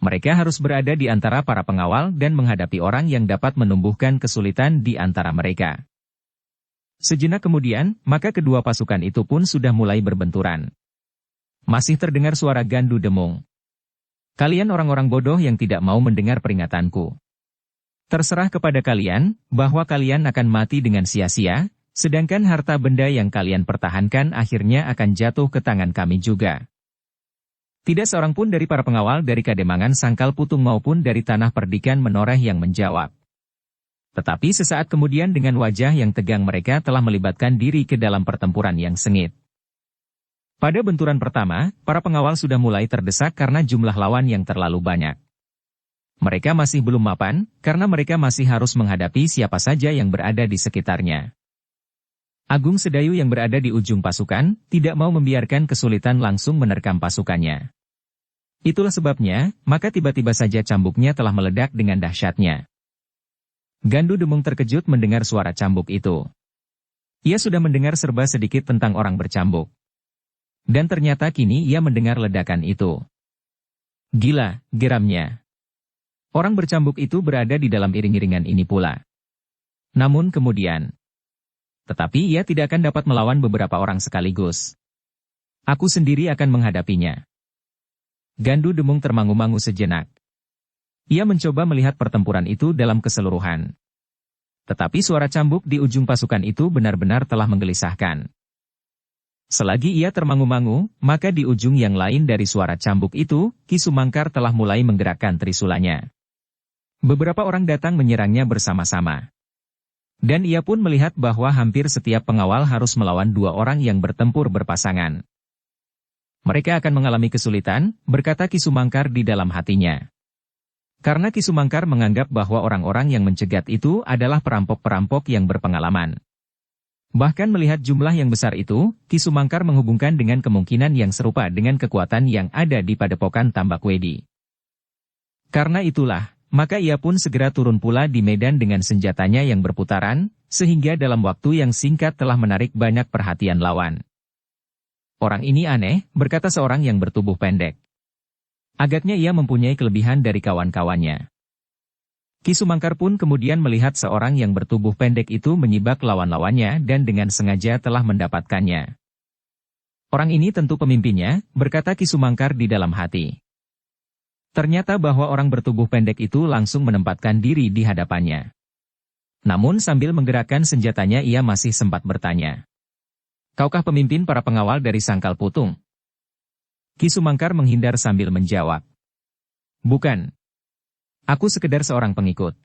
Mereka harus berada di antara para pengawal dan menghadapi orang yang dapat menumbuhkan kesulitan di antara mereka. Sejenak kemudian, maka kedua pasukan itu pun sudah mulai berbenturan. Masih terdengar suara Gandu Demung. "Kalian orang-orang bodoh yang tidak mau mendengar peringatanku. Terserah kepada kalian, bahwa kalian akan mati dengan sia-sia, sedangkan harta benda yang kalian pertahankan akhirnya akan jatuh ke tangan kami juga." Tidak seorang pun dari para pengawal dari Kademangan Sangkal Putung maupun dari Tanah Perdikan menoreh yang menjawab. Tetapi sesaat kemudian dengan wajah yang tegang mereka telah melibatkan diri ke dalam pertempuran yang sengit. Pada benturan pertama, para pengawal sudah mulai terdesak karena jumlah lawan yang terlalu banyak. Mereka masih belum mapan, karena mereka masih harus menghadapi siapa saja yang berada di sekitarnya. Agung Sedayu yang berada di ujung pasukan, tidak mau membiarkan kesulitan langsung menerkam pasukannya. Itulah sebabnya, maka tiba-tiba saja cambuknya telah meledak dengan dahsyatnya. Gandu Demung terkejut mendengar suara cambuk itu. Ia sudah mendengar serba sedikit tentang orang bercambuk. Dan ternyata kini ia mendengar ledakan itu. Gila, geramnya. Orang bercambuk itu berada di dalam iring-iringan ini pula. Namun kemudian, tetapi ia tidak akan dapat melawan beberapa orang sekaligus. Aku sendiri akan menghadapinya. Gandu Demung termangu-mangu sejenak. Ia mencoba melihat pertempuran itu dalam keseluruhan. Tetapi suara cambuk di ujung pasukan itu benar-benar telah menggelisahkan. Selagi ia termangu-mangu, maka di ujung yang lain dari suara cambuk itu, Ki Sumangkar telah mulai menggerakkan trisulanya. Beberapa orang datang menyerangnya bersama-sama. Dan ia pun melihat bahwa hampir setiap pengawal harus melawan dua orang yang bertempur berpasangan. Mereka akan mengalami kesulitan, berkata Ki Sumangkar di dalam hatinya. Karena Ki Sumangkar menganggap bahwa orang-orang yang mencegat itu adalah perampok-perampok yang berpengalaman. Bahkan melihat jumlah yang besar itu, Ki Sumangkar menghubungkan dengan kemungkinan yang serupa dengan kekuatan yang ada di Padepokan Tambakwedi. Karena itulah, maka ia pun segera turun pula di medan dengan senjatanya yang berputaran, sehingga dalam waktu yang singkat telah menarik banyak perhatian lawan. "Orang ini aneh," berkata seorang yang bertubuh pendek. Agaknya ia mempunyai kelebihan dari kawan-kawannya. Ki Sumangkar pun kemudian melihat seorang yang bertubuh pendek itu menyibak lawan-lawannya dan dengan sengaja telah mendapatkannya. Orang ini tentu pemimpinnya, berkata Ki Sumangkar di dalam hati. Ternyata bahwa orang bertubuh pendek itu langsung menempatkan diri di hadapannya. Namun sambil menggerakkan senjatanya ia masih sempat bertanya. Kaukah pemimpin para pengawal dari Sangkal Putung? Ki Sumangkar menghindar sambil menjawab. Bukan. Aku sekedar seorang pengikut.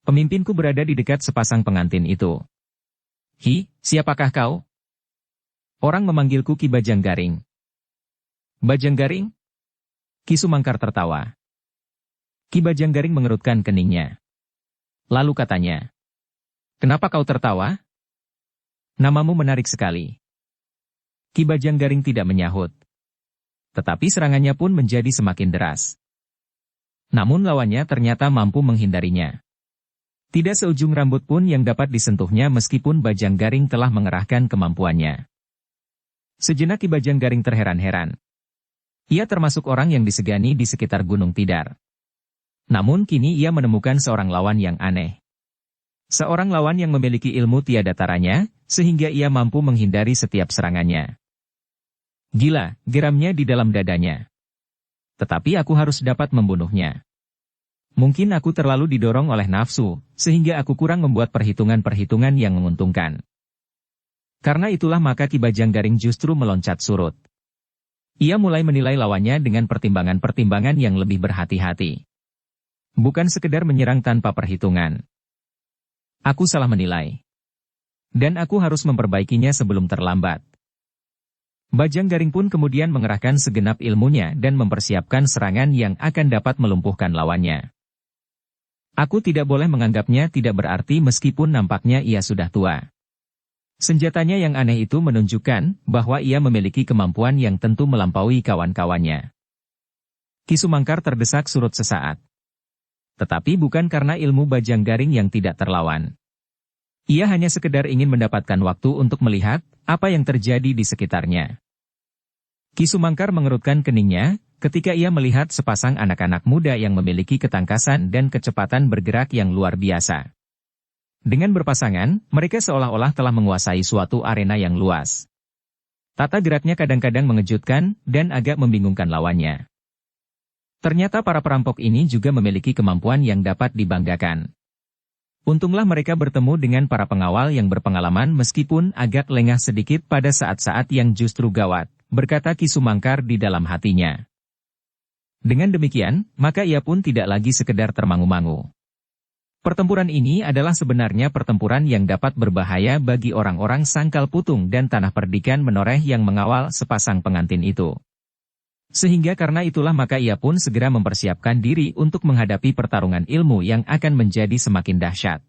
Pemimpinku berada di dekat sepasang pengantin itu. Hi, siapakah kau? Orang memanggilku Ki Bajanggaring. Bajanggaring? Ki Sumangkar tertawa. Ki Bajanggaring mengerutkan keningnya. Lalu katanya. Kenapa kau tertawa? Namamu menarik sekali. Ki Bajanggaring tidak menyahut. Tetapi serangannya pun menjadi semakin deras. Namun lawannya ternyata mampu menghindarinya. Tidak seujung rambut pun yang dapat disentuhnya meskipun Bajanggaring telah mengerahkan kemampuannya. Sejenak Ki Bajanggaring terheran-heran. Ia termasuk orang yang disegani di sekitar Gunung Tidar. Namun kini ia menemukan seorang lawan yang aneh. Seorang lawan yang memiliki ilmu tiada taranya, sehingga ia mampu menghindari setiap serangannya. Gila, geramnya di dalam dadanya. Tetapi aku harus dapat membunuhnya. Mungkin aku terlalu didorong oleh nafsu, sehingga aku kurang membuat perhitungan-perhitungan yang menguntungkan. Karena itulah maka Ki Bajanggaring justru meloncat surut. Ia mulai menilai lawannya dengan pertimbangan-pertimbangan yang lebih berhati-hati. Bukan sekedar menyerang tanpa perhitungan. Aku salah menilai. Dan aku harus memperbaikinya sebelum terlambat. Bajanggaring pun kemudian mengerahkan segenap ilmunya dan mempersiapkan serangan yang akan dapat melumpuhkan lawannya. Aku tidak boleh menganggapnya tidak berarti meskipun nampaknya ia sudah tua. Senjatanya yang aneh itu menunjukkan bahwa ia memiliki kemampuan yang tentu melampaui kawan-kawannya. Ki Sumangkar terdesak surut sesaat. Tetapi bukan karena ilmu Bajanggaring yang tidak terlawan. Ia hanya sekedar ingin mendapatkan waktu untuk melihat apa yang terjadi di sekitarnya. Ki Sumangkar mengerutkan keningnya ketika ia melihat sepasang anak-anak muda yang memiliki ketangkasan dan kecepatan bergerak yang luar biasa. Dengan berpasangan, mereka seolah-olah telah menguasai suatu arena yang luas. Tata geraknya kadang-kadang mengejutkan dan agak membingungkan lawannya. Ternyata para perampok ini juga memiliki kemampuan yang dapat dibanggakan. Untunglah mereka bertemu dengan para pengawal yang berpengalaman meskipun agak lengah sedikit pada saat-saat yang justru gawat, berkata Ki Sumangkar di dalam hatinya. Dengan demikian, maka ia pun tidak lagi sekedar termangu-mangu. Pertempuran ini adalah sebenarnya pertempuran yang dapat berbahaya bagi orang-orang Sangkal Putung dan Tanah Perdikan Menoreh yang mengawal sepasang pengantin itu. Sehingga karena itulah maka ia pun segera mempersiapkan diri untuk menghadapi pertarungan ilmu yang akan menjadi semakin dahsyat.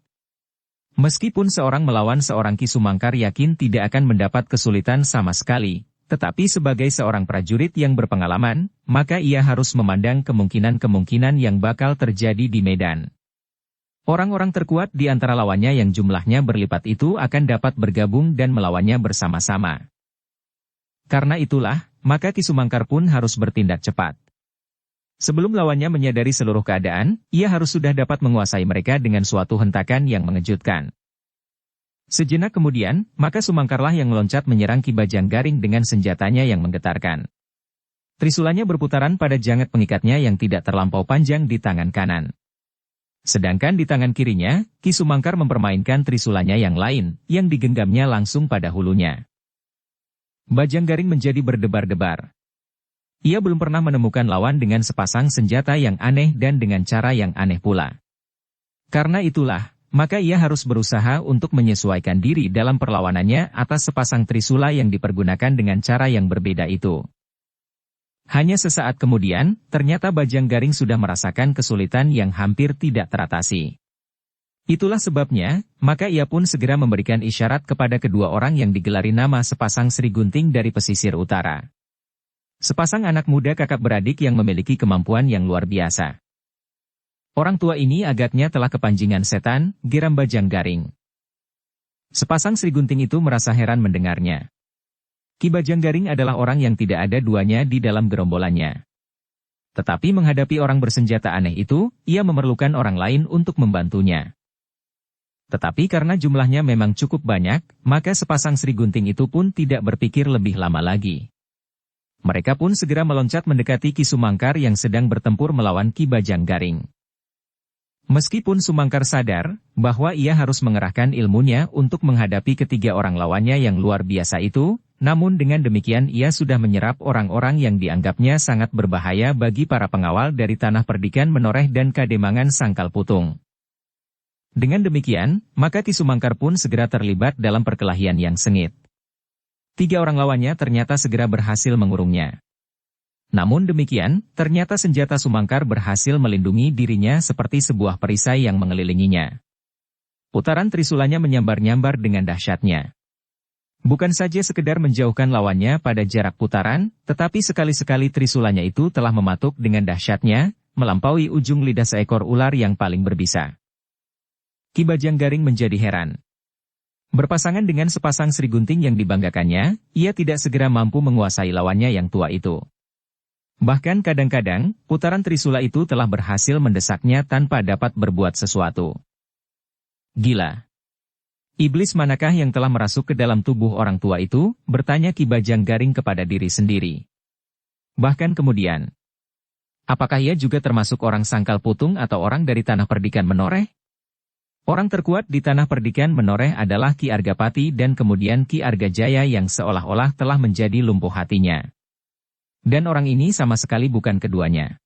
Meskipun seorang melawan seorang Ki Sumangkar yakin tidak akan mendapat kesulitan sama sekali, tetapi sebagai seorang prajurit yang berpengalaman, maka ia harus memandang kemungkinan-kemungkinan yang bakal terjadi di medan. Orang-orang terkuat di antara lawannya yang jumlahnya berlipat itu akan dapat bergabung dan melawannya bersama-sama. Karena itulah, maka Ki Sumangkar pun harus bertindak cepat. Sebelum lawannya menyadari seluruh keadaan, ia harus sudah dapat menguasai mereka dengan suatu hentakan yang mengejutkan. Sejenak kemudian, maka Sumangkarlah yang meloncat menyerang Ki Bajanggaring dengan senjatanya yang menggetarkan. Trisulanya berputaran pada jangat pengikatnya yang tidak terlampau panjang di tangan kanan. Sedangkan di tangan kirinya, Ki Sumangkar mempermainkan trisulanya yang lain, yang digenggamnya langsung pada hulunya. Bajanggaring menjadi berdebar-debar. Ia belum pernah menemukan lawan dengan sepasang senjata yang aneh dan dengan cara yang aneh pula. Karena itulah, maka ia harus berusaha untuk menyesuaikan diri dalam perlawanannya atas sepasang trisula yang dipergunakan dengan cara yang berbeda itu. Hanya sesaat kemudian, ternyata Bajanggaring sudah merasakan kesulitan yang hampir tidak teratasi. Itulah sebabnya, maka ia pun segera memberikan isyarat kepada kedua orang yang digelari nama sepasang Sri Gunting dari pesisir utara. Sepasang anak muda kakak beradik yang memiliki kemampuan yang luar biasa. Orang tua ini agaknya telah kepanjingan setan, geram Bajanggaring. Sepasang Sri Gunting itu merasa heran mendengarnya. Ki Bajanggaring adalah orang yang tidak ada duanya di dalam gerombolannya. Tetapi menghadapi orang bersenjata aneh itu, ia memerlukan orang lain untuk membantunya. Tetapi karena jumlahnya memang cukup banyak, maka sepasang Sri Gunting itu pun tidak berpikir lebih lama lagi. Mereka pun segera meloncat mendekati Ki Sumangkar yang sedang bertempur melawan Ki Bajanggaring. Meskipun Sumangkar sadar bahwa ia harus mengerahkan ilmunya untuk menghadapi ketiga orang lawannya yang luar biasa itu, namun dengan demikian ia sudah menyerap orang-orang yang dianggapnya sangat berbahaya bagi para pengawal dari Tanah Perdikan Menoreh dan Kademangan Sangkal Putung. Dengan demikian, maka Ki Sumangkar pun segera terlibat dalam perkelahian yang sengit. Tiga orang lawannya ternyata segera berhasil mengurungnya. Namun demikian, ternyata senjata Sumangkar berhasil melindungi dirinya seperti sebuah perisai yang mengelilinginya. Putaran trisulanya menyambar-nyambar dengan dahsyatnya. Bukan saja sekedar menjauhkan lawannya pada jarak putaran, tetapi sekali-sekali trisulanya itu telah mematuk dengan dahsyatnya, melampaui ujung lidah seekor ular yang paling berbisa. Ki Bajanggaring menjadi heran. Berpasangan dengan sepasang Sri Gunting yang dibanggakannya, ia tidak segera mampu menguasai lawannya yang tua itu. Bahkan kadang-kadang, putaran trisula itu telah berhasil mendesaknya tanpa dapat berbuat sesuatu. Gila. Iblis manakah yang telah merasuk ke dalam tubuh orang tua itu, bertanya Ki Bajanggaring kepada diri sendiri. Bahkan kemudian, apakah ia juga termasuk orang Sangkal Putung atau orang dari Tanah Perdikan Menoreh? Orang terkuat di Tanah Perdikan Menoreh adalah Ki Argapati dan kemudian Ki Argajaya yang seolah-olah telah menjadi lumpuh hatinya. Dan orang ini sama sekali bukan keduanya.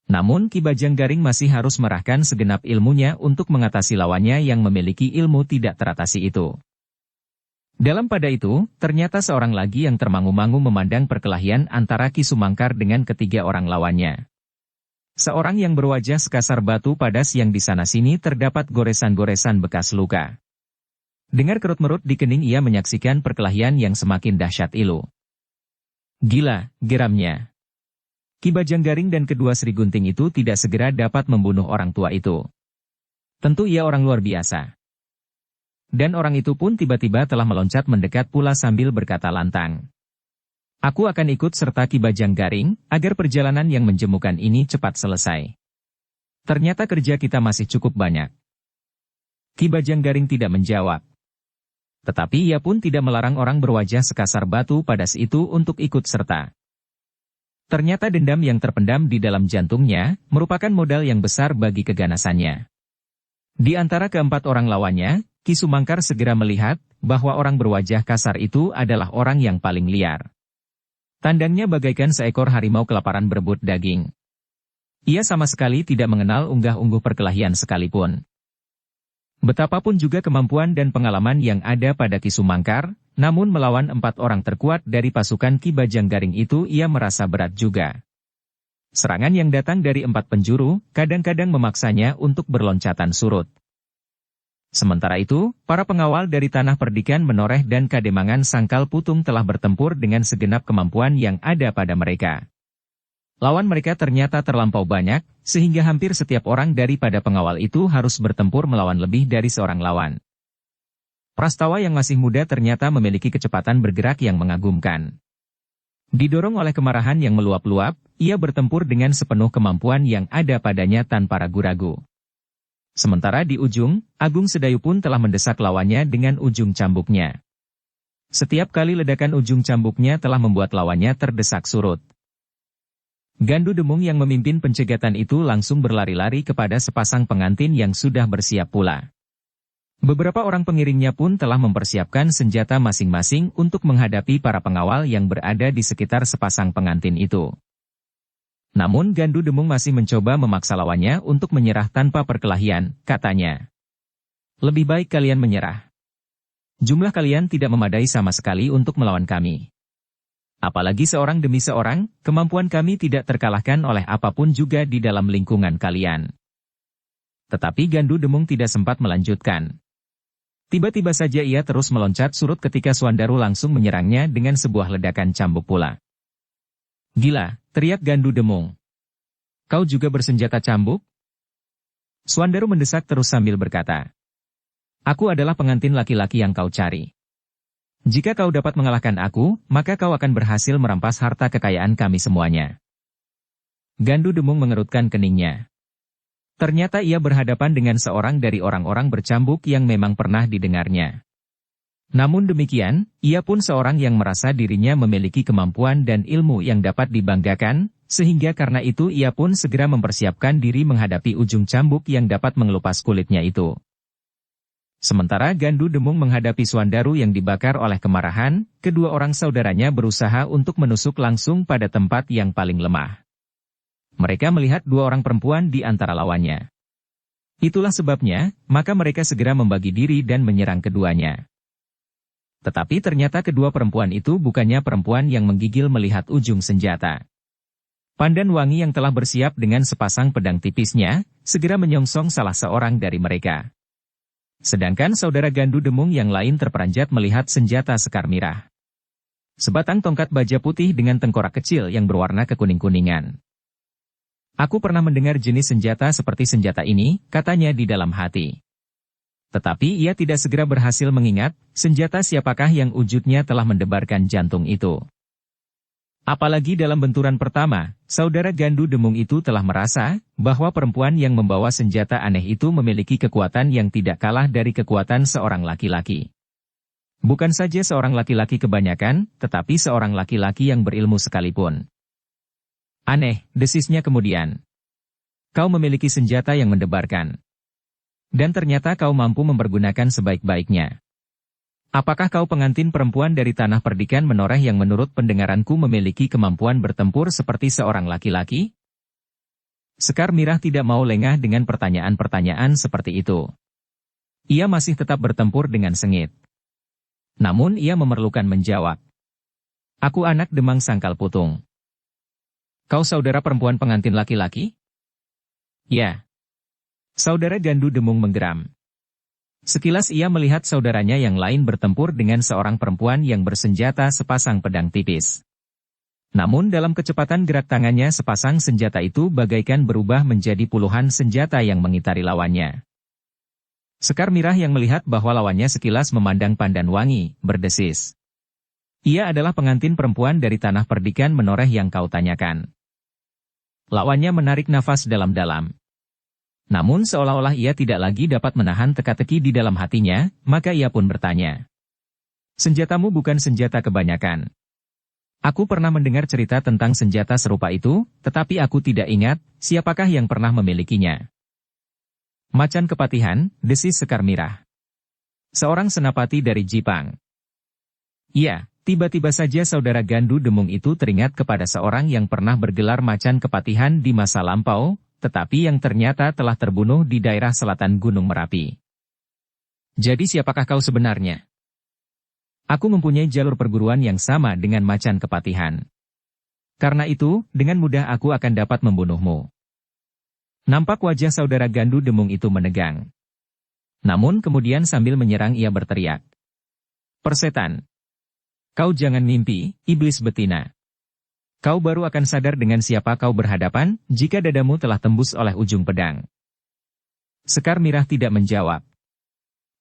Namun Ki Bajanggaring masih harus merahkan segenap ilmunya untuk mengatasi lawannya yang memiliki ilmu tidak teratasi itu. Dalam pada itu, ternyata seorang lagi yang termangu-mangu memandang perkelahian antara Ki Sumangkar dengan ketiga orang lawannya. Seorang yang berwajah sekasar batu padas yang di sana-sini terdapat goresan-goresan bekas luka. Dengar kerut-merut di kening ia menyaksikan perkelahian yang semakin dahsyat ilu. Gila, geramnya. Ki Bajanggaring dan kedua Sri Gunting itu tidak segera dapat membunuh orang tua itu. Tentu ia orang luar biasa. Dan orang itu pun tiba-tiba telah meloncat mendekat pula sambil berkata lantang. Aku akan ikut serta Ki Bajanggaring, agar perjalanan yang menjemukan ini cepat selesai. Ternyata kerja kita masih cukup banyak. Ki Bajanggaring tidak menjawab. Tetapi ia pun tidak melarang orang berwajah sekasar batu padas itu untuk ikut serta. Ternyata dendam yang terpendam di dalam jantungnya, merupakan modal yang besar bagi keganasannya. Di antara keempat orang lawannya, Ki Sumangkar segera melihat, bahwa orang berwajah kasar itu adalah orang yang paling liar. Tandangnya bagaikan seekor harimau kelaparan berebut daging. Ia sama sekali tidak mengenal unggah-ungguh perkelahian sekalipun. Betapapun juga kemampuan dan pengalaman yang ada pada Ki Sumangkar, namun melawan 4 orang terkuat dari pasukan Ki Bajanggaring itu ia merasa berat juga. Serangan yang datang dari 4 penjuru, kadang-kadang memaksanya untuk berloncatan surut. Sementara itu, para pengawal dari Tanah Perdikan Menoreh dan Kademangan Sangkal Putung telah bertempur dengan segenap kemampuan yang ada pada mereka. Lawan mereka ternyata terlampau banyak, sehingga hampir setiap orang daripada pengawal itu harus bertempur melawan lebih dari seorang lawan. Prastawa yang masih muda ternyata memiliki kecepatan bergerak yang mengagumkan. Didorong oleh kemarahan yang meluap-luap, ia bertempur dengan sepenuh kemampuan yang ada padanya tanpa ragu-ragu. Sementara di ujung, Agung Sedayu pun telah mendesak lawannya dengan ujung cambuknya. Setiap kali ledakan ujung cambuknya telah membuat lawannya terdesak surut. Gandu Demung yang memimpin pencegatan itu langsung berlari-lari kepada sepasang pengantin yang sudah bersiap pula. Beberapa orang pengiringnya pun telah mempersiapkan senjata masing-masing untuk menghadapi para pengawal yang berada di sekitar sepasang pengantin itu. Namun Gandu Demung masih mencoba memaksa lawannya untuk menyerah tanpa perkelahian, katanya. Lebih baik kalian menyerah. Jumlah kalian tidak memadai sama sekali untuk melawan kami. Apalagi seorang demi seorang, kemampuan kami tidak terkalahkan oleh apapun juga di dalam lingkungan kalian. Tetapi Gandu Demung tidak sempat melanjutkan. Tiba-tiba saja ia terus meloncat surut ketika Swandaru langsung menyerangnya dengan sebuah ledakan cambuk pula. Gila, teriak Gandu Demung. Kau juga bersenjata cambuk? Swandaru mendesak terus sambil berkata. Aku adalah pengantin laki-laki yang kau cari. Jika kau dapat mengalahkan aku, maka kau akan berhasil merampas harta kekayaan kami semuanya. Gandu Demung mengerutkan keningnya. Ternyata ia berhadapan dengan seorang dari orang-orang bercambuk yang memang pernah didengarnya. Namun demikian, ia pun seorang yang merasa dirinya memiliki kemampuan dan ilmu yang dapat dibanggakan, sehingga karena itu ia pun segera mempersiapkan diri menghadapi ujung cambuk yang dapat mengelupas kulitnya itu. Sementara Gandu Demung menghadapi Swandaru yang dibakar oleh kemarahan, kedua orang saudaranya berusaha untuk menusuk langsung pada tempat yang paling lemah. Mereka melihat dua orang perempuan di antara lawannya. Itulah sebabnya, maka mereka segera membagi diri dan menyerang keduanya. Tetapi ternyata kedua perempuan itu bukannya perempuan yang menggigil melihat ujung senjata. Pandan Wangi yang telah bersiap dengan sepasang pedang tipisnya, segera menyongsong salah seorang dari mereka. Sedangkan saudara Gandu Demung yang lain terperanjat melihat senjata Sekar Mirah. Sebatang tongkat baja putih dengan tengkorak kecil yang berwarna kekuning-kuningan. Aku pernah mendengar jenis senjata seperti senjata ini, katanya di dalam hati. Tetapi ia tidak segera berhasil mengingat, senjata siapakah yang wujudnya telah mendebarkan jantung itu. Apalagi dalam benturan pertama, saudara Gandu Demung itu telah merasa, bahwa perempuan yang membawa senjata aneh itu memiliki kekuatan yang tidak kalah dari kekuatan seorang laki-laki. Bukan saja seorang laki-laki kebanyakan, tetapi seorang laki-laki yang berilmu sekalipun. Aneh, desisnya kemudian. Kau memiliki senjata yang mendebarkan. Dan ternyata kau mampu mempergunakan sebaik-baiknya. Apakah kau pengantin perempuan dari tanah perdikan menoreh yang menurut pendengaranku memiliki kemampuan bertempur seperti seorang laki-laki? Sekar Mirah tidak mau lengah dengan pertanyaan-pertanyaan seperti itu. Ia masih tetap bertempur dengan sengit. Namun ia memerlukan menjawab. Aku anak Demang Sangkal Putung. Kau saudara perempuan pengantin laki-laki? Ya. Saudara Gandu Demung menggeram. Sekilas ia melihat saudaranya yang lain bertempur dengan seorang perempuan yang bersenjata sepasang pedang tipis. Namun dalam kecepatan gerak tangannya sepasang senjata itu bagaikan berubah menjadi puluhan senjata yang mengitari lawannya. Sekar Mirah yang melihat bahwa lawannya sekilas memandang Pandan Wangi, berdesis. Ia adalah pengantin perempuan dari tanah perdikan menoreh yang kau tanyakan. Lawannya menarik nafas dalam-dalam. Namun seolah-olah ia tidak lagi dapat menahan teka-teki di dalam hatinya, maka ia pun bertanya. Senjatamu bukan senjata kebanyakan. Aku pernah mendengar cerita tentang senjata serupa itu, tetapi aku tidak ingat, siapakah yang pernah memilikinya. Macan Kepatihan, desis Sekar Mirah. Seorang senapati dari Jipang. Iya. Tiba-tiba saja saudara Gandu Demung itu teringat kepada seorang yang pernah bergelar Macan Kepatihan di masa lampau, tetapi yang ternyata telah terbunuh di daerah selatan Gunung Merapi. Jadi siapakah kau sebenarnya? Aku mempunyai jalur perguruan yang sama dengan Macan Kepatihan. Karena itu, dengan mudah aku akan dapat membunuhmu. Nampak wajah saudara Gandu Demung itu menegang. Namun kemudian sambil menyerang ia berteriak. Persetan! Kau jangan mimpi, iblis betina. Kau baru akan sadar dengan siapa kau berhadapan, jika dadamu telah tembus oleh ujung pedang. Sekar Mirah tidak menjawab.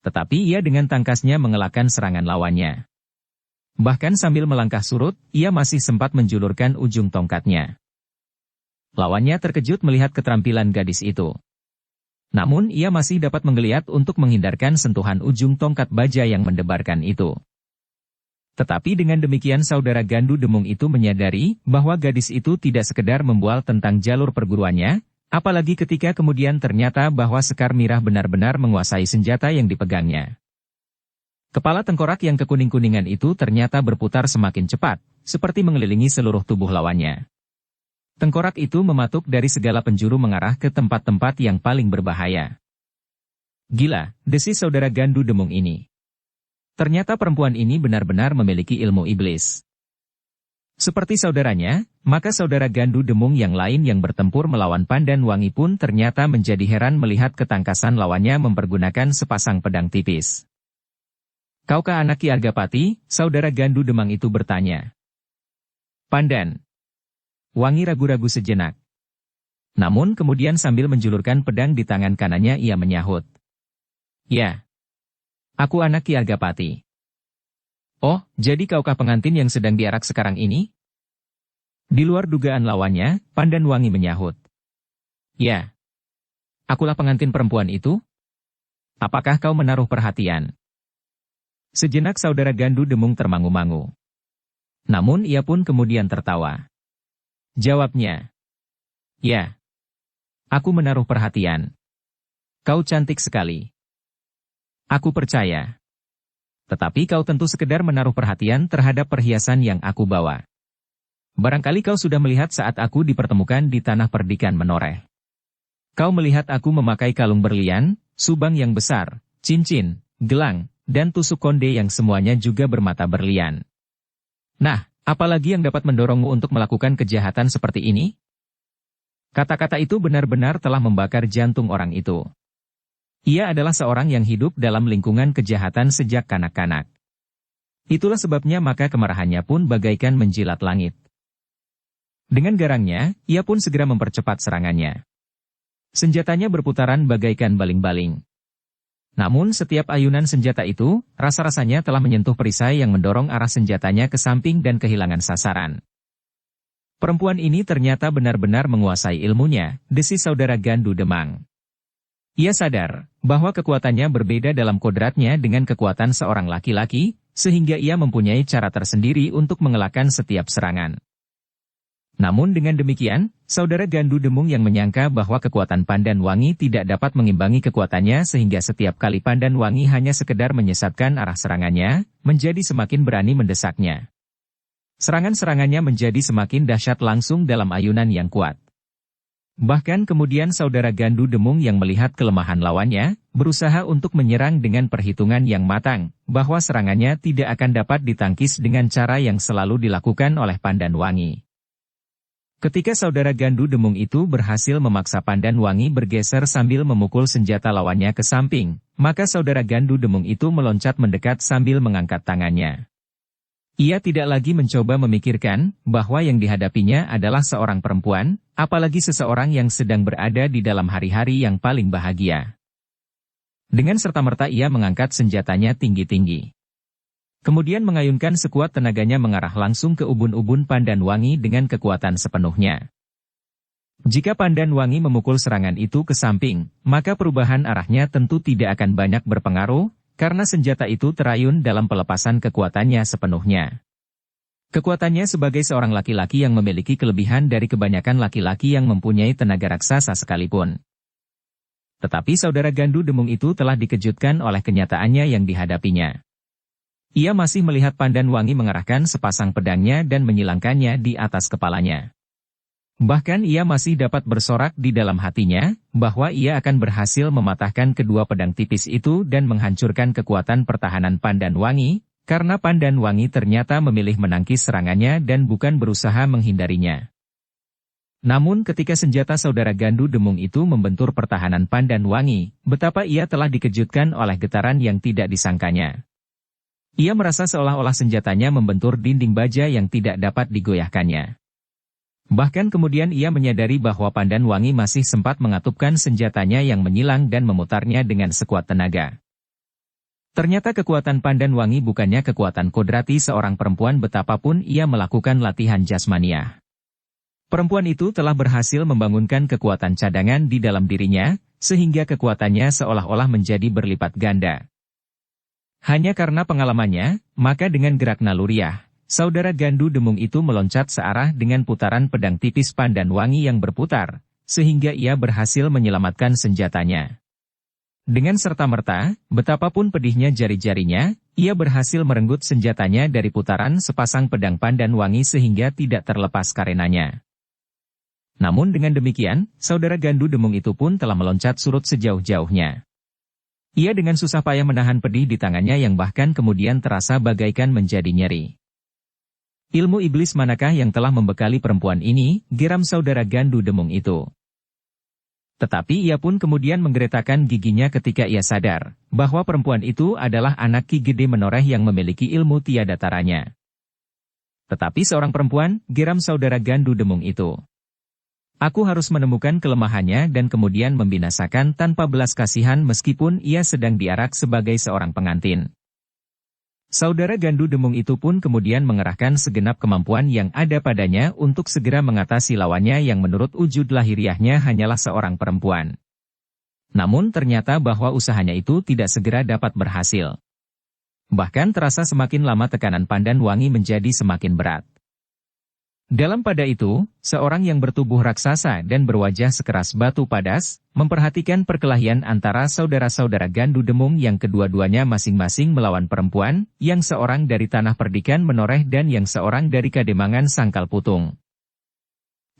Tetapi ia dengan tangkasnya mengelakkan serangan lawannya. Bahkan sambil melangkah surut, ia masih sempat menjulurkan ujung tongkatnya. Lawannya terkejut melihat keterampilan gadis itu. Namun ia masih dapat menggeliat untuk menghindarkan sentuhan ujung tongkat baja yang mendebarkan itu. Tetapi dengan demikian saudara Gandu Demung itu menyadari bahwa gadis itu tidak sekedar membual tentang jalur perguruannya, apalagi ketika kemudian ternyata bahwa Sekar Mirah benar-benar menguasai senjata yang dipegangnya. Kepala tengkorak yang kekuning-kuningan itu ternyata berputar semakin cepat, seperti mengelilingi seluruh tubuh lawannya. Tengkorak itu mematuk dari segala penjuru mengarah ke tempat-tempat yang paling berbahaya. Gila, desis saudara Gandu Demung ini. Ternyata perempuan ini benar-benar memiliki ilmu iblis. Seperti saudaranya, maka saudara Gandu Demung yang lain yang bertempur melawan Pandan Wangi pun ternyata menjadi heran melihat ketangkasan lawannya mempergunakan sepasang pedang tipis. Kaukah anak Ki Argapati? Saudara Gandu Demang itu bertanya. Pandan Wangi ragu-ragu sejenak. Namun kemudian sambil menjulurkan pedang di tangan kanannya ia menyahut. Ya. Aku anak Ki Argapati. Oh, jadi kaukah pengantin yang sedang diarak sekarang ini? Di luar dugaan lawannya, Pandan Wangi menyahut. Ya. Akulah pengantin perempuan itu? Apakah kau menaruh perhatian? Sejenak saudara Gandu Demung termangu-mangu. Namun ia pun kemudian tertawa. Jawabnya, ya, aku menaruh perhatian. Kau cantik sekali. Aku percaya. Tetapi kau tentu sekedar menaruh perhatian terhadap perhiasan yang aku bawa. Barangkali kau sudah melihat saat aku dipertemukan di tanah perdikan menoreh. Kau melihat aku memakai kalung berlian, subang yang besar, cincin, gelang, dan tusuk konde yang semuanya juga bermata berlian. Nah, apalagi yang dapat mendorongmu untuk melakukan kejahatan seperti ini? Kata-kata itu benar-benar telah membakar jantung orang itu. Ia adalah seorang yang hidup dalam lingkungan kejahatan sejak kanak-kanak. Itulah sebabnya maka kemarahannya pun bagaikan menjilat langit. Dengan garangnya, ia pun segera mempercepat serangannya. Senjatanya berputaran bagaikan baling-baling. Namun setiap ayunan senjata itu, rasa-rasanya telah menyentuh perisai yang mendorong arah senjatanya ke samping dan kehilangan sasaran. Perempuan ini ternyata benar-benar menguasai ilmunya, desis saudara Gandu Demang. Ia sadar bahwa kekuatannya berbeda dalam kodratnya dengan kekuatan seorang laki-laki, sehingga ia mempunyai cara tersendiri untuk mengelakkan setiap serangan. Namun dengan demikian, saudara Gandu Demung yang menyangka bahwa kekuatan Pandan Wangi tidak dapat mengimbangi kekuatannya sehingga setiap kali Pandan Wangi hanya sekedar menyesatkan arah serangannya, menjadi semakin berani mendesaknya. Serangan-serangannya menjadi semakin dahsyat langsung dalam ayunan yang kuat. Bahkan kemudian saudara Gandu Demung yang melihat kelemahan lawannya, berusaha untuk menyerang dengan perhitungan yang matang, bahwa serangannya tidak akan dapat ditangkis dengan cara yang selalu dilakukan oleh Pandan Wangi. Ketika saudara Gandu Demung itu berhasil memaksa Pandan Wangi bergeser sambil memukul senjata lawannya ke samping, maka saudara Gandu Demung itu meloncat mendekat sambil mengangkat tangannya. Ia tidak lagi mencoba memikirkan bahwa yang dihadapinya adalah seorang perempuan, apalagi seseorang yang sedang berada di dalam hari-hari yang paling bahagia. Dengan serta-merta ia mengangkat senjatanya tinggi-tinggi. Kemudian mengayunkan sekuat tenaganya mengarah langsung ke ubun-ubun Pandan Wangi dengan kekuatan sepenuhnya. Jika Pandan Wangi memukul serangan itu ke samping, maka perubahan arahnya tentu tidak akan banyak berpengaruh, karena senjata itu terayun dalam pelepasan kekuatannya sepenuhnya. Kekuatannya sebagai seorang laki-laki yang memiliki kelebihan dari kebanyakan laki-laki yang mempunyai tenaga raksasa sekalipun. Tetapi saudara Gandu Demung itu telah dikejutkan oleh kenyataannya yang dihadapinya. Ia masih melihat Pandan Wangi mengarahkan sepasang pedangnya dan menyilangkannya di atas kepalanya. Bahkan ia masih dapat bersorak di dalam hatinya, bahwa ia akan berhasil mematahkan kedua pedang tipis itu dan menghancurkan kekuatan pertahanan Pandan Wangi, karena Pandan Wangi ternyata memilih menangkis serangannya dan bukan berusaha menghindarinya. Namun ketika senjata saudara Gandu Demung itu membentur pertahanan Pandan Wangi, betapa ia telah dikejutkan oleh getaran yang tidak disangkanya. Ia merasa seolah-olah senjatanya membentur dinding baja yang tidak dapat digoyahkannya. Bahkan kemudian ia menyadari bahwa Pandan Wangi masih sempat mengatupkan senjatanya yang menyilang dan memutarnya dengan sekuat tenaga. Ternyata kekuatan Pandan Wangi bukannya kekuatan kodrati seorang perempuan betapapun ia melakukan latihan jasmaniah. Perempuan itu telah berhasil membangunkan kekuatan cadangan di dalam dirinya, sehingga kekuatannya seolah-olah menjadi berlipat ganda. Hanya karena pengalamannya, maka dengan gerak naluriah, saudara Gandu Demung itu meloncat searah dengan putaran pedang tipis Pandan Wangi yang berputar, sehingga ia berhasil menyelamatkan senjatanya. Dengan serta-merta, betapapun pedihnya jari-jarinya, ia berhasil merenggut senjatanya dari putaran sepasang pedang Pandan Wangi sehingga tidak terlepas karenanya. Namun dengan demikian, saudara Gandu Demung itu pun telah meloncat surut sejauh-jauhnya. Ia dengan susah payah menahan pedih di tangannya yang bahkan kemudian terasa bagaikan menjadi nyeri. Ilmu iblis manakah yang telah membekali perempuan ini, geram saudara Gandu Demung itu. Tetapi ia pun kemudian menggeretakkan giginya ketika ia sadar, bahwa perempuan itu adalah anak Ki Gede Menoreh yang memiliki ilmu tiada taranya. Tetapi seorang perempuan, geram saudara Gandu Demung itu. Aku harus menemukan kelemahannya dan kemudian membinasakan tanpa belas kasihan meskipun ia sedang diarak sebagai seorang pengantin. Saudara Gandu Demung itu pun kemudian mengerahkan segenap kemampuan yang ada padanya untuk segera mengatasi lawannya yang menurut wujud lahiriahnya hanyalah seorang perempuan. Namun ternyata bahwa usahanya itu tidak segera dapat berhasil. Bahkan terasa semakin lama tekanan Pandan Wangi menjadi semakin berat. Dalam pada itu, seorang yang bertubuh raksasa dan berwajah sekeras batu padas, memperhatikan perkelahian antara saudara-saudara Gandu Demung yang kedua-duanya masing-masing melawan perempuan, yang seorang dari Tanah Perdikan Menoreh dan yang seorang dari Kademangan Sangkal Putung.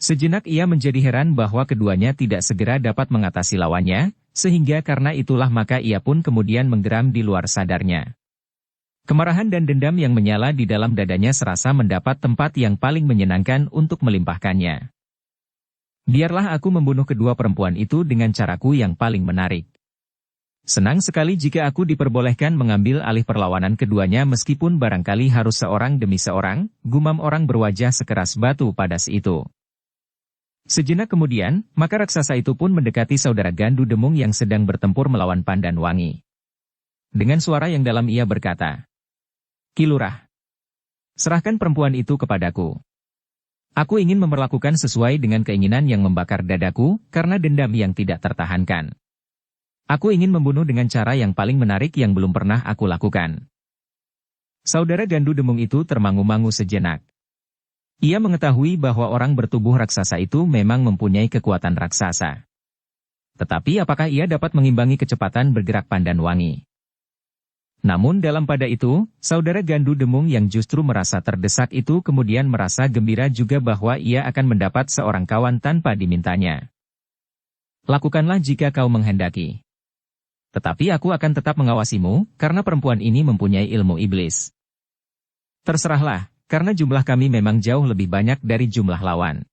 Sejenak ia menjadi heran bahwa keduanya tidak segera dapat mengatasi lawannya, sehingga karena itulah maka ia pun kemudian menggeram di luar sadarnya. Kemarahan dan dendam yang menyala di dalam dadanya serasa mendapat tempat yang paling menyenangkan untuk melimpahkannya. Biarlah aku membunuh kedua perempuan itu dengan caraku yang paling menarik. Senang sekali jika aku diperbolehkan mengambil alih perlawanan keduanya meskipun barangkali harus seorang demi seorang, gumam orang berwajah sekeras batu padas itu. Sejenak kemudian, maka raksasa itu pun mendekati saudara Gandu Demung yang sedang bertempur melawan Pandan Wangi. Dengan suara yang dalam ia berkata, "Ki Lurah, serahkan perempuan itu kepadaku. Aku ingin memperlakukan sesuai dengan keinginan yang membakar dadaku, karena dendam yang tidak tertahankan. Aku ingin membunuh dengan cara yang paling menarik yang belum pernah aku lakukan." Saudara Gandu Demung itu termangu-mangu sejenak. Ia mengetahui bahwa orang bertubuh raksasa itu memang mempunyai kekuatan raksasa. Tetapi apakah ia dapat mengimbangi kecepatan bergerak Pandan Wangi? Namun dalam pada itu, saudara Gandu Demung yang justru merasa terdesak itu kemudian merasa gembira juga bahwa ia akan mendapat seorang kawan tanpa dimintanya. "Lakukanlah jika kau menghendaki. Tetapi aku akan tetap mengawasimu, karena perempuan ini mempunyai ilmu iblis." "Terserahlah, karena jumlah kami memang jauh lebih banyak dari jumlah lawan."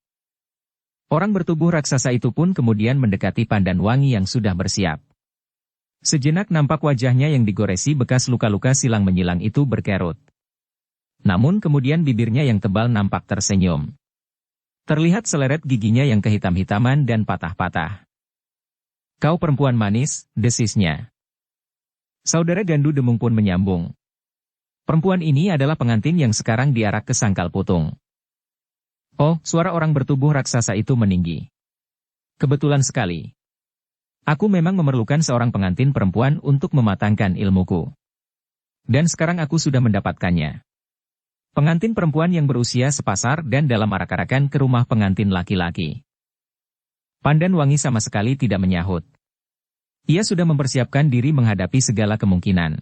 Orang bertubuh raksasa itu pun kemudian mendekati Pandan Wangi yang sudah bersiap. Sejenak nampak wajahnya yang digoresi bekas luka-luka silang menyilang itu berkerut. Namun kemudian bibirnya yang tebal nampak tersenyum. Terlihat seleret giginya yang kehitam-hitaman dan patah-patah. "Kau perempuan manis," desisnya. Saudara Gandu Demung pun menyambung. "Perempuan ini adalah pengantin yang sekarang diarak ke Sangkal Putung." "Oh," suara orang bertubuh raksasa itu meninggi. "Kebetulan sekali. Aku memang memerlukan seorang pengantin perempuan untuk mematangkan ilmuku. Dan sekarang aku sudah mendapatkannya. Pengantin perempuan yang berusia sepasar dan dalam arak-arakan ke rumah pengantin laki-laki." Pandan Wangi sama sekali tidak menyahut. Ia sudah mempersiapkan diri menghadapi segala kemungkinan.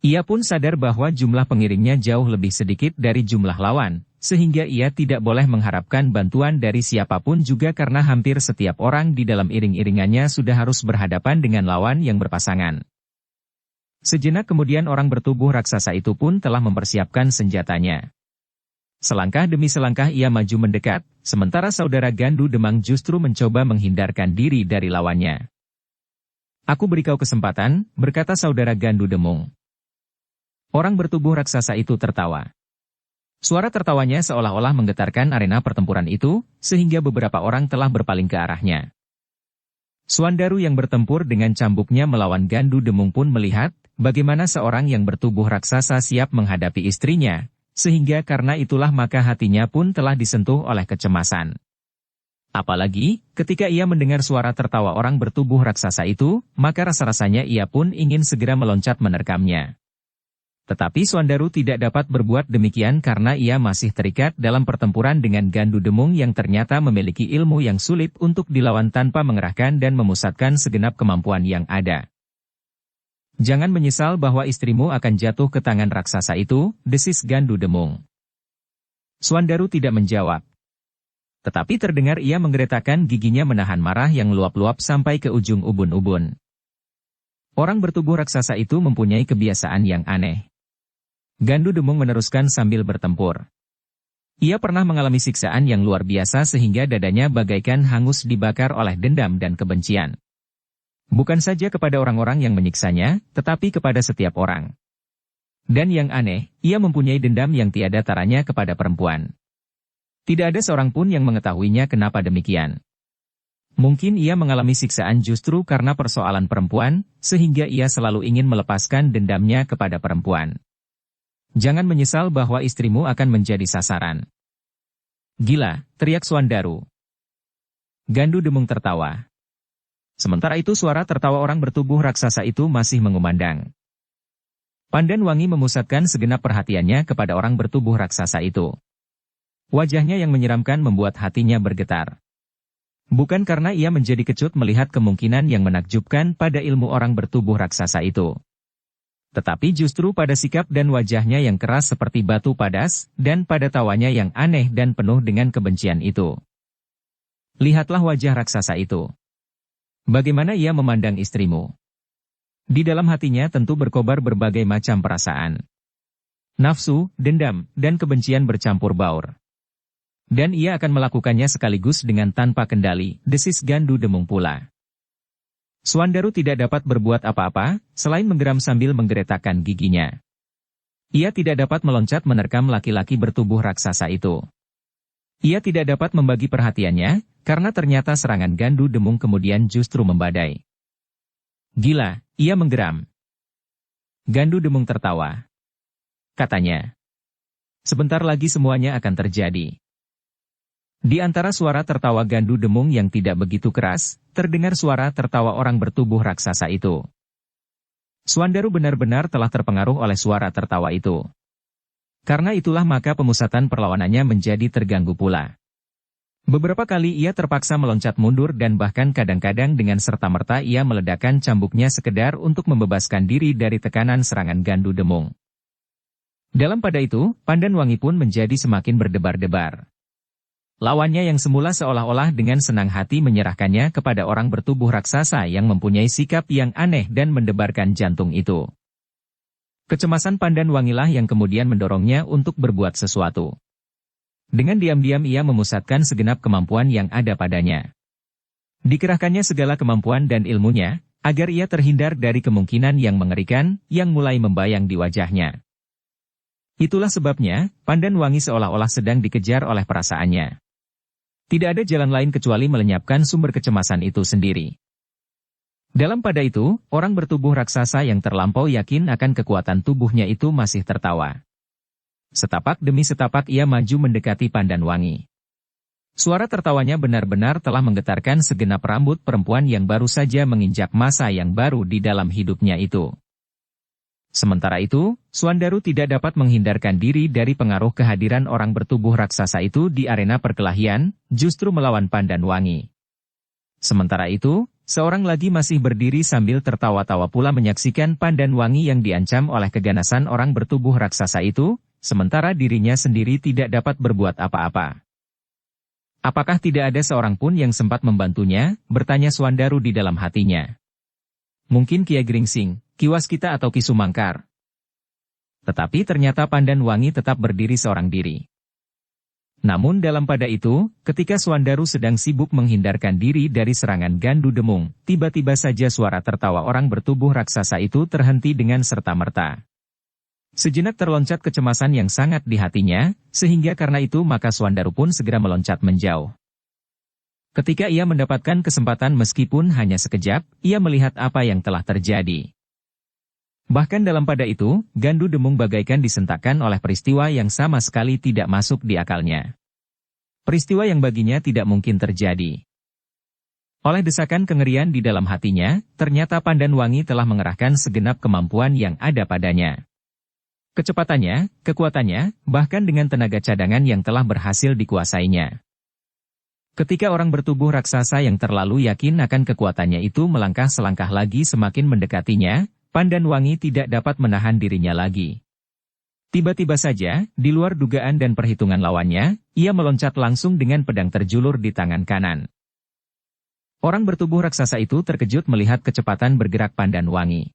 Ia pun sadar bahwa jumlah pengiringnya jauh lebih sedikit dari jumlah lawan, sehingga ia tidak boleh mengharapkan bantuan dari siapapun juga karena hampir setiap orang di dalam iring-iringannya sudah harus berhadapan dengan lawan yang berpasangan. Sejenak kemudian orang bertubuh raksasa itu pun telah mempersiapkan senjatanya. Selangkah demi selangkah ia maju mendekat, sementara saudara Gandu Demang justru mencoba menghindarkan diri dari lawannya. "Aku beri kau kesempatan," berkata saudara Gandu Demung. Orang bertubuh raksasa itu tertawa. Suara tertawanya seolah-olah menggetarkan arena pertempuran itu, sehingga beberapa orang telah berpaling ke arahnya. Suandaru yang bertempur dengan cambuknya melawan Gandu Demung pun melihat, bagaimana seorang yang bertubuh raksasa siap menghadapi istrinya, sehingga karena itulah maka hatinya pun telah disentuh oleh kecemasan. Apalagi, ketika ia mendengar suara tertawa orang bertubuh raksasa itu, maka rasa-rasanya ia pun ingin segera meloncat menerkamnya. Tetapi Suandaru tidak dapat berbuat demikian karena ia masih terikat dalam pertempuran dengan Gandu Demung yang ternyata memiliki ilmu yang sulit untuk dilawan tanpa mengerahkan dan memusatkan segenap kemampuan yang ada. "Jangan menyesal bahwa istrimu akan jatuh ke tangan raksasa itu," desis Gandu Demung. Suandaru tidak menjawab. Tetapi terdengar ia menggeretakkan giginya menahan marah yang luap-luap sampai ke ujung ubun-ubun. Orang bertubuh raksasa itu mempunyai kebiasaan yang aneh. Gandu Demung meneruskan sambil bertempur. Ia pernah mengalami siksaan yang luar biasa sehingga dadanya bagaikan hangus dibakar oleh dendam dan kebencian. Bukan saja kepada orang-orang yang menyiksanya, tetapi kepada setiap orang. Dan yang aneh, ia mempunyai dendam yang tiada taranya kepada perempuan. Tidak ada seorang pun yang mengetahuinya kenapa demikian. Mungkin ia mengalami siksaan justru karena persoalan perempuan, sehingga ia selalu ingin melepaskan dendamnya kepada perempuan. "Jangan menyesal bahwa istrimu akan menjadi sasaran." "Gila," teriak Suandaru. Gandu Demung tertawa. Sementara itu suara tertawa orang bertubuh raksasa itu masih mengumandang. Pandan Wangi memusatkan segenap perhatiannya kepada orang bertubuh raksasa itu. Wajahnya yang menyeramkan membuat hatinya bergetar. Bukan karena ia menjadi kecut melihat kemungkinan yang menakjubkan pada ilmu orang bertubuh raksasa itu. Tetapi justru pada sikap dan wajahnya yang keras seperti batu padas, dan pada tawanya yang aneh dan penuh dengan kebencian itu. Lihatlah wajah raksasa itu. Bagaimana ia memandang istrimu? Di dalam hatinya tentu berkobar berbagai macam perasaan. Nafsu, dendam, dan kebencian bercampur baur. Dan ia akan melakukannya sekaligus dengan tanpa kendali, desis Gandu Demung pula. Suandaru tidak dapat berbuat apa-apa, selain menggeram sambil menggeretakkan giginya. Ia tidak dapat meloncat menerkam laki-laki bertubuh raksasa itu. Ia tidak dapat membagi perhatiannya, karena ternyata serangan Gandu Demung kemudian justru membadai. Gila, ia menggeram. Gandu Demung tertawa. Katanya. Sebentar lagi semuanya akan terjadi. Di antara suara tertawa Gandu Demung yang tidak begitu keras, terdengar suara tertawa orang bertubuh raksasa itu. Suandaru benar-benar telah terpengaruh oleh suara tertawa itu. Karena itulah maka pemusatan perlawanannya menjadi terganggu pula. Beberapa kali ia terpaksa meloncat mundur dan bahkan kadang-kadang dengan serta-merta ia meledakkan cambuknya sekedar untuk membebaskan diri dari tekanan serangan Gandu Demung. Dalam pada itu, Pandan Wangi pun menjadi semakin berdebar-debar. Lawannya yang semula seolah-olah dengan senang hati menyerahkannya kepada orang bertubuh raksasa yang mempunyai sikap yang aneh dan mendebarkan jantung itu. Kecemasan Pandan Wangilah yang kemudian mendorongnya untuk berbuat sesuatu. Dengan diam-diam ia memusatkan segenap kemampuan yang ada padanya. Dikerahkannya segala kemampuan dan ilmunya, agar ia terhindar dari kemungkinan yang mengerikan, yang mulai membayang di wajahnya. Itulah sebabnya, Pandan Wangi seolah-olah sedang dikejar oleh perasaannya. Tidak ada jalan lain kecuali melenyapkan sumber kecemasan itu sendiri. Dalam pada itu, orang bertubuh raksasa yang terlampau yakin akan kekuatan tubuhnya itu masih tertawa. Setapak demi setapak ia maju mendekati Pandan Wangi. Suara tertawanya benar-benar telah menggetarkan segenap rambut perempuan yang baru saja menginjak masa yang baru di dalam hidupnya itu. Sementara itu, Suandaru tidak dapat menghindarkan diri dari pengaruh kehadiran orang bertubuh raksasa itu di arena perkelahian, justru melawan Pandan Wangi. Sementara itu, seorang lagi masih berdiri sambil tertawa-tawa pula menyaksikan Pandan Wangi yang diancam oleh keganasan orang bertubuh raksasa itu, sementara dirinya sendiri tidak dapat berbuat apa-apa. Apakah tidak ada seorang pun yang sempat membantunya, bertanya Suandaru di dalam hatinya. Mungkin Ki Gringsing, Ki Waskita atau Ki Sumangkar. Tetapi ternyata Pandan Wangi tetap berdiri seorang diri. Namun dalam pada itu, ketika Suandaru sedang sibuk menghindarkan diri dari serangan Gandu Demung, tiba-tiba saja suara tertawa orang bertubuh raksasa itu terhenti dengan serta-merta. Sejenak terloncat kecemasan yang sangat di hatinya, sehingga karena itu maka Suandaru pun segera meloncat menjauh. Ketika ia mendapatkan kesempatan meskipun hanya sekejap, ia melihat apa yang telah terjadi. Bahkan dalam pada itu, Gandu Demung bagaikan disentakkan oleh peristiwa yang sama sekali tidak masuk di akalnya. Peristiwa yang baginya tidak mungkin terjadi. Oleh desakan kengerian di dalam hatinya, ternyata Pandan Wangi telah mengerahkan segenap kemampuan yang ada padanya. Kecepatannya, kekuatannya, bahkan dengan tenaga cadangan yang telah berhasil dikuasainya. Ketika orang bertubuh raksasa yang terlalu yakin akan kekuatannya itu melangkah selangkah lagi semakin mendekatinya, Pandan Wangi tidak dapat menahan dirinya lagi. Tiba-tiba saja, di luar dugaan dan perhitungan lawannya, ia meloncat langsung dengan pedang terjulur di tangan kanan. Orang bertubuh raksasa itu terkejut melihat kecepatan bergerak Pandan Wangi.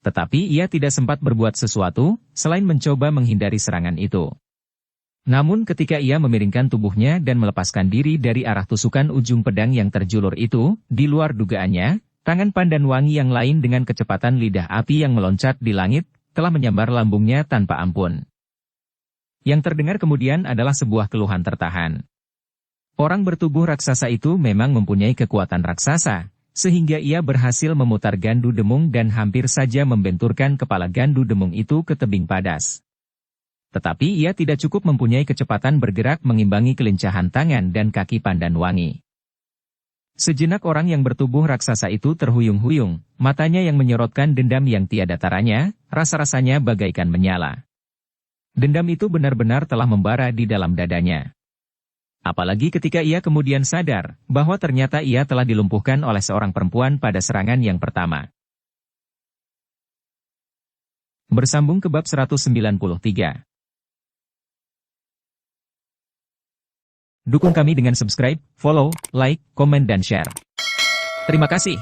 Tetapi ia tidak sempat berbuat sesuatu, selain mencoba menghindari serangan itu. Namun ketika ia memiringkan tubuhnya dan melepaskan diri dari arah tusukan ujung pedang yang terjulur itu, di luar dugaannya, tangan Pandan Wangi yang lain dengan kecepatan lidah api yang meloncat di langit, telah menyambar lambungnya tanpa ampun. Yang terdengar kemudian adalah sebuah keluhan tertahan. Orang bertubuh raksasa itu memang mempunyai kekuatan raksasa, sehingga ia berhasil memutar Gandu Demung dan hampir saja membenturkan kepala Gandu Demung itu ke tebing padas. Tetapi ia tidak cukup mempunyai kecepatan bergerak mengimbangi kelincahan tangan dan kaki Pandan Wangi. Sejenak orang yang bertubuh raksasa itu terhuyung-huyung, matanya yang menyorotkan dendam yang tiada taranya, rasa-rasanya bagaikan menyala. Dendam itu benar-benar telah membara di dalam dadanya. Apalagi ketika ia kemudian sadar, bahwa ternyata ia telah dilumpuhkan oleh seorang perempuan pada serangan yang pertama. Bersambung ke bab 193. Dukung kami dengan subscribe, follow, like, komen dan share. Terima kasih.